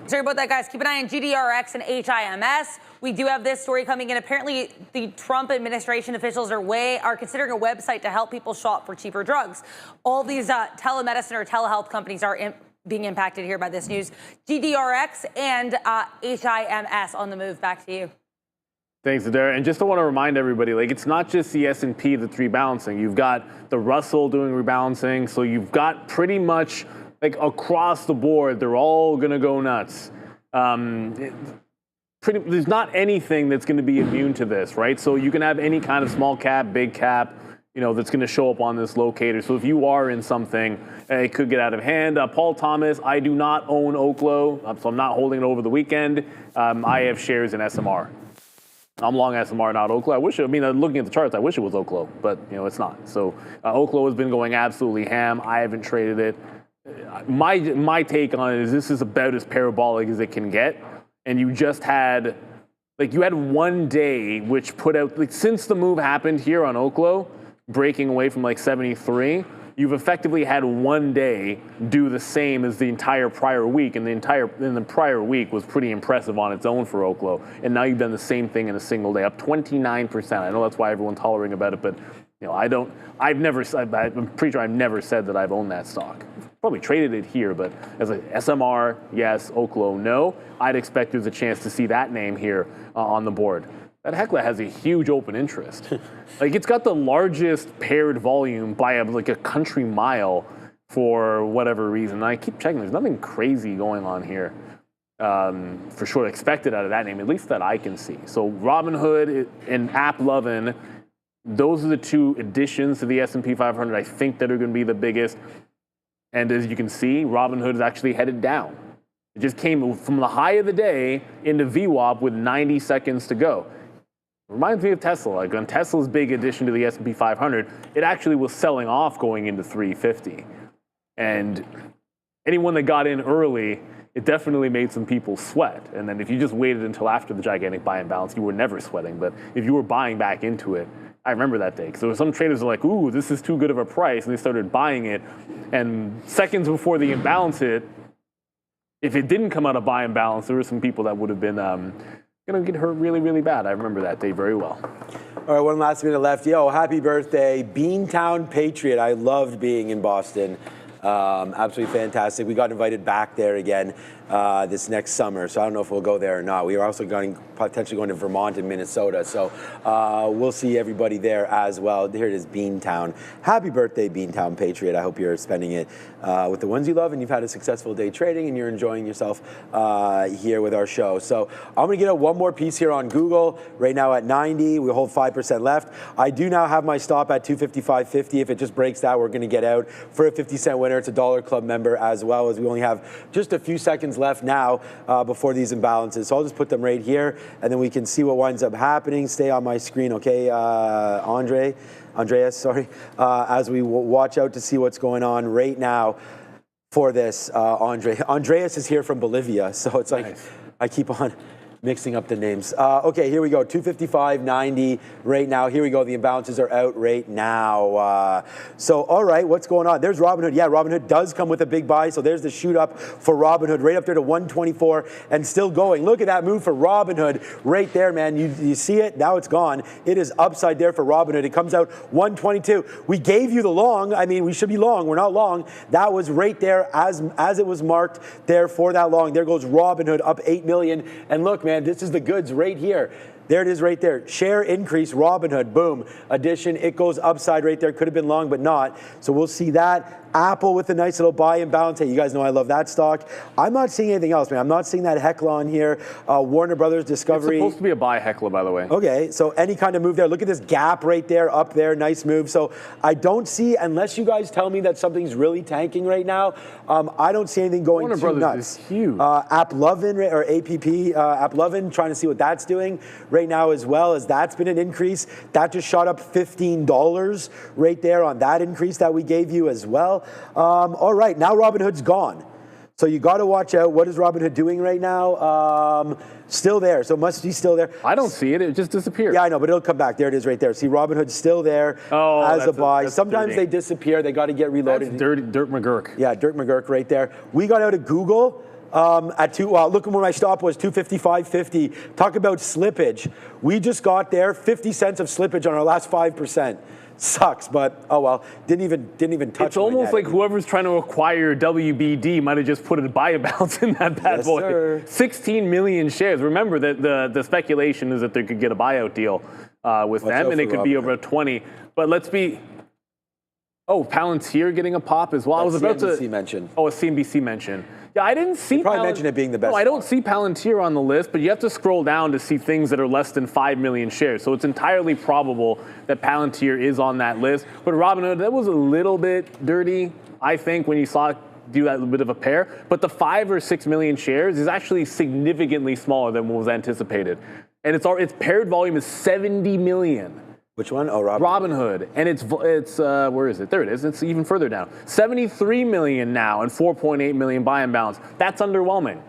Sorry about that, guys. Keep an eye on GDRX and HIMS. We do have this story coming in. Apparently, the Trump administration officials are considering a website to help people shop for cheaper drugs. All these telemedicine or telehealth companies are being impacted here by this news. GDRX and HIMS on the move. Back to you. Thanks, Adara. And just I want to remind everybody, like it's not just the S&P that's rebalancing. You've got the Russell doing rebalancing. So you've got pretty much like across the board, they're all going to go nuts. There's not anything that's going to be immune to this, right? So you can have any kind of small cap, big cap, that's going to show up on this locator. So if you are in something, it could get out of hand. Paul Thomas, I do not own OKLO, so I'm not holding it over the weekend. I have shares in SMR. I'm long SMR, not OKLO. Looking at the charts, I wish it was OKLO, but it's not. So OKLO has been going absolutely ham. I haven't traded it. My take on it is this is about as parabolic as it can get. And you just had, you had one day which put out, since the move happened here on OKLO, breaking away from 73, you've effectively had one day do the same as the entire prior week. And the prior week was pretty impressive on its own for OKLO. And now you've done the same thing in a single day, up 29%. I know that's why everyone's hollering about it, but I'm pretty sure I've never said that I've owned that stock. Probably traded it here, but as a SMR, yes. OKLO, no. I'd expect there's a chance to see that name here on the board. That Hecla has a huge open interest. It's got the largest paired volume by a country mile for whatever reason. And I keep checking. There's nothing crazy going on here for sure expected out of that name, at least that I can see. So Robinhood and AppLovin, those are the two additions to the S&P 500 I think that are going to be the biggest. And as you can see, Robinhood is actually headed down. It just came from the high of the day into VWAP with 90 seconds to go. Reminds me of Tesla. On Tesla's big addition to the S&P 500, it actually was selling off going into 350. And anyone that got in early, it definitely made some people sweat. And then if you just waited until after the gigantic buy and balance, you were never sweating. But if you were buying back into it, I remember that day. Because there were some traders who were like, ooh, this is too good of a price. And they started buying it. And seconds before the imbalance hit, if it didn't come out of buy and balance, there were some people that would have been going to get hurt really, really bad. I remember that day very well. All right, one last minute left. Yo, happy birthday, Beantown Patriot. I loved being in Boston Absolutely fantastic. We got invited back there again this next summer, so I don't know if we'll go there or not. We are also potentially going to Vermont and Minnesota, so we'll see everybody there as well. Here it is, Beantown. Happy birthday, Beantown Patriot. I hope you're spending it with the ones you love and you've had a successful day trading and you're enjoying yourself here with our show. So I'm going to get out one more piece here on Google. Right now at 90, we hold 5% left. I do now have my stop at 255.50. If it just breaks that, we're going to get out for a 50-cent winner. It's a Dollar Club member as well, as we only have just a few seconds left now before these imbalances. So I'll just put them right here, and then we can see what winds up happening. Stay on my screen, okay, Andreas, sorry, as we watch out to see what's going on right now for this. Andreas is here from Bolivia, so it's like nice. I keep on mixing up the names. Okay, here we go, 255.90 right now. Here we go, the imbalances are out right now. So, all right, what's going on? There's Robinhood. Yeah, Robinhood does come with a big buy, so there's the shoot up for Robinhood, right up there to 124 and still going. Look at that move for Robinhood right there, man. You see it? Now it's gone. It is upside there for Robinhood. It comes out 122. We gave you the long. I mean, we should be long. We're not long. That was right there as it was marked there for that long. There goes Robinhood up 8 million. And look, man, this is the goods right here. There it is right there. Share increase, Robinhood, boom. Addition, it goes upside right there. Could have been long, but not. So we'll see that. Apple with a nice little buy and balance. Hey, you guys know I love that stock. I'm not seeing anything else, man. I'm not seeing that Hecla on here. Warner Brothers Discovery. It's supposed to be a buy Hecla, by the way. Okay, so any kind of move there. Look at this gap right there, up there. Nice move. So I don't see, unless you guys tell me that something's really tanking right now, I don't see anything going Warner too Brothers nuts. Is huge. AppLovin, or APP, AppLovin, trying to see what that's doing right now as well, as that's been an increase. That just shot up $15 right there on that increase that we gave you as well. All right, now Robinhood's gone. So you got to watch out. What is Robinhood doing right now? Still there, so it must be still there. I don't see it. It just disappeared. Yeah, I know, but it'll come back. There it is right there. See, Robinhood's still there as a buy. Sometimes they disappear. They got to get reloaded. That's Dirt McGurk. Yeah, Dirt McGurk right there. We got out of Google at look at where my stop was, 255.50. Talk about slippage. We just got there, 50 cents of slippage on our last 5%. Sucks, but oh well. Didn't even touch. It's almost like whoever's trying to acquire WBD might have just put a buy bounce in that bad boy. Sir. 16 million shares. Remember that the speculation is that they could get a buyout deal with them, and it could be over 20. But let's be. Oh, Palantir getting a pop as well. That's I was about CNBC to mention. Oh, a CNBC mention. Yeah, I didn't see. You probably mentioned it being the best. No, I don't see Palantir on the list, but you have to scroll down to see things that are less than 5 million shares. So it's entirely probable that Palantir is on that list. But Robinhood, that was a little bit dirty, I think, when you saw it do that little bit of a pair. But the 5 or 6 million shares is actually significantly smaller than what was anticipated. And its paired volume is 70 million. Which one? Oh, Robinhood. And it's where is it? There it is. It's even further down. 73 million now and 4.8 million buy and bounce. That's underwhelming.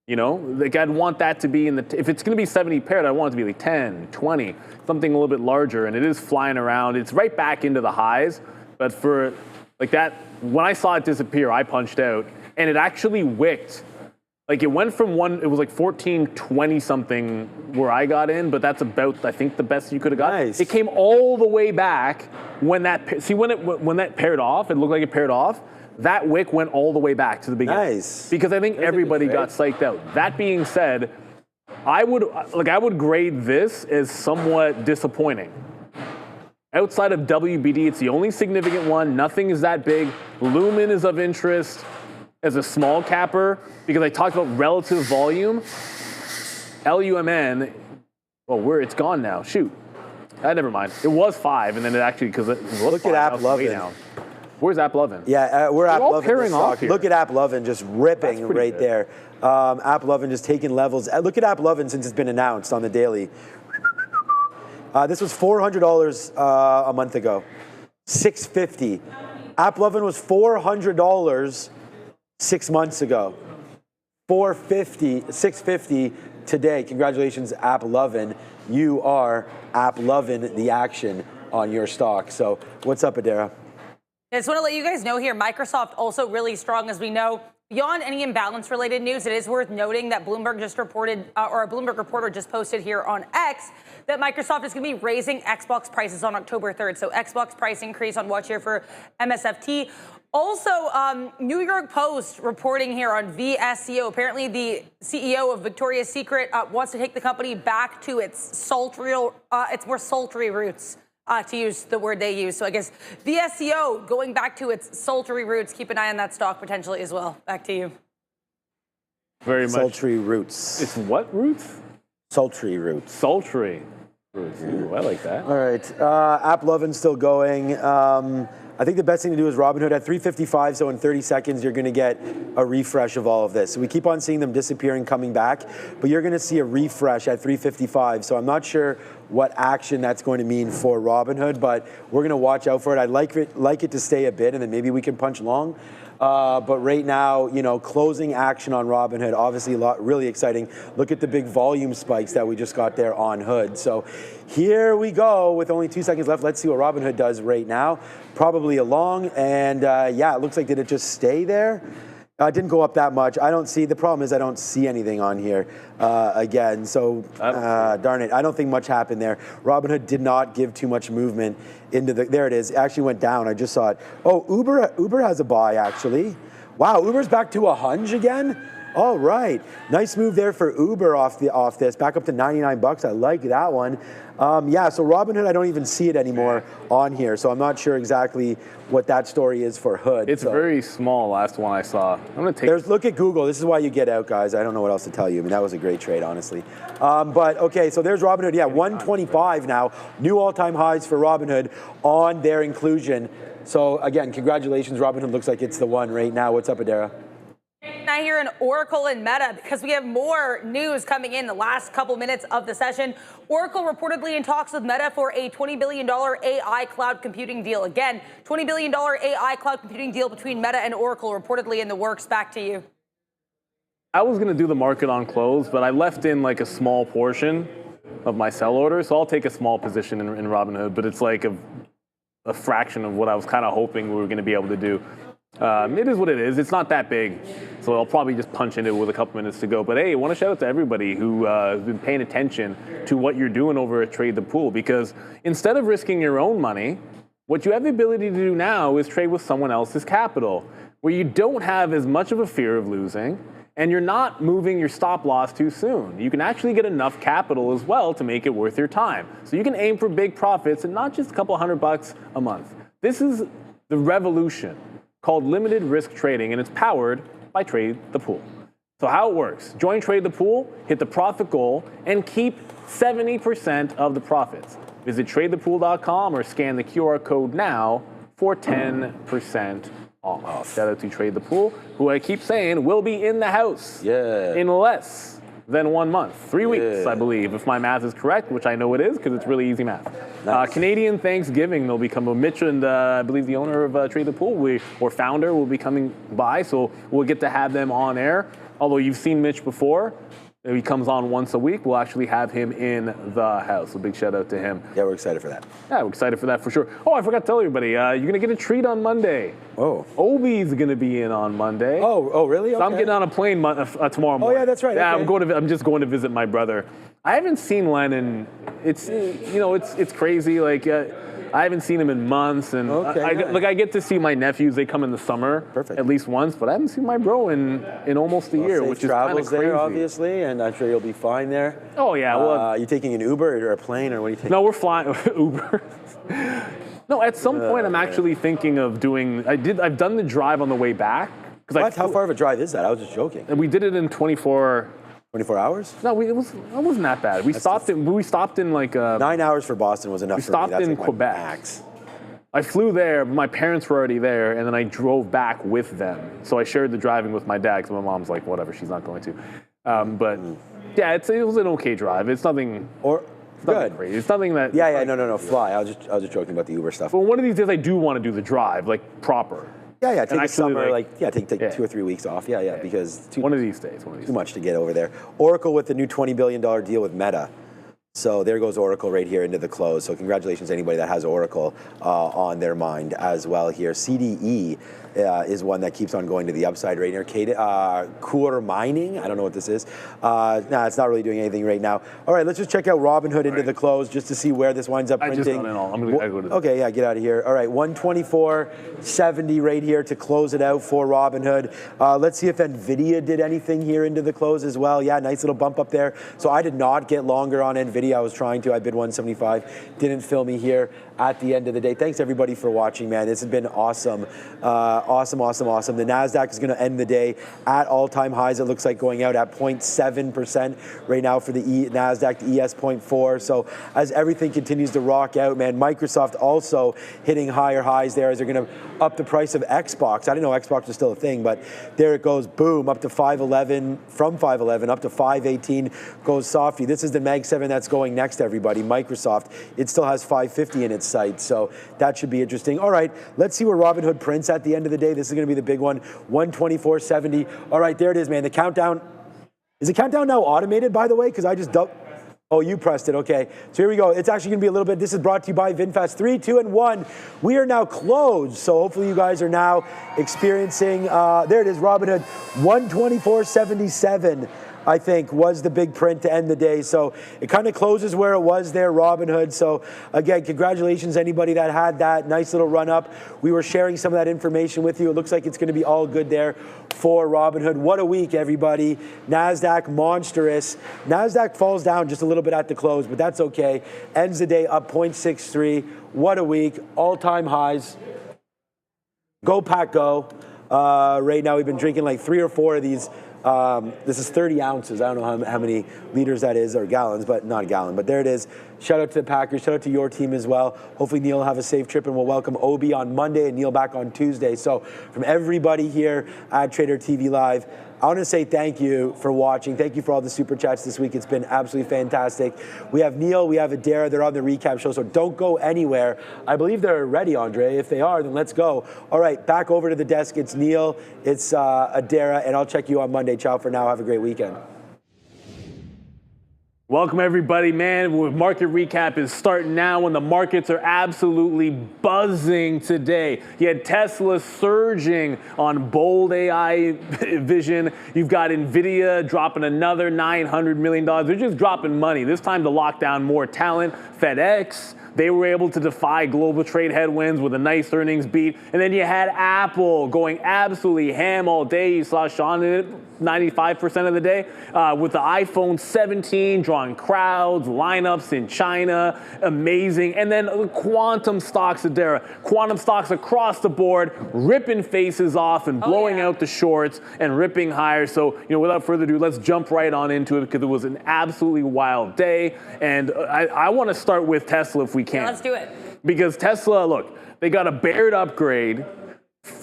You know, like I'd want that to be in the, if it's going to be 70 paired, I want it to be like 10, 20, something a little bit larger. And it is flying around. It's right back into the highs. But for like that, when I saw it disappear, I punched out and it actually wicked. Like it went from it was like 14.20 something where I got in, but that's about, I think, the best you could have got. Nice. It came all the way back when that paired off, it looked like it paired off. That wick went all the way back to the beginning. Nice. Because I think everybody got psyched out. That being said, I would grade this as somewhat disappointing. Outside of WBD, it's the only significant one. Nothing is that big. Lumen is of interest as a small capper, because I talked about relative volume. LUMN, it's gone now. Shoot. Never mind. It was 5, and then it actually, because it was Look 5, at AppLovin. Where's AppLovin? Yeah, we're AppLovin. All pairing off here. Look at AppLovin just ripping right good. There. AppLovin just taking levels. Look at AppLovin since it's been announced on the daily. This was $400 a month ago. $650. AppLovin was $400 6 months ago. $650 today. Congratulations, AppLovin. You are AppLovin the action on your stock. So what's up, Adara? I just want to let you guys know here, Microsoft also really strong, as we know. Beyond any imbalance-related news, it is worth noting that Bloomberg just reported, or a Bloomberg reporter just posted here on X, that Microsoft is going to be raising Xbox prices on October 3rd. So Xbox price increase on watch here for MSFT. Also, New York Post reporting here on VSCO. Apparently, the CEO of Victoria's Secret wants to take the company back to its more sultry roots, to use the word they use. So I guess VSCO going back to its sultry roots. Keep an eye on that stock potentially as well. Back to you. Very much. Sultry roots. It's what roots? Sultry roots. Sultry roots. Ooh, I like that. All right. AppLovin's still going. I think the best thing to do is Robinhood at 355, so in 30 seconds you're going to get a refresh of all of this. So we keep on seeing them disappearing, coming back, but you're going to see a refresh at 355. So I'm not sure what action that's going to mean for Robinhood, but we're going to watch out for it. I'd like it to stay a bit, and then maybe we can punch long. But right now, closing action on Robinhood, obviously really exciting. Look at the big volume spikes that we just got there on Hood. So here we go with only 2 seconds left. Let's see what Robinhood does right now. Probably a long, and yeah, it looks like, did it just stay there? It didn't go up that much. The problem is I don't see anything on here again. So darn it, I don't think much happened there. Robinhood did not give too much movement into there it is. It actually went down. I just saw it. Oh, Uber has a buy actually. Wow, Uber's back to a hunch again. All right, nice move there for Uber off this, back up to 99 bucks. I like that one. Yeah, so Robinhood, I don't even see it anymore on here, so I'm not sure exactly what that story is for Hood. It's very small, last one I saw. I'm gonna take. Look at Google. This is why you get out, guys. I don't know what else to tell you. I mean, that was a great trade, honestly. But okay, so there's Robinhood. Yeah, 125 now. New all-time highs for Robinhood on their inclusion. So again, congratulations, Robinhood. Looks like it's the one right now. What's up, Adara? Now here in Oracle and Meta, because we have more news coming in the last couple minutes of the session. Oracle reportedly in talks with Meta for a $20 billion AI cloud computing deal. Again, $20 billion AI cloud computing deal between Meta and Oracle reportedly in the works. Back to you. I was going to do the market on close, but I left in like a small portion of my sell order, so I'll take a small position in Robinhood, but it's like a fraction of what I was kind of hoping we were going to be able to do. It is what it is. It's not that big, so I'll probably just punch into it with a couple minutes to go. But hey, I want to shout out to everybody who has been paying attention to what you're doing over at Trade the Pool, because instead of risking your own money, what you have the ability to do now is trade with someone else's capital, where you don't have as much of a fear of losing, and you're not moving your stop loss too soon. You can actually get enough capital as well to make it worth your time. So you can aim for big profits and not just a couple $100 a month. This is the revolution called limited risk trading, and it's powered by Trade the Pool. So how it works: join Trade the Pool, hit the profit goal, and keep 70% of the profits. Visit tradethepool.com or scan the QR code now for 10% off. Shout out to Trade the Pool, who I keep saying will be in the house in less than 1 month. 3 weeks, I believe, if my math is correct, which I know it is because it's really easy math. Nice. Canadian Thanksgiving, they'll be coming. Mitch and I believe the owner of Trade the Pool, or founder, will be coming by, so we'll get to have them on air. Although you've seen Mitch before, he comes on once a week. We'll actually have him in the house. So big shout out to him. Yeah, we're excited for that. Yeah, we're excited for that for sure. Oh, I forgot to tell everybody, you're going to get a treat on Monday. Oh. Obi's going to be in on Monday. Oh, really? Okay. So I'm getting on a plane tomorrow morning. Oh, yeah, that's right. Yeah, okay. I'm just going to visit my brother. I haven't seen Len in, it's crazy. Like, I haven't seen him in months, and I get to see my nephews. They come in the summer, at least once, but I haven't seen my bro in almost a year, which is kind of crazy. There, obviously, and I'm sure you'll be fine there. Oh yeah, well, you taking an Uber or a plane, or what are you taking? No, we're flying Uber. No, at some point I'm actually thinking of doing. I've done the drive on the way back. How far of a drive is that? I was just joking. And we did it in 24 hours? No, it wasn't that bad. We stopped in like 9 hours for Boston was enough. We stopped in Quebec. I flew there, but my parents were already there, and then I drove back with them. So I shared the driving with my dad, because my mom's like, whatever, she's not going to. But yeah, it was an okay drive. It's nothing. Nothing crazy. It's nothing that. Yeah, no, fly. I was just joking about the Uber stuff. Well, one of these days I do want to do the drive, like proper. Yeah, take a summer, take 2 or 3 weeks off. Because one of these days. Too much to get over there. Oracle with the new $20 billion deal with Meta. So there goes Oracle right here into the close. So congratulations to anybody that has Oracle on their mind as well here. CDE is one that keeps on going to the upside right here. Core Mining, I don't know what this is. It's not really doing anything right now. All right, let's just check out Robinhood into the close just to see where this winds up printing. I just got in all. I'm going to go to Okay, yeah, get out of here. All right, 124.70 right here to close it out for Robinhood. Let's see if NVIDIA did anything here into the close as well. Yeah, nice little bump up there. So I did not get longer on NVIDIA. I was trying to. I bid 175. Didn't fill me here at the end of the day. Thanks everybody for watching, man. This has been awesome. Awesome. The Nasdaq is going to end the day at all-time highs. It looks like going out at 0.7% right now for the Nasdaq, the ES 0.4. So as everything continues to rock out, man, Microsoft also hitting higher highs there as they're going to up the price of Xbox. I didn't know Xbox was still a thing, but there it goes, boom, up to 511, from 511 up to 518 goes softy. This is the Mag 7 that's going next, everybody. Microsoft, it still has 550 in its sights, so that should be interesting. All right, let's see where Robinhood prints at the end of the day. This is going to be the big one, 124.70. All right, there it is, man. The countdown. Is the countdown now automated, by the way? Because I just don't. Oh, you pressed it. Okay. So here we go. It's actually going to be a little bit. This is brought to you by VinFast. 3, 2, and 1. We are now closed. So hopefully you guys are now experiencing. There it is, Robinhood. 124.77. I think, was the big print to end the day. So it kind of closes where it was there, Robinhood. So again, congratulations anybody that had that nice little run up. We were sharing some of that information with you. It looks like it's going to be all good there for Robinhood. What a week, everybody. Nasdaq, monstrous. Nasdaq falls down just a little bit at the close, but that's okay. Ends the day up 0.63. What a week. All-time highs. Go Pack Go. Right now we've been drinking like 3 or 4 of these. This is 30 ounces. I don't know how many liters that is, or gallons, but not a gallon. But there it is. Shout out to the Packers. Shout out to your team as well. Hopefully Neil will have a safe trip, and we'll welcome Obi on Monday and Neil back on Tuesday. So from everybody here at Trader TV Live, I want to say thank you for watching. Thank you for all the super chats this week. It's been absolutely fantastic. We have Neil, we have Adara. They're on the recap show, so don't go anywhere. I believe they're ready, Andre. If they are, then let's go. All right, back over to the desk. It's Neil, it's Adara, and I'll check you on Monday. Ciao for now. Have a great weekend. Welcome everybody, man. Market recap is starting now when the markets are absolutely buzzing today. You had Tesla surging on bold AI vision. You've got NVIDIA dropping another $900 million. They're just dropping money. This time to lock down more talent. FedEx, they were able to defy global trade headwinds with a nice earnings beat. And then you had Apple going absolutely ham all day. You saw Sean in it 95% of the day with the iPhone 17 drawing crowds, lineups in China, amazing. And then quantum stocks, Adara, quantum stocks across the board, ripping faces off and blowing out the shorts and ripping higher. So, without further ado, let's jump right on into it because it was an absolutely wild day. And I want to start with Tesla if we can. Yeah, let's do it. Because Tesla, look, they got a Baird upgrade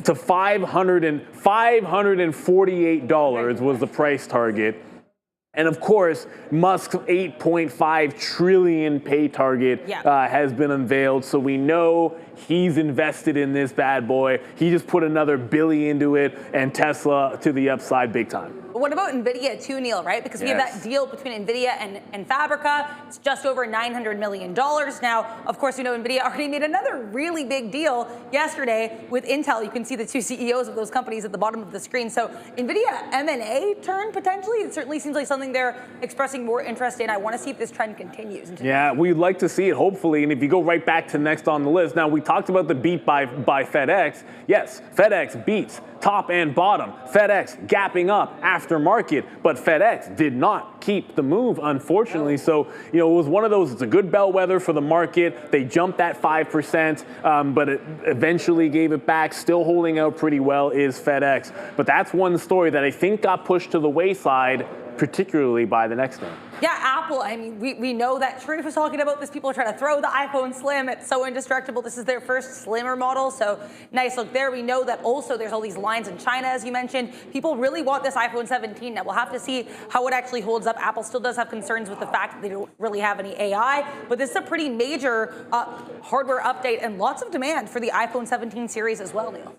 to $548 was the price target. And of course, Musk's 8.5 trillion pay target has been unveiled. So we know he's invested in this bad boy. He just put another billion into it, and Tesla to the upside big time. But what about NVIDIA too, Neil, right? Because we have that deal between NVIDIA and Fabrica. It's just over $900 million. Now, of course, we know NVIDIA already made another really big deal yesterday with Intel. You can see the 2 CEOs of those companies at the bottom of the screen. So NVIDIA M&A turn potentially. It certainly seems like something they're expressing more interest in. I want to see if this trend continues. Yeah, we'd like to see it, hopefully. And if you go right back to next on the list, now we talked about the beat by FedEx. Yes, FedEx beats top and bottom. FedEx gapping up after market, but FedEx did not keep the move, unfortunately. So, it was one of those, it's a good bellwether for the market. They jumped that 5%, but it eventually gave it back. Still holding out pretty well is FedEx. But that's one story that I think got pushed to the wayside, particularly by the next name. Yeah, Apple, I mean, we know that Sharif was talking about this. People are trying to throw the iPhone Slim. It's so indestructible. This is their first slimmer model, so nice look there. We know that also there's all these lines in China, as you mentioned. People really want this iPhone 17. Now, we'll have to see how it actually holds up. Apple still does have concerns with the fact that they don't really have any AI, but this is a pretty major hardware update and lots of demand for the iPhone 17 series as well, Neil.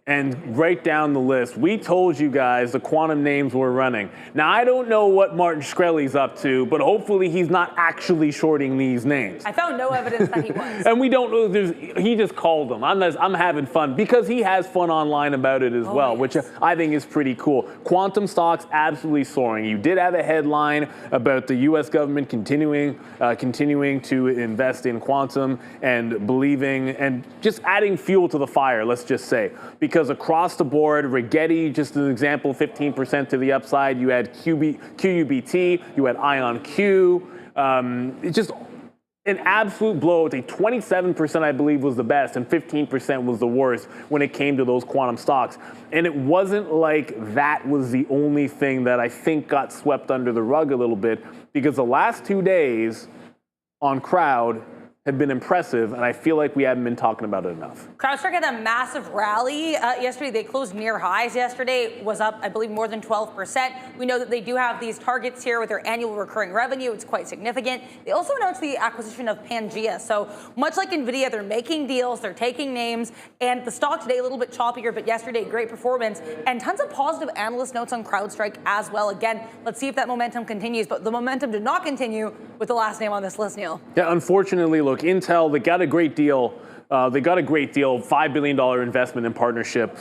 and right down the list, we told you guys the quantum names were running. Now, I don't know what Martin Shkreli's up to, but hopefully he's not actually shorting these names. I found no evidence that he was. And we don't know, he just called them. I'm having fun because he has fun online about it as well, which I think is pretty cool. Quantum stocks absolutely soaring. You did have a headline about the U.S. government continuing to invest in quantum and believing and just adding fuel to the fire, let's just say. Because across the board, Rigetti, just an example, 15% to the upside. You had QUBT, you had IonQ. It's just an absolute blowout. A 27%, I believe, was the best, and 15% was the worst when it came to those quantum stocks. And it wasn't like that was the only thing that I think got swept under the rug a little bit, because the last 2 days on Crowd have been impressive, and I feel like we haven't been talking about it enough. CrowdStrike had a massive rally yesterday. They closed near highs yesterday, was up, I believe, more than 12%. We know that they do have these targets here with their annual recurring revenue. It's quite significant. They also announced the acquisition of Pangea. So much like NVIDIA, they're making deals, they're taking names, and the stock today a little bit choppier, but yesterday, great performance, and tons of positive analyst notes on CrowdStrike as well. Again, let's see if that momentum continues, but the momentum did not continue with the last name on this list, Neil. Yeah, unfortunately, look, Intel, they got a great deal. $5 billion investment in partnership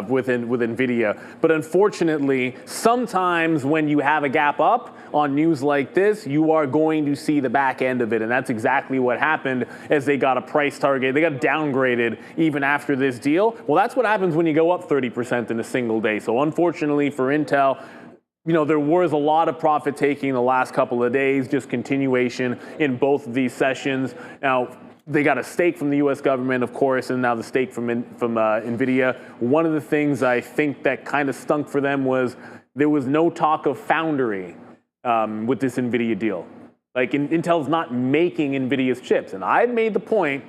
with NVIDIA. But unfortunately, sometimes when you have a gap up on news like this, you are going to see the back end of it. And that's exactly what happened as they got a price target. They got downgraded even after this deal. Well, that's what happens when you go up 30% in a single day. So unfortunately for Intel, you know, there was a lot of profit taking the last couple of days, just continuation in both of these sessions. Now, they got a stake from the U.S. government, of course, and now the stake from NVIDIA. One of the things I think that kind of stunk for them was there was no talk of foundry with this NVIDIA deal. Like, Intel's not making NVIDIA's chips. And I've made the point,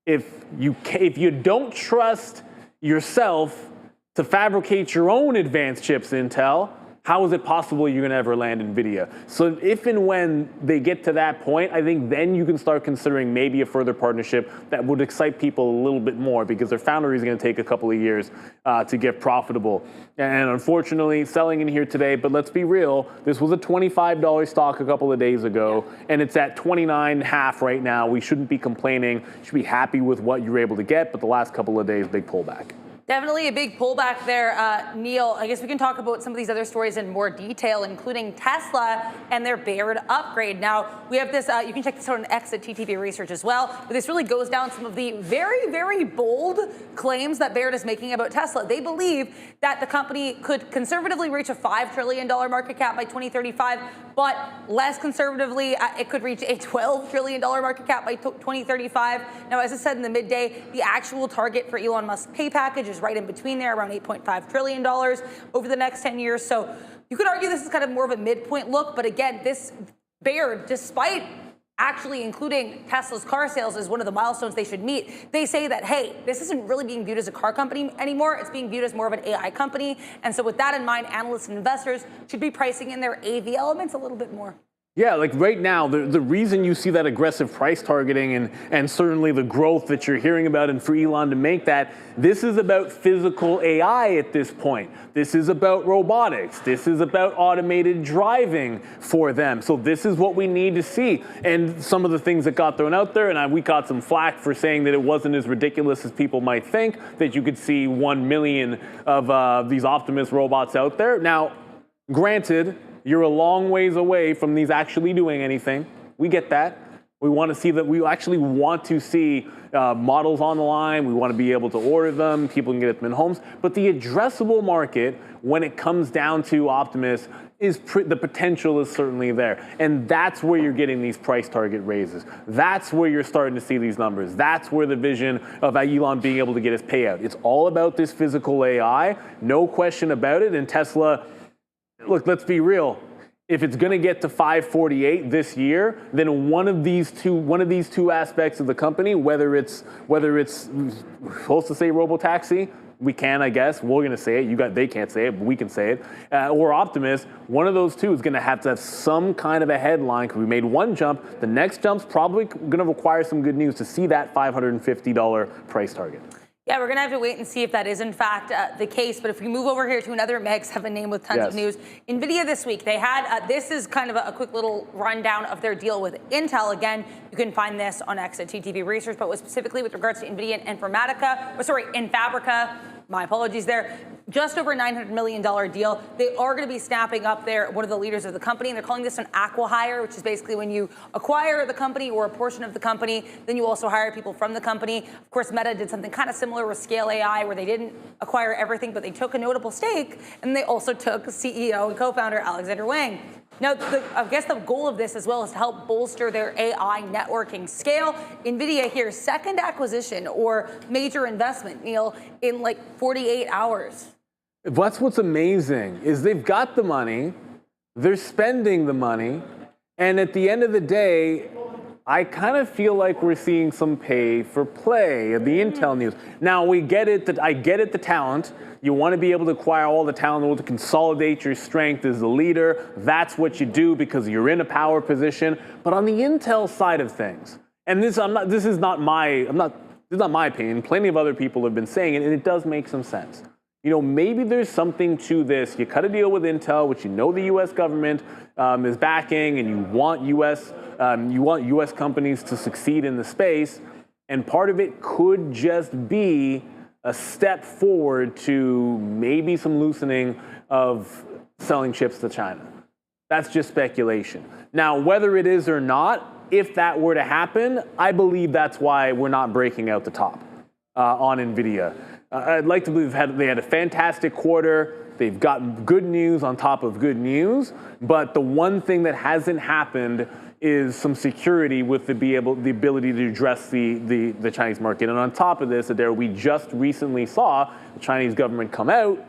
if you don't trust yourself to fabricate your own advanced chips, Intel, how is it possible you're going to ever land NVIDIA? So if and when they get to that point, I think then you can start considering maybe a further partnership that would excite people a little bit more, because their foundry is going to take a couple of years to get profitable. And unfortunately, selling in here today, but let's be real, this was a $25 stock a couple of days ago, and it's at $29.5 right now. We shouldn't be complaining. You should be happy with what you're able to get, but the last couple of days, big pullback. Definitely a big pullback there, Neil. I guess we can talk about some of these other stories in more detail, including Tesla and their Baird upgrade. Now, we have this, you can check this out on X at TTV Research as well, but this really goes down some of the very, very bold claims that Baird is making about Tesla. They believe that the company could conservatively reach a $5 trillion market cap by 2035, but less conservatively, it could reach a $12 trillion market cap by 2035. Now, as I said in the midday, the actual target for Elon Musk's pay package is right in between there, around $8.5 trillion over the next 10 years. So you could argue this is kind of more of a midpoint look, but again, this Baird, despite actually including Tesla's car sales as one of the milestones they should meet, they say that, hey, this isn't really being viewed as a car company anymore. It's being viewed as more of an AI company. And so with that in mind, analysts and investors should be pricing in their AV elements a little bit more. Yeah, like right now, the reason you see that aggressive price targeting and certainly the growth that you're hearing about, and for Elon to make that, this is about physical AI at this point. This is about robotics. This is about automated driving for them. So this is what we need to see. And some of the things that got thrown out there, and we got some flack for saying that it wasn't as ridiculous as people might think, that you could see 1 million of these Optimus robots out there. Now, granted, you're a long ways away from these actually doing anything. We get that. We want to see that. We actually want to see models on the line. We want to be able to order them. People can get them in homes. But the addressable market, when it comes down to Optimus, is the potential is certainly there. And that's where you're getting these price target raises. That's where you're starting to see these numbers. That's where the vision of Elon being able to get his payout. It's all about this physical AI. No question about it. And Tesla, look, let's be real. If it's going to get to 548 this year, then one of these two aspects of the company, whether it's supposed to say robotaxi, we can, I guess. We're going to say it. They can't say it, but we can say it. Or Optimus. One of those two is going to have some kind of a headline. Because we made one jump. The next jump's probably going to require some good news to see that $550 price target. Yeah, we're going to have to wait and see if that is in fact the case. But if we move over here to another Meg 7 name with tons of news, NVIDIA this week, they had, this is kind of a quick little rundown of their deal with Intel. Again, you can find this on X at TTV Research, but was specifically with regards to NVIDIA and Infabrica. My apologies there. Just over $900 million deal. They are going to be snapping up there one of the leaders of the company, and they're calling this an acqui-hire, which is basically when you acquire the company or a portion of the company, then you also hire people from the company. Of course, Meta did something kind of similar with Scale AI, where they didn't acquire everything, but they took a notable stake, and they also took CEO and co-founder Alexander Wang. Now, I guess the goal of this as well is to help bolster their AI networking scale. NVIDIA here, second acquisition or major investment, Neil, in like 48 hours. That's what's amazing, is they've got the money, they're spending the money, and at the end of the day, I kind of feel like we're seeing some pay for play of the Intel news. Now, we get it, that I get it, the talent. You want to be able to acquire all the talent to consolidate your strength as the leader. That's what you do because you're in a power position. But on the Intel side of things, and this is not my opinion. Plenty of other people have been saying it, and it does make some sense. You know, maybe there's something to this. You cut a deal with Intel, which you know the U.S. government is backing, and you want U.S. companies to succeed in the space. And part of it could just be a step forward to maybe some loosening of selling chips to China. That's just speculation. Now, whether it is or not, if that were to happen, I believe that's why we're not breaking out the top on NVIDIA. I'd like to believe they had a fantastic quarter. They've gotten good news on top of good news. But the one thing that hasn't happened is some security with the ability to address the Chinese market. And on top of this, Adair, we just recently saw the Chinese government come out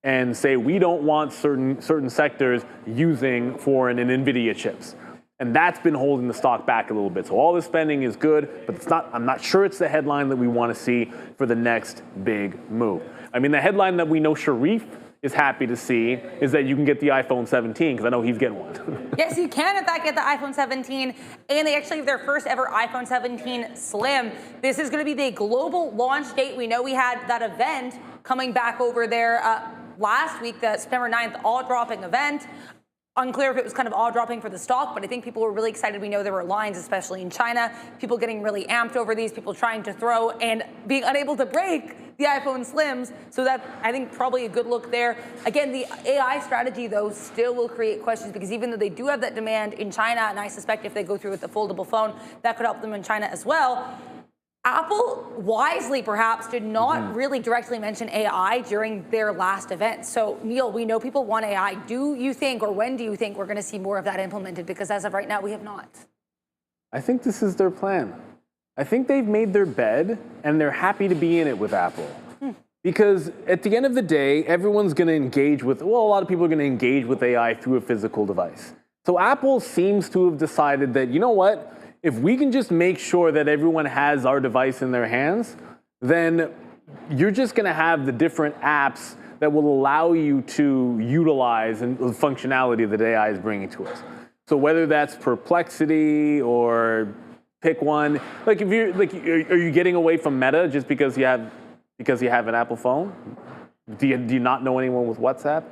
and say we don't want certain sectors using foreign and NVIDIA chips. And that's been holding the stock back a little bit. So all the spending is good, but it's not. I'm not sure it's the headline that we want to see for the next big move. I mean, the headline that we know Sharif is happy to see is that you can get the iPhone 17, because I know he's getting one. Yes, you can, in fact, get the iPhone 17, and they actually have their first ever iPhone 17 Slim. This is going to be the global launch date. We know we had that event coming back over there last week, the September 9th all-dropping event. Unclear if it was kind of all-dropping for the stock, but I think people were really excited. We know there were lines, especially in China, people getting really amped over these, people trying to throw and being unable to break the iPhone Slims. So that, I think, probably a good look there. Again, the AI strategy, though, still will create questions, because even though they do have that demand in China, and I suspect if they go through with the foldable phone, that could help them in China as well, Apple wisely perhaps did not really directly mention AI during their last event. So, Neil, we know people want AI. Do you think, or when do you think we're going to see more of that implemented? Because as of right now, we have not. I think this is their plan. I think they've made their bed, and they're happy to be in it with Apple. Because at the end of the day, everyone's going to engage with, well, a lot of people are going to engage with AI through a physical device. So Apple seems to have decided that, you know what? If we can just make sure that everyone has our device in their hands, then you're just going to have the different apps that will allow you to utilize the functionality that AI is bringing to us. So whether that's Perplexity or pick one, like if you're like, are you getting away from Meta just because you have an Apple phone? Do you not know anyone with WhatsApp?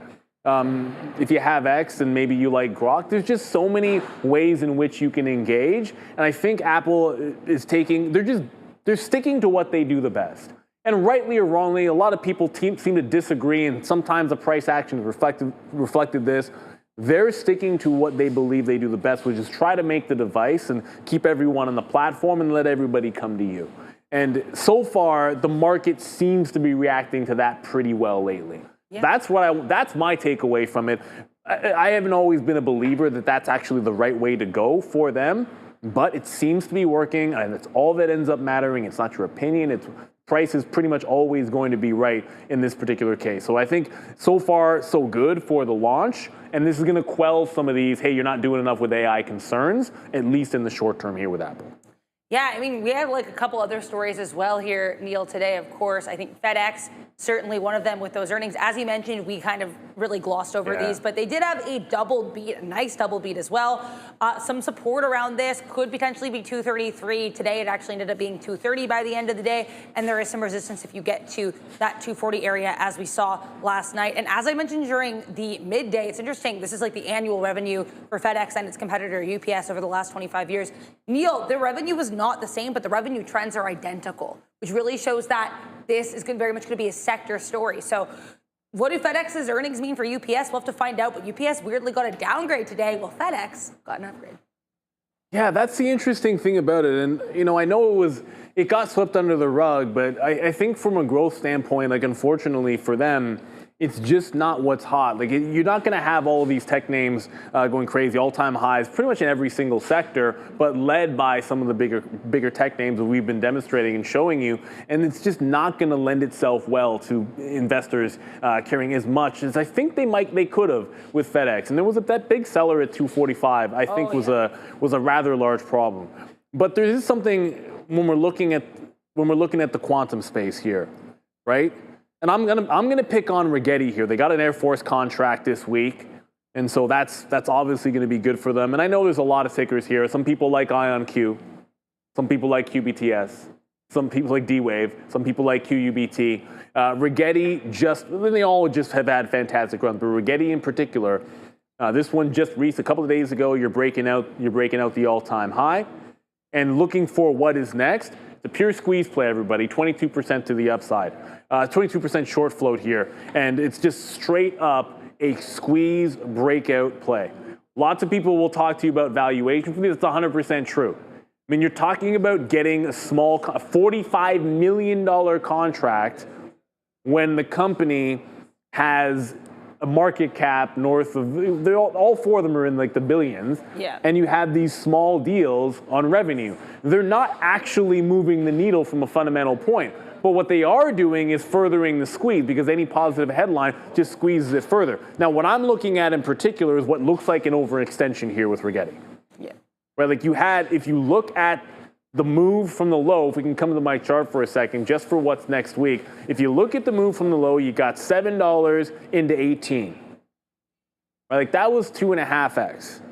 If you have X and maybe you like Grok, there's just so many ways in which you can engage. And I think Apple is they're sticking to what they do the best. And rightly or wrongly, a lot of people seem to disagree, and sometimes the price action reflected this. They're sticking to what they believe they do the best, which is try to make the device and keep everyone on the platform and let everybody come to you. And so far, the market seems to be reacting to that pretty well lately. Yeah. That's my takeaway from it. I haven't always been a believer that that's actually the right way to go for them, but it seems to be working, and it's all that ends up mattering. It's not your opinion. It's price is pretty much always going to be right in this particular case. So I think so far so good for the launch, and this is going to quell some of these, hey, you're not doing enough with AI concerns, at least in the short term here with Apple. Yeah, I mean, we have like a couple other stories as well here, Neil, today, of course. I think FedEx, certainly one of them with those earnings. As you mentioned, we kind of really glossed over these, but they did have a double beat, a nice double beat as well. Some support around this could potentially be 233. Today, it actually ended up being 230 by the end of the day, and there is some resistance if you get to that 240 area, as we saw last night. And as I mentioned during the midday, it's interesting. This is like the annual revenue for FedEx and its competitor UPS over the last 25 years. Neil, the revenue was not the same, but the revenue trends are identical, which really shows that this is very much going to be a sector story. So what do FedEx's earnings mean for UPS? We'll have to find out, but UPS weirdly got a downgrade today, while FedEx got an upgrade. Yeah, that's the interesting thing about it. And, you know, I know it got swept under the rug, but I think from a growth standpoint, like, unfortunately for them, it's just not what's hot. Like, you're not going to have all of these tech names going crazy, all-time highs, pretty much in every single sector, but led by some of the bigger tech names that we've been demonstrating and showing you. And it's just not going to lend itself well to investors carrying as much as I think they could have with FedEx. And there was that big seller at 245. I think was a rather large problem. But there is something when we're looking at the quantum space here, right? And I'm gonna pick on Rigetti here. They got an Air Force contract this week, and so that's obviously going to be good for them. And I know there's a lot of tickers here. Some people like IonQ, some people like QBTS, some people like D-Wave, some people like QUBT. Rigetti they all just have had fantastic runs, but Rigetti in particular, this one just reached a couple of days ago. You're breaking out the all-time high, and looking for what is next. It's a pure squeeze play, everybody. 22% to the upside. 22% short float here, and it's just straight up a squeeze breakout play. Lots of people will talk to you about valuation. For me, that's 100% true. I mean, you're talking about getting a small $45 million contract when the company has a market cap north of, all four of them are in like the billions, and you have these small deals on revenue. They're not actually moving the needle from a fundamental point. But what they are doing is furthering the squeeze, because any positive headline just squeezes it further. Now, what I'm looking at in particular is what looks like an overextension here with Rigetti. Yeah. Right, like if you look at the move from the low, if we can come to my chart for a second, just for what's next week, if you look at the move from the low, you got $7 into 18. Right, like that was 2.5x.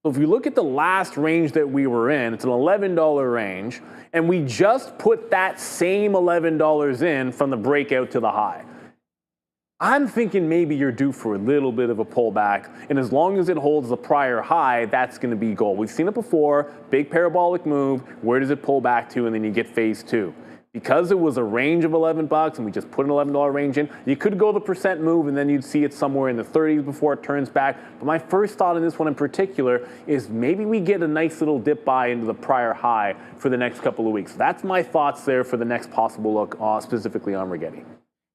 So if you look at the last range that we were in, it's an $11 range, and we just put that same $11 in from the breakout to the high. I'm thinking maybe you're due for a little bit of a pullback, and as long as it holds the prior high, that's going to be gold. We've seen it before, big parabolic move, where does it pull back to, and then you get phase two. Because it was a range of $11 and we just put an $11 range in, you could go the percent move and then you'd see it somewhere in the 30s before it turns back. But my first thought in this one in particular is maybe we get a nice little dip buy into the prior high for the next couple of weeks. That's my thoughts there for the next possible look, specifically on Rigetti.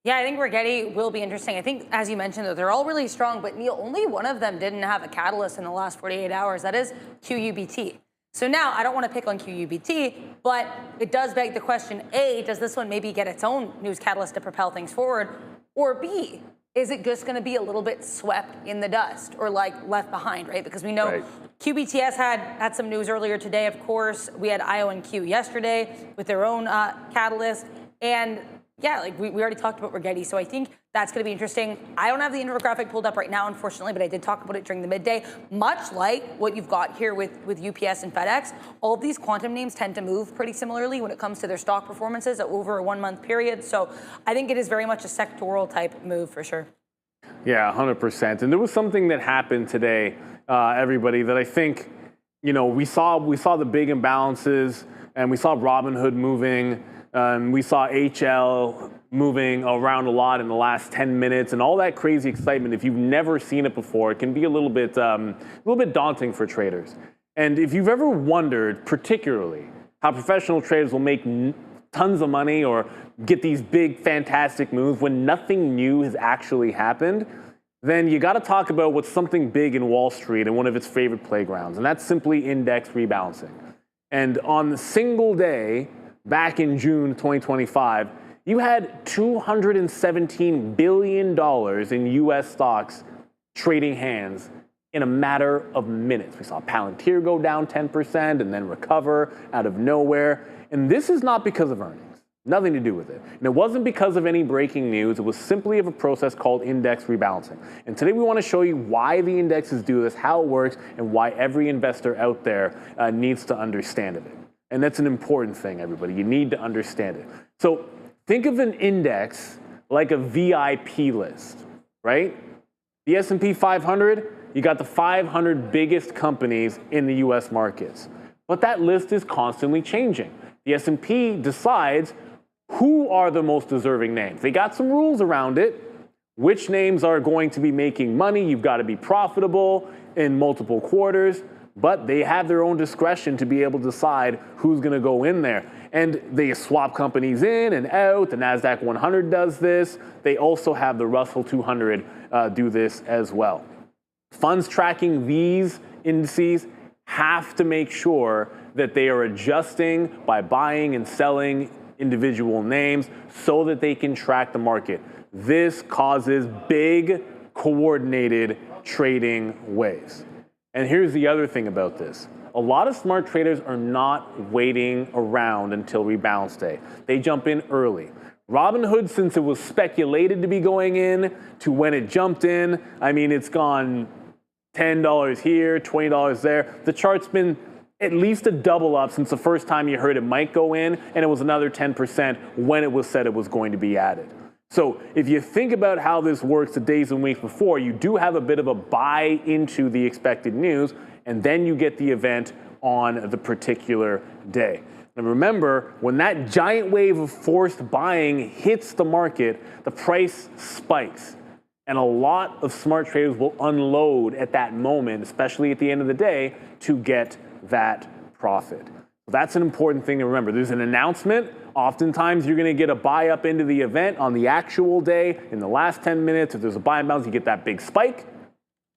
Yeah, I think Rigetti will be interesting. I think, as you mentioned, though, they're all really strong, but Neil, only one of them didn't have a catalyst in the last 48 hours. That is QUBT. So now, I don't want to pick on QUBT, but it does beg the question, A, does this one maybe get its own news catalyst to propel things forward? Or B, is it just going to be a little bit swept in the dust or like left behind, right? Because we know QBTS had some news earlier today, of course. We had IonQ yesterday with their own catalyst. And yeah, like we already talked about Rigetti, so I think that's going to be interesting. I don't have the infographic pulled up right now, unfortunately, but I did talk about it during the midday. Much like what you've got here with UPS and FedEx, all of these quantum names tend to move pretty similarly when it comes to their stock performances over a 1 month period. So I think it is very much a sectoral type move for sure. Yeah, 100%. And there was something that happened today, everybody, that I think, you know, we saw the big imbalances, and we saw Robinhood moving. We saw HL moving around a lot in the last 10 minutes, and all that crazy excitement. If you've never seen it before, it can be a little bit daunting for traders. And if you've ever wondered, particularly, how professional traders will make tons of money or get these big, fantastic moves when nothing new has actually happened, then you got to talk about what's something big in Wall Street and one of its favorite playgrounds, and that's simply index rebalancing. And on the single day, back in June 2025, you had $217 billion in U.S. stocks trading hands in a matter of minutes. We saw Palantir go down 10% and then recover out of nowhere. And this is not because of earnings. Nothing to do with it. And it wasn't because of any breaking news. It was simply of a process called index rebalancing. And today we want to show you why the indexes do this, how it works, and why every investor out there needs to understand it. And that's an important thing, everybody. You need to understand it. So think of an index like a VIP list, right? The S&P 500, you got the 500 biggest companies in the US markets. But that list is constantly changing. The S&P decides who are the most deserving names. They got some rules around it. Which names are going to be making money? You've got to be profitable in multiple quarters, but they have their own discretion to be able to decide who's going to go in there. And they swap companies in and out. The Nasdaq 100 does this. They also have the Russell 200 do this as well. Funds tracking these indices have to make sure that they are adjusting by buying and selling individual names so that they can track the market. This causes big coordinated trading waves. And here's the other thing about this. A lot of smart traders are not waiting around until rebalance day. They jump in early. Robinhood, since it was speculated to be going in to when it jumped in, I mean, it's gone $10 here, $20 there. The chart's been at least a double up since the first time you heard it might go in, and it was another 10% when it was said it was going to be added. So if you think about how this works the days and weeks before, you do have a bit of a buy into the expected news, and then you get the event on the particular day. And remember, when that giant wave of forced buying hits the market, the price spikes. And a lot of smart traders will unload at that moment, especially at the end of the day, to get that profit. So that's an important thing to remember. There's an announcement. Oftentimes, you're going to get a buy up into the event on the actual day. In the last 10 minutes, if there's a buy and bounce, you get that big spike.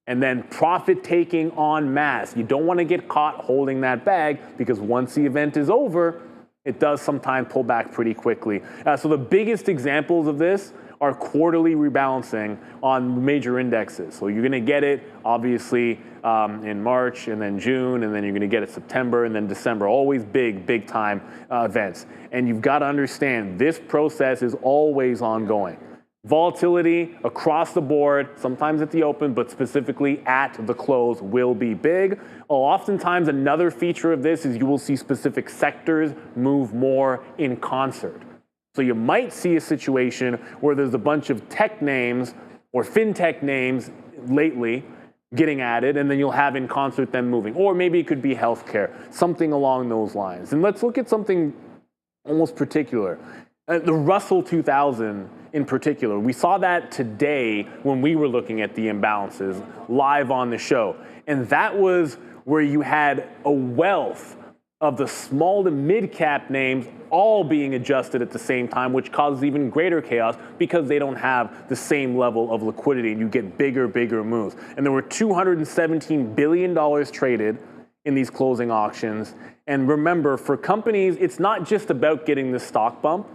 And then profit taking en masse. You don't want to get caught holding that bag because once the event is over, it does sometimes pull back pretty quickly. So the biggest examples of this are quarterly rebalancing on major indexes. So you're going to get it, obviously, in March, and then June, and then you're going to get it September, and then December. Always big time events. And you've got to understand, this process is always ongoing. Volatility across the board, sometimes at the open, but specifically at the close, will be big. Oftentimes, another feature of this is you will see specific sectors move more in concert. So you might see a situation where there's a bunch of tech names or fintech names lately getting added, and then you'll have in concert them moving. Or maybe it could be healthcare, something along those lines. And let's look at something almost particular. The Russell 2000 in particular. We saw that today when we were looking at the imbalances live on the show. And that was where you had a wealth of the small to mid-cap names all being adjusted at the same time, which causes even greater chaos because they don't have the same level of liquidity, and you get bigger moves. And there were $217 billion traded in these closing auctions. And remember, for companies, it's not just about getting the stock bump.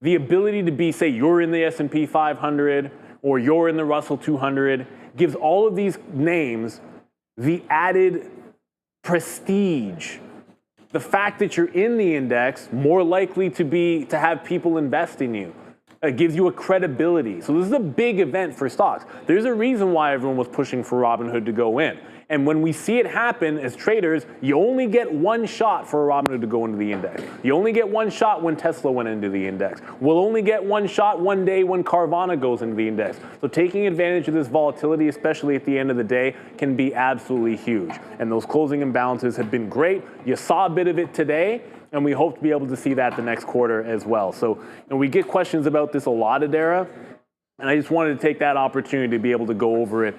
The ability to be, say, you're in the S&P 500 or you're in the Russell 200 gives all of these names the added prestige. The fact that you're in the index, more likely to have people invest in you. It gives you a credibility. So this is a big event for stocks. There's a reason why everyone was pushing for Robinhood to go in. And when we see it happen as traders, you only get one shot for a Robinhood to go into the index. You only get one shot when Tesla went into the index. We'll only get one shot one day when Carvana goes into the index. So taking advantage of this volatility, especially at the end of the day, can be absolutely huge. And those closing imbalances have been great. You saw a bit of it today, and we hope to be able to see that the next quarter as well. So we get questions about this a lot, Adara. And I just wanted to take that opportunity to be able to go over it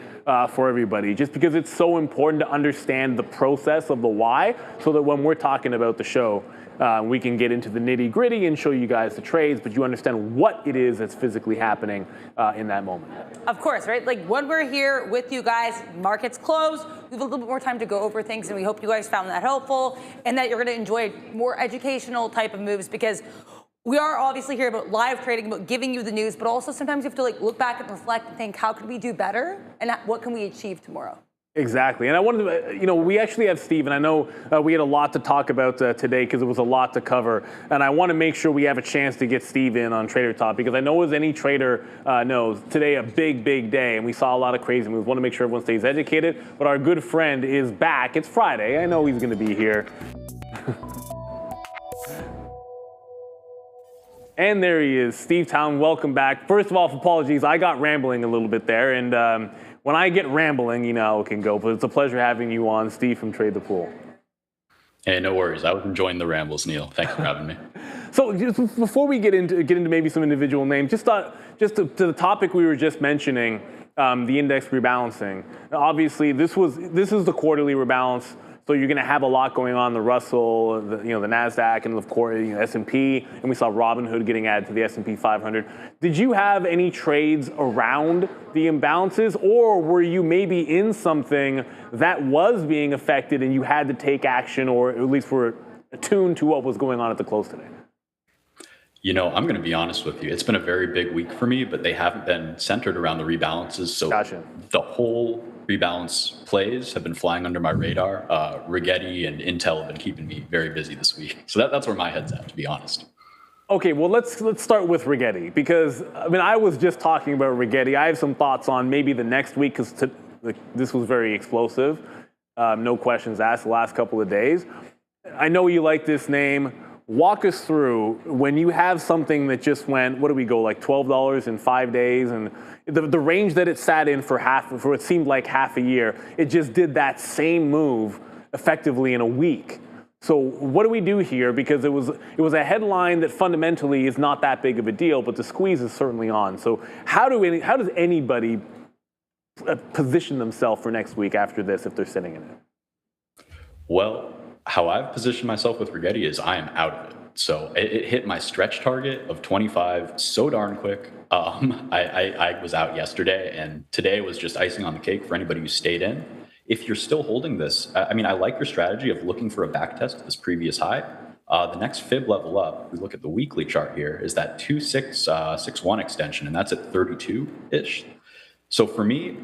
for everybody, just because it's so important to understand the process of the why, so that when we're talking about the show, we can get into the nitty gritty and show you guys the trades, but you understand what it is that's physically happening in that moment. Of course, right? Like when we're here with you guys, markets closed, we have a little bit more time to go over things, and we hope you guys found that helpful and that you're going to enjoy more educational type of moves, because we are obviously here about live trading, about giving you the news, but also sometimes you have to look back and reflect and think, how could we do better and what can we achieve tomorrow? Exactly. And I wanted to, we actually have Steve, and I know we had a lot to talk about today because it was a lot to cover. And I want to make sure we have a chance to get Steve in on Trader Talk because I know as any trader knows, today a big, big day, and we saw a lot of crazy moves. Want to make sure everyone stays educated. But our good friend is back. It's Friday. I know he's going to be here. And there he is, Steve Town. Welcome back. First of all, apologies. I got rambling a little bit there. And when I get rambling, you know how it can go. But it's a pleasure having you on, Steve from Trade the Pool. Hey, no worries. I was enjoying the rambles, Neil. Thanks for having me. So just before we get into maybe some individual names, just to the topic we were just mentioning, the index rebalancing. Obviously, this is the quarterly rebalance. So you're going to have a lot going on, the Russell, the Nasdaq, and of course S&P, and we saw Robinhood getting added to the S&P 500. Did you have any trades around the imbalances, or were you maybe in something that was being affected and you had to take action, or at least were attuned to what was going on at the close today? I'm going to be honest with you. It's been a very big week for me, but they haven't been centered around the rebalances. So Gotcha. The whole rebalance plays have been flying under my radar. Rigetti and Intel have been keeping me very busy this week. So that's where my head's at, to be honest. Okay, well, let's start with Rigetti because, I was just talking about Rigetti. I have some thoughts on maybe the next week because this was very explosive. No questions asked the last couple of days. I know you like this name. Walk us through when you have something that just went, what do we go, like $12 in 5 days? And the range that it sat in for it seemed like half a year, it just did that same move effectively in a week. So what do we do here? Because it was a headline that fundamentally is not that big of a deal, but the squeeze is certainly on. So how does anybody position themselves for next week after this if they're sitting in it? Well, how I've positioned myself with Rigetti is I am out of it. So it hit my stretch target of 25 so darn quick. I was out yesterday, and today was just icing on the cake for anybody who stayed in. If you're still holding this, I like your strategy of looking for a back test of this previous high. The next fib level up, if we look at the weekly chart here, is that 2661 extension, and that's at 32-ish. So for me,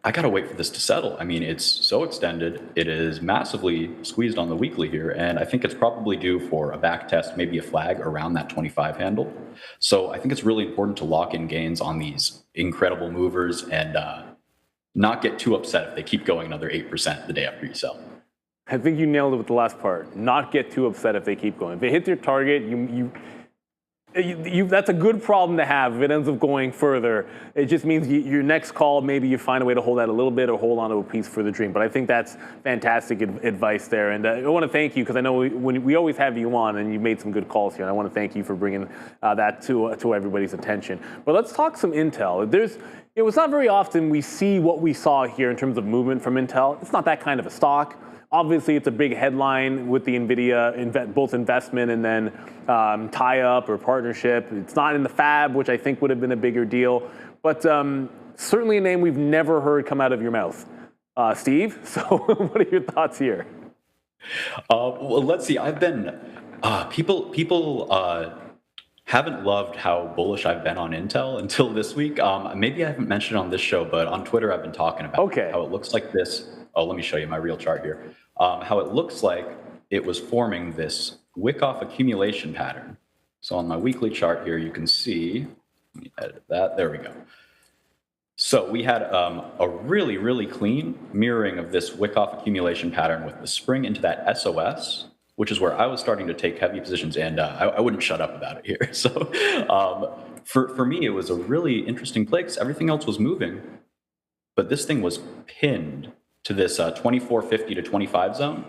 I got to wait for this to settle. It's so extended. It is massively squeezed on the weekly here, and I think it's probably due for a back test, maybe a flag around that 25 handle. So I think it's really important to lock in gains on these incredible movers and not get too upset if they keep going another 8% the day after you sell. I think you nailed it with the last part. Not get too upset if they keep going. If they hit their target, that's a good problem to have. If it ends up going further, it just means your next call, maybe you find a way to hold that a little bit or hold on to a piece for the dream. But I think that's fantastic advice there. And I want to thank you because I know we always have you on and you made some good calls here. And I want to thank you for bringing that to everybody's attention. But let's talk some Intel. It's not very often we see what we saw here in terms of movement from Intel. It's not that kind of a stock. Obviously, it's a big headline with the NVIDIA, both investment and then tie-up or partnership. It's not in the fab, which I think would have been a bigger deal. But certainly a name we've never heard come out of your mouth. Steve, so what are your thoughts here? Well, let's see. I've been, people haven't loved how bullish I've been on Intel until this week. Maybe I haven't mentioned it on this show, but on Twitter I've been talking about how it looks like this. Oh, let me show you my real chart here. How it looks like it was forming this wick-off accumulation pattern. So on my weekly chart here, you can see, let me edit that, there we go. So we had a really, really clean mirroring of this wick-off accumulation pattern with the spring into that SOS, which is where I was starting to take heavy positions, and I wouldn't shut up about it here. So for me, it was a really interesting play because everything else was moving, but this thing was pinned to this 2450 to 25 zone.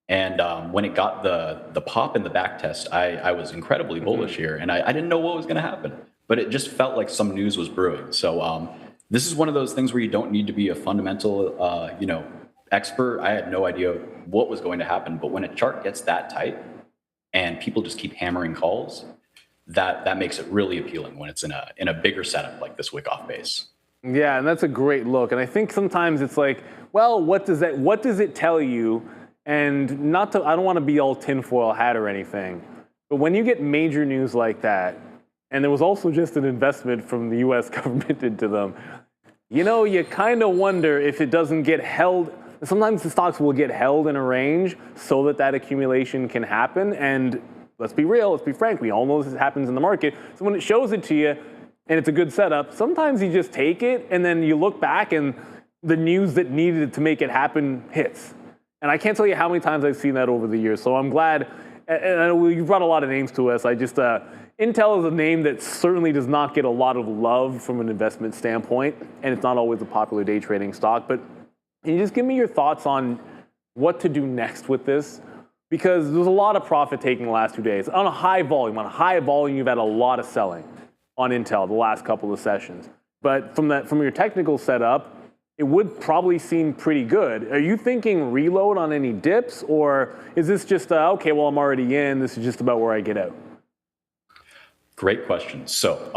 And when it got the pop in the back test, I was incredibly bullish here, and I didn't know what was going to happen, but it just felt like some news was brewing. So this is one of those things where you don't need to be a fundamental, expert. I had no idea what was going to happen, but when a chart gets that tight and people just keep hammering calls, that makes it really appealing when it's in a bigger setup like this wick-off base. Yeah, and that's a great look. And I think sometimes it's like, well, what does it tell you? And I don't want to be all tinfoil hat or anything, but when you get major news like that, and there was also just an investment from the U.S. government into them, You know, you kind of wonder if it doesn't get held. Sometimes the stocks will get held in a range so that that accumulation can happen. And let's be real, let's be frank, we all know this happens in the market. So when it shows it to you and it's a good setup, sometimes you just take it and then you look back and the news that needed to make it happen hits. And I can't tell you how many times I've seen that over the years. So I'm glad, and I know you brought a lot of names to us. Intel is a name that certainly does not get a lot of love from an investment standpoint, and it's not always a popular day trading stock. But can you just give me your thoughts on what to do next with this? Because there's a lot of profit taking the last 2 days. On a high volume, you've had a lot of selling on Intel the last couple of sessions. But from your technical setup, it would probably seem pretty good. Are you thinking reload on any dips, or is this just, okay, well, I'm already in, this is just about where I get out? Great question. So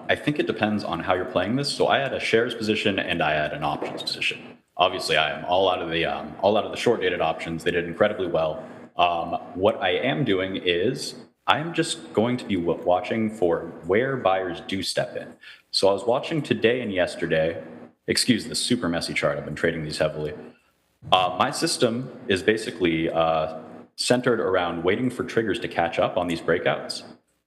I think it depends on how you're playing this. So I had a shares position and I had an options position. Obviously, I am all out of the short-dated options. They did incredibly well. What I am doing is I'm just going to be watching for where buyers do step in. So I was watching today and yesterday. Excuse the super messy chart. I've been trading these heavily. My system is basically centered around waiting for triggers to catch up on these breakouts.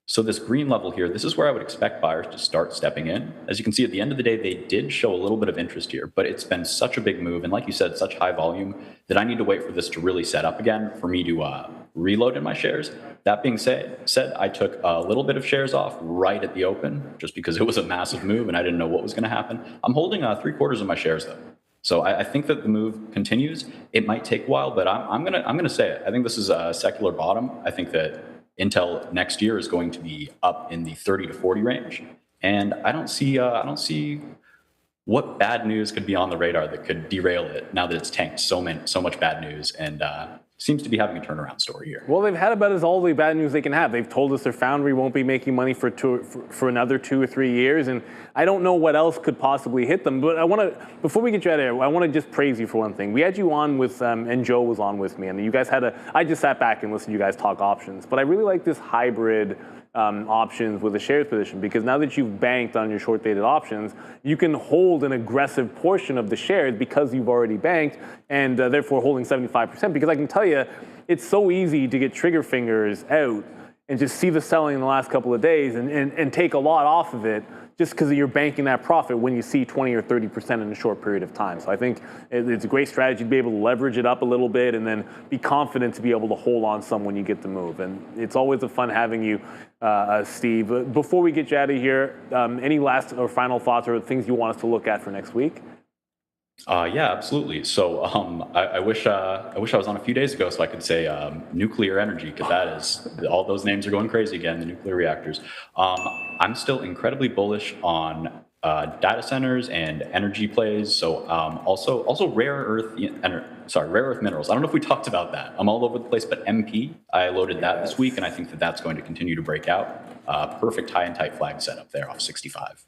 So this green level here, this is where I would expect buyers to start stepping in. As you can see, at the end of the day, they did show a little bit of interest here, but it's been such a big move. And like you said, such high volume that I need to wait for this to really set up again for me to reload in my shares. That being said, I took a little bit of shares off right at the open just because it was a massive move and I didn't know what was going to happen. I'm holding 3/4 of my shares though. So I think that the move continues. It might take a while, but I'm gonna say it. I think this is a secular bottom. I think that Intel next year is going to be up in the 30 to 40 range, and I don't see what bad news could be on the radar that could derail it now that it's tanked so much bad news and seems to be having a turnaround story here. Well, they've had about all the bad news they can have. They've told us their foundry won't be making money for another 2 or 3 years, and I don't know what else could possibly hit them. But before we get you out of here, I want to just praise you for one thing. We had you on with, and Joe was on with me, and you guys I just sat back and listened to you guys talk options. But I really like this hybrid options with a shares position, because now that you've banked on your short-dated options, you can hold an aggressive portion of the shares because you've already banked, and therefore holding 75%. Because I can tell you, it's so easy to get trigger fingers out and just see the selling in the last couple of days and take a lot off of it just because you're banking that profit when you see 20 or 30% in a short period of time. So I think it's a great strategy to be able to leverage it up a little bit and then be confident to be able to hold on some when you get the move. And it's always a fun having you, Steve. Before we get you out of here, any last or final thoughts or things you want us to look at for next week? Yeah, absolutely. So I wish I was on a few days ago so I could say nuclear energy, because that is, all those names are going crazy again, the nuclear reactors. I'm still incredibly bullish on data centers and energy plays. So also rare earth minerals. I don't know if we talked about that. I'm all over the place, but MP, I loaded that this week, and I think that that's going to continue to break out. Perfect high and tight flag setup there off 65.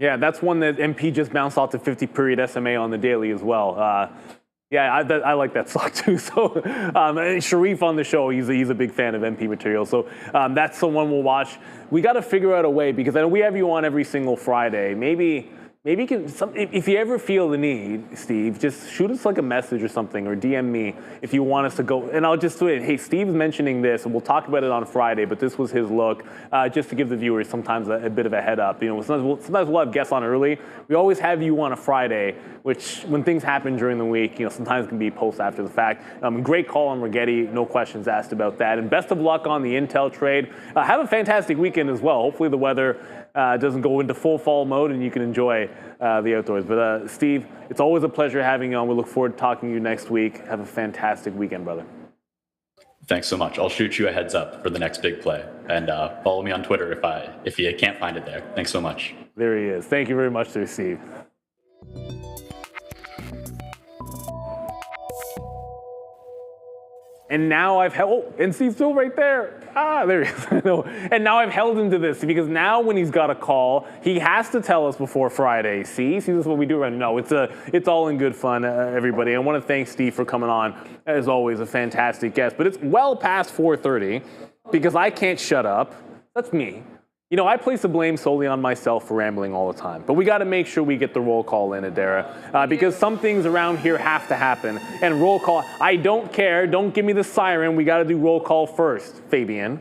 Yeah, that's one that MP just bounced off to 50-period SMA on the daily as well. I like that stock too. So Sharif on the show, he's a big fan of MP material. So that's the one we'll watch. We got to figure out a way, because I know we have you on every single Friday. Maybe you can, if you ever feel the need, Steve, just shoot us like a message or something, or DM me if you want us to go. And I'll just do it. Hey, Steve's mentioning this, and we'll talk about it on Friday, but this was his look, just to give the viewers sometimes a bit of a head up. You know, sometimes we'll have guests on early. We always have you on a Friday, which when things happen during the week, you know, sometimes can be post after the fact. Great call on Rigetti. No questions asked about that. And best of luck on the Intel trade. Have a fantastic weekend as well. Hopefully the weather doesn't go into full fall mode and you can enjoy the outdoors. But Steve, it's always a pleasure having you on. We look forward to talking to you next week. Have a fantastic weekend, brother. Thanks so much. I'll shoot you a heads up for the next big play. And follow me on Twitter if you can't find it there. Thanks so much. There he is. Thank you very much, sir, Steve. And now I've held, and Steve's still right there. There he is. No. And now I've held him to this, because now when he's got a call, he has to tell us before Friday. See, this is what we do right now. No, it's all in good fun, everybody. I want to thank Steve for coming on. As always, a fantastic guest. But it's well past 4:30, because I can't shut up. That's me. You know, I place the blame solely on myself for rambling all the time. But we got to make sure we get the roll call in, Adara, because some things around here have to happen. And roll call, I don't care. Don't give me the siren. We got to do roll call first, Fabian.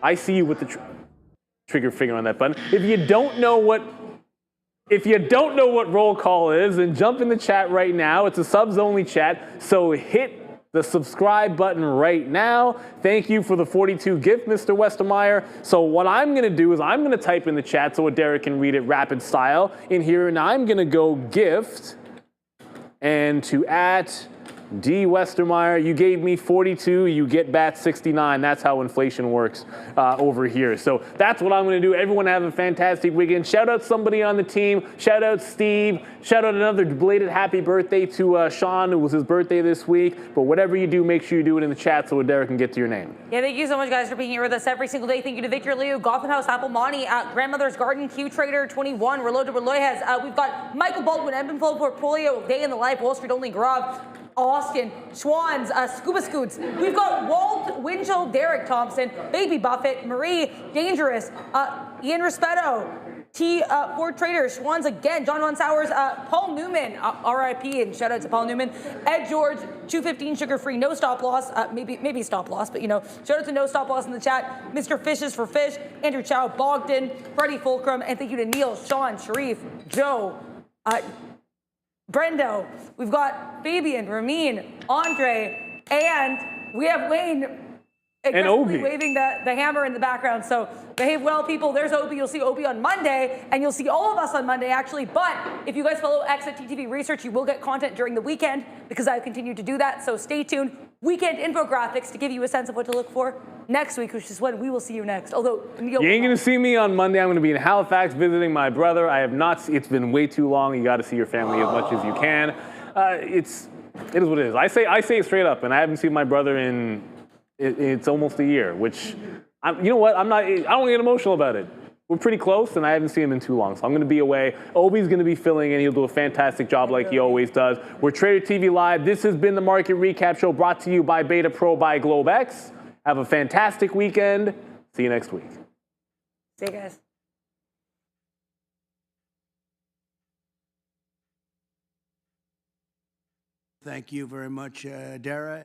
I see you with the trigger finger on that button. If you don't know what roll call is, then jump in the chat right now. It's a subs-only chat, so hit the subscribe button right now. Thank you for the 42 gift, Mr. Westermeyer. So what I'm going to do is I'm going to type in the chat so Derek can read it rapid style in here, and I'm going to go gift and to at D. Westermeyer, you gave me 42, you get back 69. That's how inflation works over here. So that's what I'm going to do. Everyone have a fantastic weekend. Shout out somebody on the team. Shout out Steve. Shout out another belated happy birthday to Sean, who was his birthday this week. But whatever you do, make sure you do it in the chat so Derek can get to your name. Yeah, thank you so much, guys, for being here with us every single day. Thank you to Victor Liu, Gotham House, Apple Money, Grandmother's Garden, Q Trader 21, Reload to Reloyes. We've got Michael Baldwin, Ebenfold Portfolio, Day in the Life, Wall Street Only Grav, Austin, Schwans, Scuba Scoots. We've got Walt, Winchell, Derek Thompson, Baby Buffett, Marie, Dangerous, Ian Rispetto, Ford Trader, Schwans again, John Von Sowers, Paul Newman, RIP, and shout out to Paul Newman, Ed George, 215 Sugar Free, no stop loss, maybe stop loss, but you know, shout out to no stop loss in the chat, Mr. Fishes for Fish, Andrew Chow, Bogdan, Freddie Fulcrum, and thank you to Neil, Sean, Sharif, Joe, Brendo, we've got Fabian, Ramin, Andre, and we have Wayne aggressively waving the hammer in the background. So behave well, people. There's Obi. You'll see Obi on Monday, and you'll see all of us on Monday, actually. But if you guys follow X at TTV Research, you will get content during the weekend because I continue to do that. So stay tuned. Weekend infographics to give you a sense of what to look for next week, which is when we will see you next. Although you ain't gonna see me on Monday. I'm gonna be in Halifax visiting my brother. I have not. It's been way too long. You got to see your family as much as you can. It is what it is. I say it straight up, and I haven't seen my brother in it's almost a year. Which, you know what? I don't get emotional about it. We're pretty close, and I haven't seen him in too long, so I'm going to be away. Obi's going to be filling in. He'll do a fantastic job like he always does. We're Trader TV Live. This has been the Market Recap Show brought to you by Beta Pro by GlobeX. Have a fantastic weekend. See you next week. See you guys. Thank you very much, Dara.